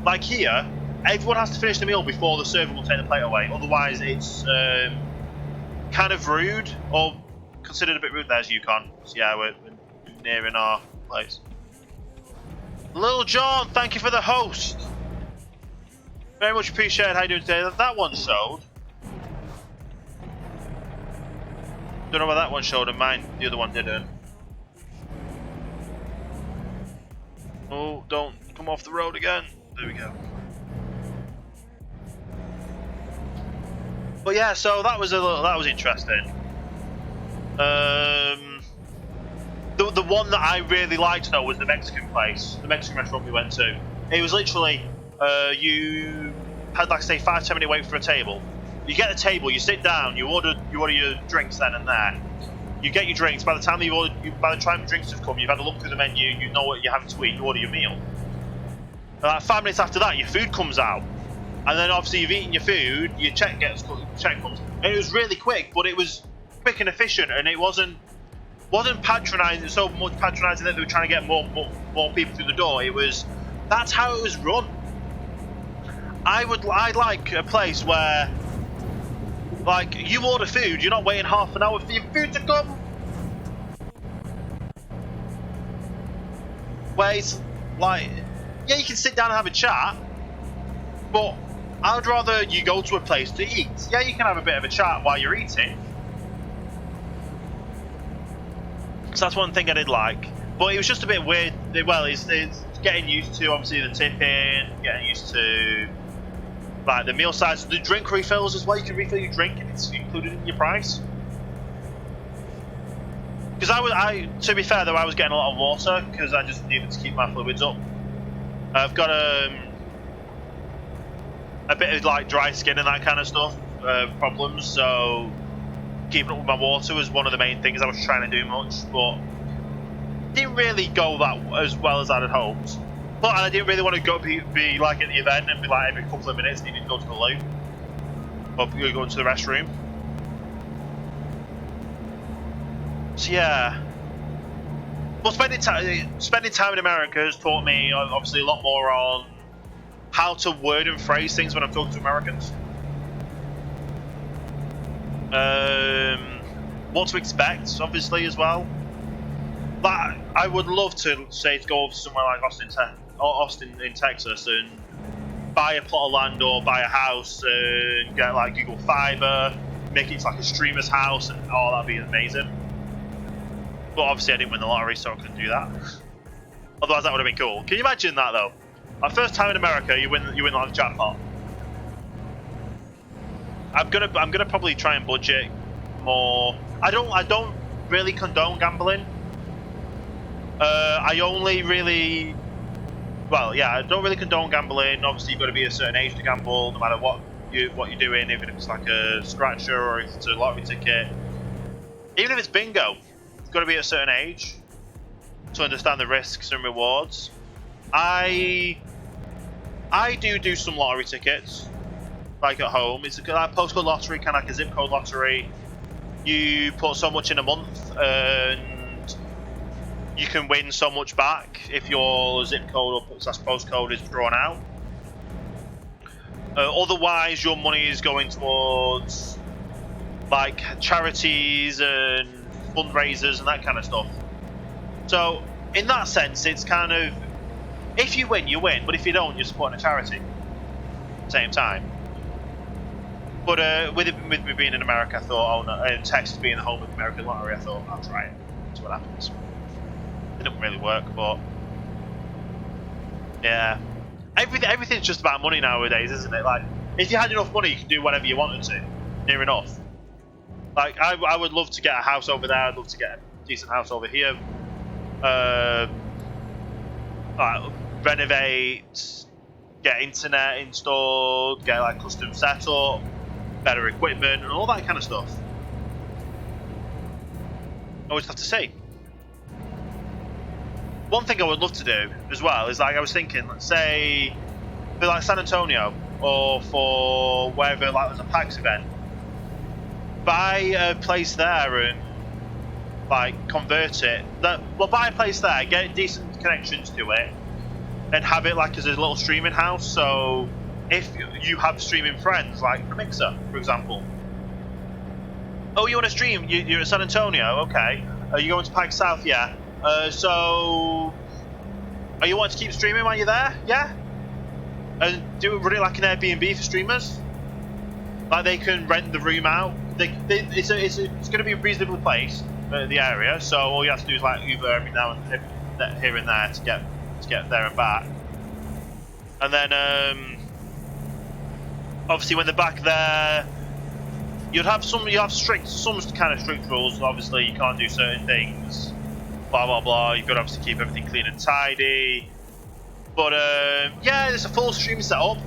Like here, everyone has to finish the meal before the server will take the plate away. Otherwise, it's kind of rude, or considered a bit rude. There's Yukon. So yeah, we're nearing our place. Little John, thank you for the host. Very much appreciated. How you doing today? That one showed. Don't know why that one showed and mine, the other one didn't. Oh, don't come off the road again. There we go. But yeah, so that was interesting. The one that I really liked though was the Mexican place, the Mexican restaurant we went to. It was literally you had like say 5-10 minute wait for a table. You get the table, you sit down, you order your drinks then and there. You get your drinks. By the time by the time drinks have come, you've had a look through the menu, you know what you're having to eat, you order your meal. And like 5 minutes after that, your food comes out, and then obviously you've eaten your food, your check comes, and it was really quick, but it was quick and efficient, and it wasn't patronising, so much patronising that they were trying to get more people through the door. That's how it was run. I'd like a place where, like, you order food, you're not waiting half an hour for your food to come. Where it's like, yeah, you can sit down and have a chat, but I'd rather you go to a place to eat. Yeah, you can have a bit of a chat while you're eating. So that's one thing I did like. But it was just a bit weird. Well, it's getting used to, obviously, the tipping, getting used to like the meal size, the drink refills as well. You can refill your drink and it's included in your price. Because to be fair though, I was getting a lot of water because I just needed to keep my fluids up. I've got a bit of like dry skin and that kind of stuff problems, so keeping up with my water was one of the main things I was trying to do much, but didn't really go that as well as I'd hoped. But I didn't really want to go be like at the event and be like every couple of minutes needing to go to the loo or go into the restroom. So yeah. But spending time in America has taught me obviously a lot more on how to word and phrase things when I'm talking to Americans. What to expect, obviously, as well. Like, I would love to say to go over to somewhere like Austin in Texas and buy a plot of land or buy a house and get like Google Fiber, make it like a streamer's house, and oh, that'd be amazing. But obviously, I didn't win the lottery, so I couldn't do that. Otherwise, that would have been cool. Can you imagine that though? My first time in America, you win like the jackpot. I'm gonna probably try and budget more. I don't really condone gambling. I don't really condone gambling. Obviously, you've got to be a certain age to gamble, no matter what you're doing. Even if it's like a scratcher or if it's a lottery ticket, even if it's bingo, you've got to be at a certain age to understand the risks and rewards. I do some lottery tickets, like at home. It's like postcode lottery, kind of like a zip code lottery. You put so much in a month, and you can win so much back if your zip code or postcode is drawn out. Otherwise, your money is going towards like charities and fundraisers and that kind of stuff. So, in that sense, it's kind of, if you win, you win, but if you don't, you're supporting a charity at the same time. But with me being in America, I thought, oh no, and Texas being the home of the American lottery, I thought, I'll try it, see what happens. Didn't really work, but yeah, everything's just about money nowadays, isn't it? Like, if you had enough money, you could do whatever you wanted to, near enough. Like, I would love to get a house over there. I'd love to get a decent house over here. Like, renovate, get internet installed, get like custom setup, better equipment, and all that kind of stuff. I always have to say. One thing I would love to do as well is, like, I was thinking, let's say for like San Antonio or for wherever, like there's a PAX event, buy a place there and like convert it. Well, buy a place there, get decent connections to it, and have it like as a little streaming house. So if you have streaming friends, like a Mixer, for example. Oh, you want to stream? You're at San Antonio, okay. Are you going to PAX South? Yeah. So are you wanting to keep streaming while you're there? Yeah. And run it like an Airbnb for streamers. Like, they can rent the room out. It's going to be a reasonable place, the area. So all you have to do is like Uber every now and here and there to get there and back. And then obviously when they're back there, you have some kind of strict rules. Obviously you can't do certain things. Blah blah blah. You've got to obviously keep everything clean and tidy. But yeah, there's a full stream setup,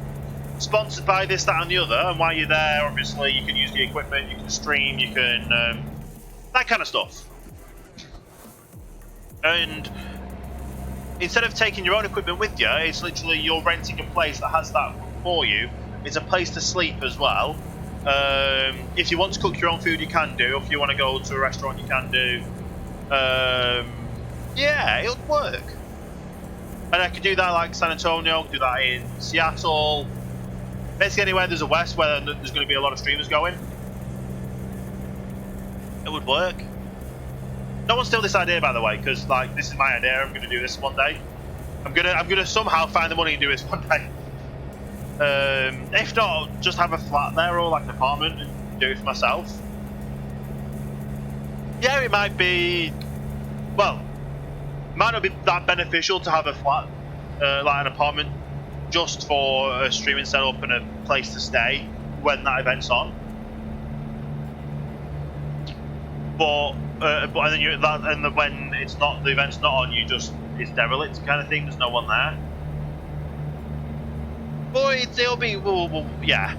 sponsored by this, that, and the other. And while you're there, obviously you can use the equipment, you can stream, you can that kind of stuff. And instead of taking your own equipment with you, it's literally you're renting a place that has that for you. It's a place to sleep as well. If you want to cook your own food, you can do. If you want to go to a restaurant, you can do. Yeah, it'll work. And I could do that like San Antonio, do that in Seattle. Basically anywhere there's a West where there's going to be a lot of streamers going. It would work. No one steal this idea, by the way, because like this is my idea. I'm going to do this one day. I'm gonna somehow find the money and do this one day. If not, just have a flat there or like an apartment and do it for myself. Yeah, it might be. Well, it might not be that beneficial to have a flat, like an apartment, just for a streaming setup and a place to stay when that event's on. But and then when it's not, the event's not on, it's derelict kind of thing. There's no one there. But it'll be yeah.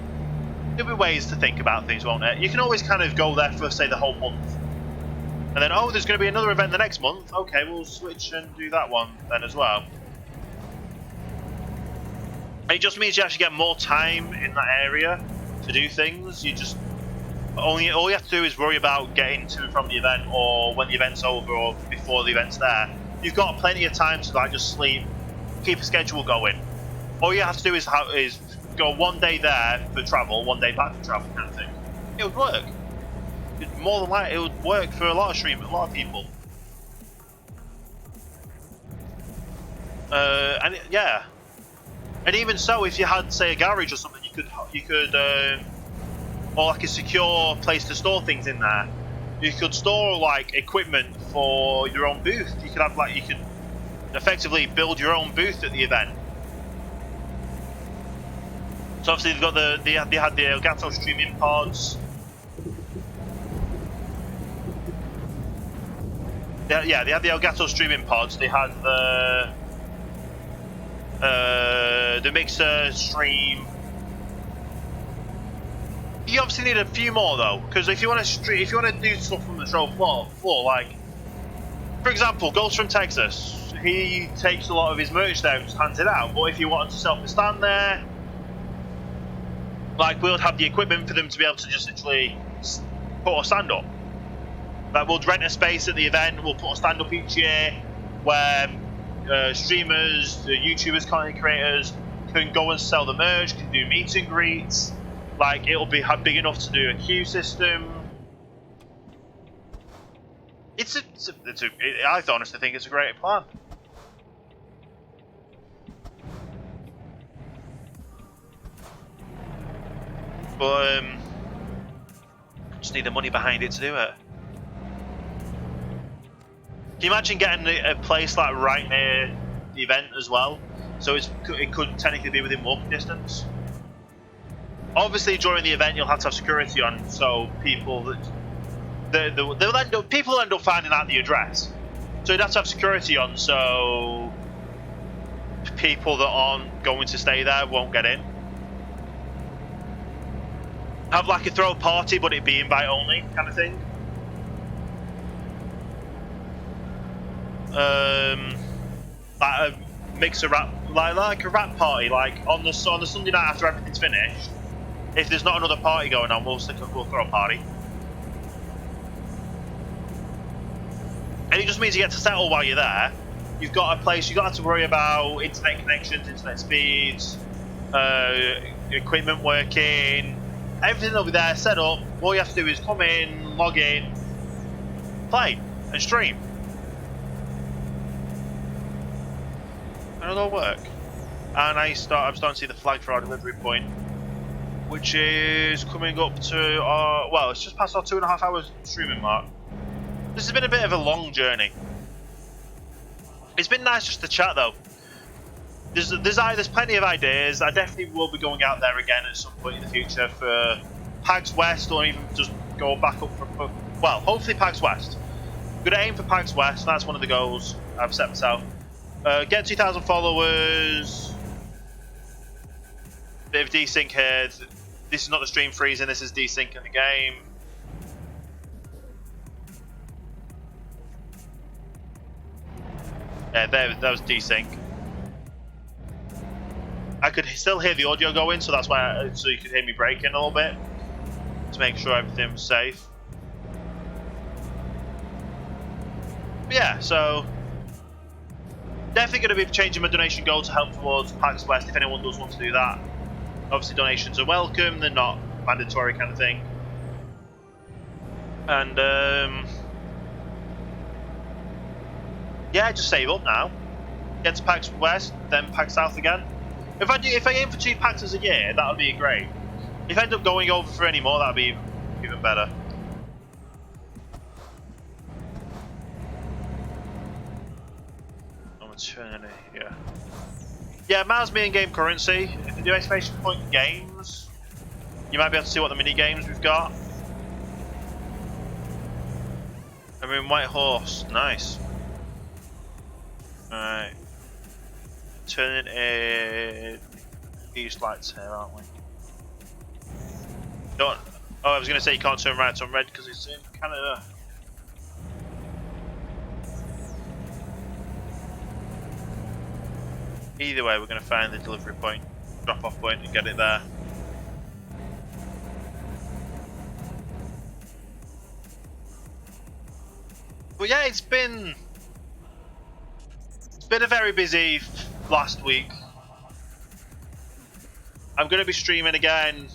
There'll be ways to think about things, won't it? You can always kind of go there for, say, the whole month. And then, oh, there's going to be another event the next month. Okay, we'll switch and do that one then as well. It just means you actually get more time in that area to do things. All you have to do is worry about getting to and from the event, or when the event's over, or before the event's there. You've got plenty of time to like just sleep, keep a schedule going. All you have to do is go one day there for travel, one day back for travel, kind of thing. It would work. More than likely, it would work for a lot of streamers, a lot of people. Yeah. And even so, if you had, say, a garage or something, you could, or like a secure place to store things in there. You could store like equipment for your own booth. You could effectively build your own booth at the event. So obviously they had the Elgato streaming pods. They had the Elgato streaming pods. They had the Mixer stream. You obviously need a few more though, because if you want to do stuff from the show floor, like for example, Ghost from Texas, he takes a lot of his merch there and just hands it out. But if you wanted to set up a stand there, like we'll have the equipment for them to be able to just literally put a stand up. Like we'll rent a space at the event. We'll put a stand up each year where streamers, YouTubers, content creators can go and sell the merch, can do meet and greets. Like it'll be big enough to do a queue system. I honestly think it's a great plan. But just need the money behind it to do it. you imagine getting a place like right near the event as well? So it could technically be within walking distance. Obviously, during the event, you'll have to have security on, so people people end up finding out the address. So you'd have to have security on, so people that aren't going to stay there won't get in. Have like a throw party, but it'd be invite only kind of thing. Like a mix of rap, like a rap party, like on the Sunday night after everything's finished. If there's not another party going on, we'll throw a party. And it just means you get to settle while you're there. You've got a place, you don't have to worry about internet connections, internet speeds, equipment working. Everything will be there, set up. All you have to do is come in, log in, play, and stream. And it'll all work. And I'm starting to see the flag for our delivery point, which is coming up to our, well, it's just past our 2.5 hours streaming mark. This has been a bit of a long journey. It's been nice just to chat though. There's plenty of ideas. I definitely will be going out there again at some point in the future for PAX West, or even just go back up for, well, hopefully PAX West. I'm going to aim for PAX West. That's one of the goals I've set myself. Get 2,000 followers. Bit of desync here. This is not the stream freezing, this is desync in the game. Yeah, that was desync. I could still hear the audio going, so that's why, so you could hear me breaking a little bit to make sure everything was safe. But yeah, so definitely going to be changing my donation goal to help towards PAX West if anyone does want to do that. Obviously, donations are welcome; they're not mandatory, kind of thing. And yeah, just save up now. Get to PAX West, then PAX South again. If I aim for 2 PAXs a year, that would be great. If I end up going over for any more, that would be even better. I'm gonna turn it here. Yeah, Mars me in game currency. If you do exclamation point games, you might be able to see what the mini games we've got. And we're in White Horse, nice. Alright. Turning in these lights here, aren't we? Don't. Oh, I was going to say you can't turn right on red because it's in Canada. Either way, we're going to find the delivery point, drop-off point, and get it there. But yeah, it's been a very busy last week. I'm going to be streaming again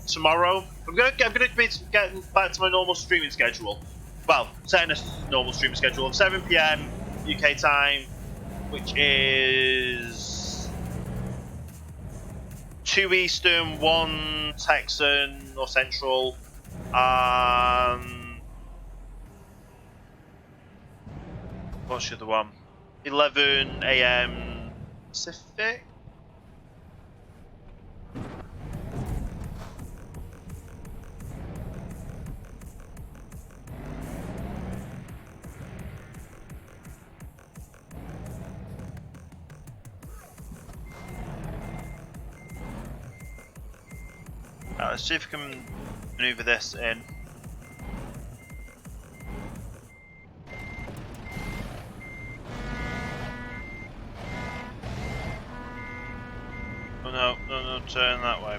tomorrow. I'm going to be getting back to my normal streaming schedule. Well, setting a normal streaming schedule of 7 PM UK time, which is 2 Eastern, 1 Texan or Central, what's the other one? 11 AM Pacific? Let's see if we can maneuver this in. Oh no, no, turn that way.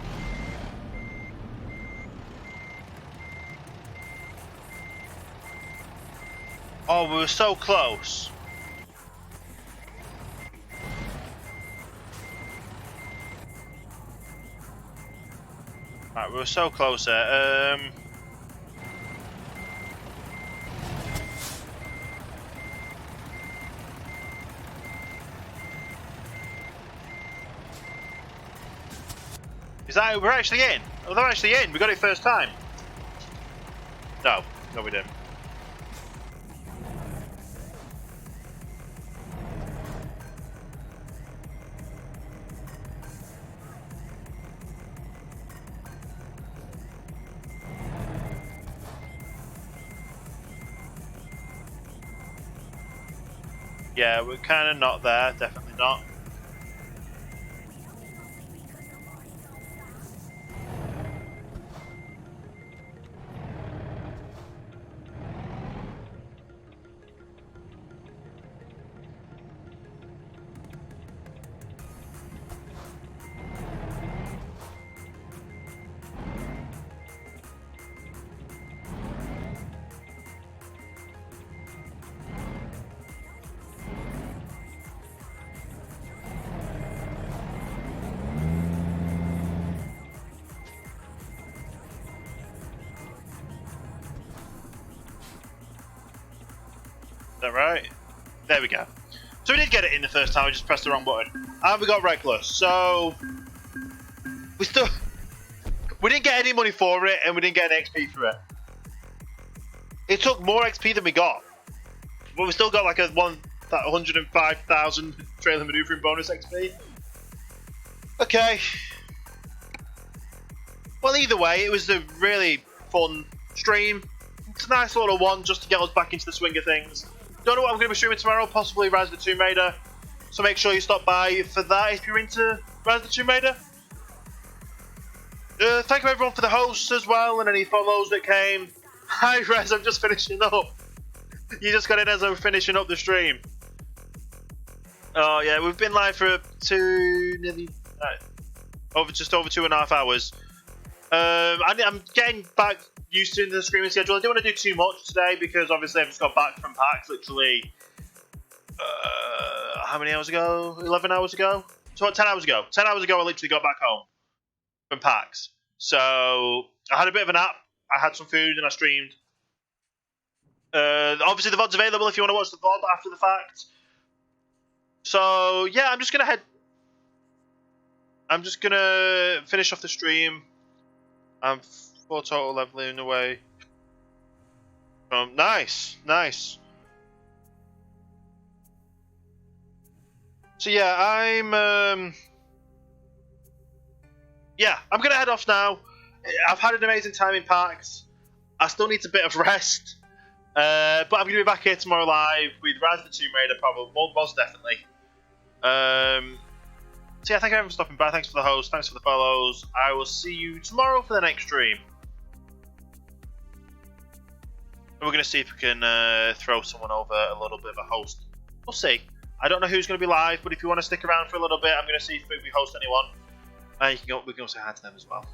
Oh, we were so close. Right, we were so close there. Is that, we're actually in? Oh, they're actually in. We got it first time. No, we didn't. Yeah, we're kind of not there. Definitely not. Is that right? There we go. So we did get it in the first time, we just pressed the wrong button. And we got Reckless, so... We didn't get any money for it, and we didn't get any XP for it. It took more XP than we got. But we still got like a 105,000 trailer maneuvering bonus XP. Okay. Well, either way, it was a really fun stream. It's a nice little one just to get us back into the swing of things. Don't know what I'm going to be streaming tomorrow, possibly Rise of the Tomb Raider. So make sure you stop by for that if you're into Rise of the Tomb Raider. Thank you everyone for the hosts as well and any follows that came. Hi Rez, I'm just finishing up. You just got in as I'm finishing up the stream. Oh yeah, we've been live for just over 2.5 hours. I'm getting back used to the streaming schedule. I don't want to do too much today because obviously I've just got back from PAX literally how many hours ago? 11 hours ago? So 10 hours ago. 10 hours ago I literally got back home from PAX. So I had a bit of a nap, I had some food and I streamed. Obviously the VOD's available if you want to watch the VOD after the fact. So yeah, I'm just gonna finish off the stream. I'm 4 total leveling away. Nice. So yeah, I'm gonna head off now. I've had an amazing time in PAX. I still need a bit of rest. But I'm gonna be back here tomorrow live with Rise of the Tomb Raider, probably most definitely. So yeah, thank you everyone for stopping by. Thanks for the host. Thanks for the follows. I will see you tomorrow for the next stream. And we're going to see if we can throw someone over a little bit of a host. We'll see. I don't know who's going to be live, but if you want to stick around for a little bit, I'm going to see if we host anyone. We can go say hi to them as well.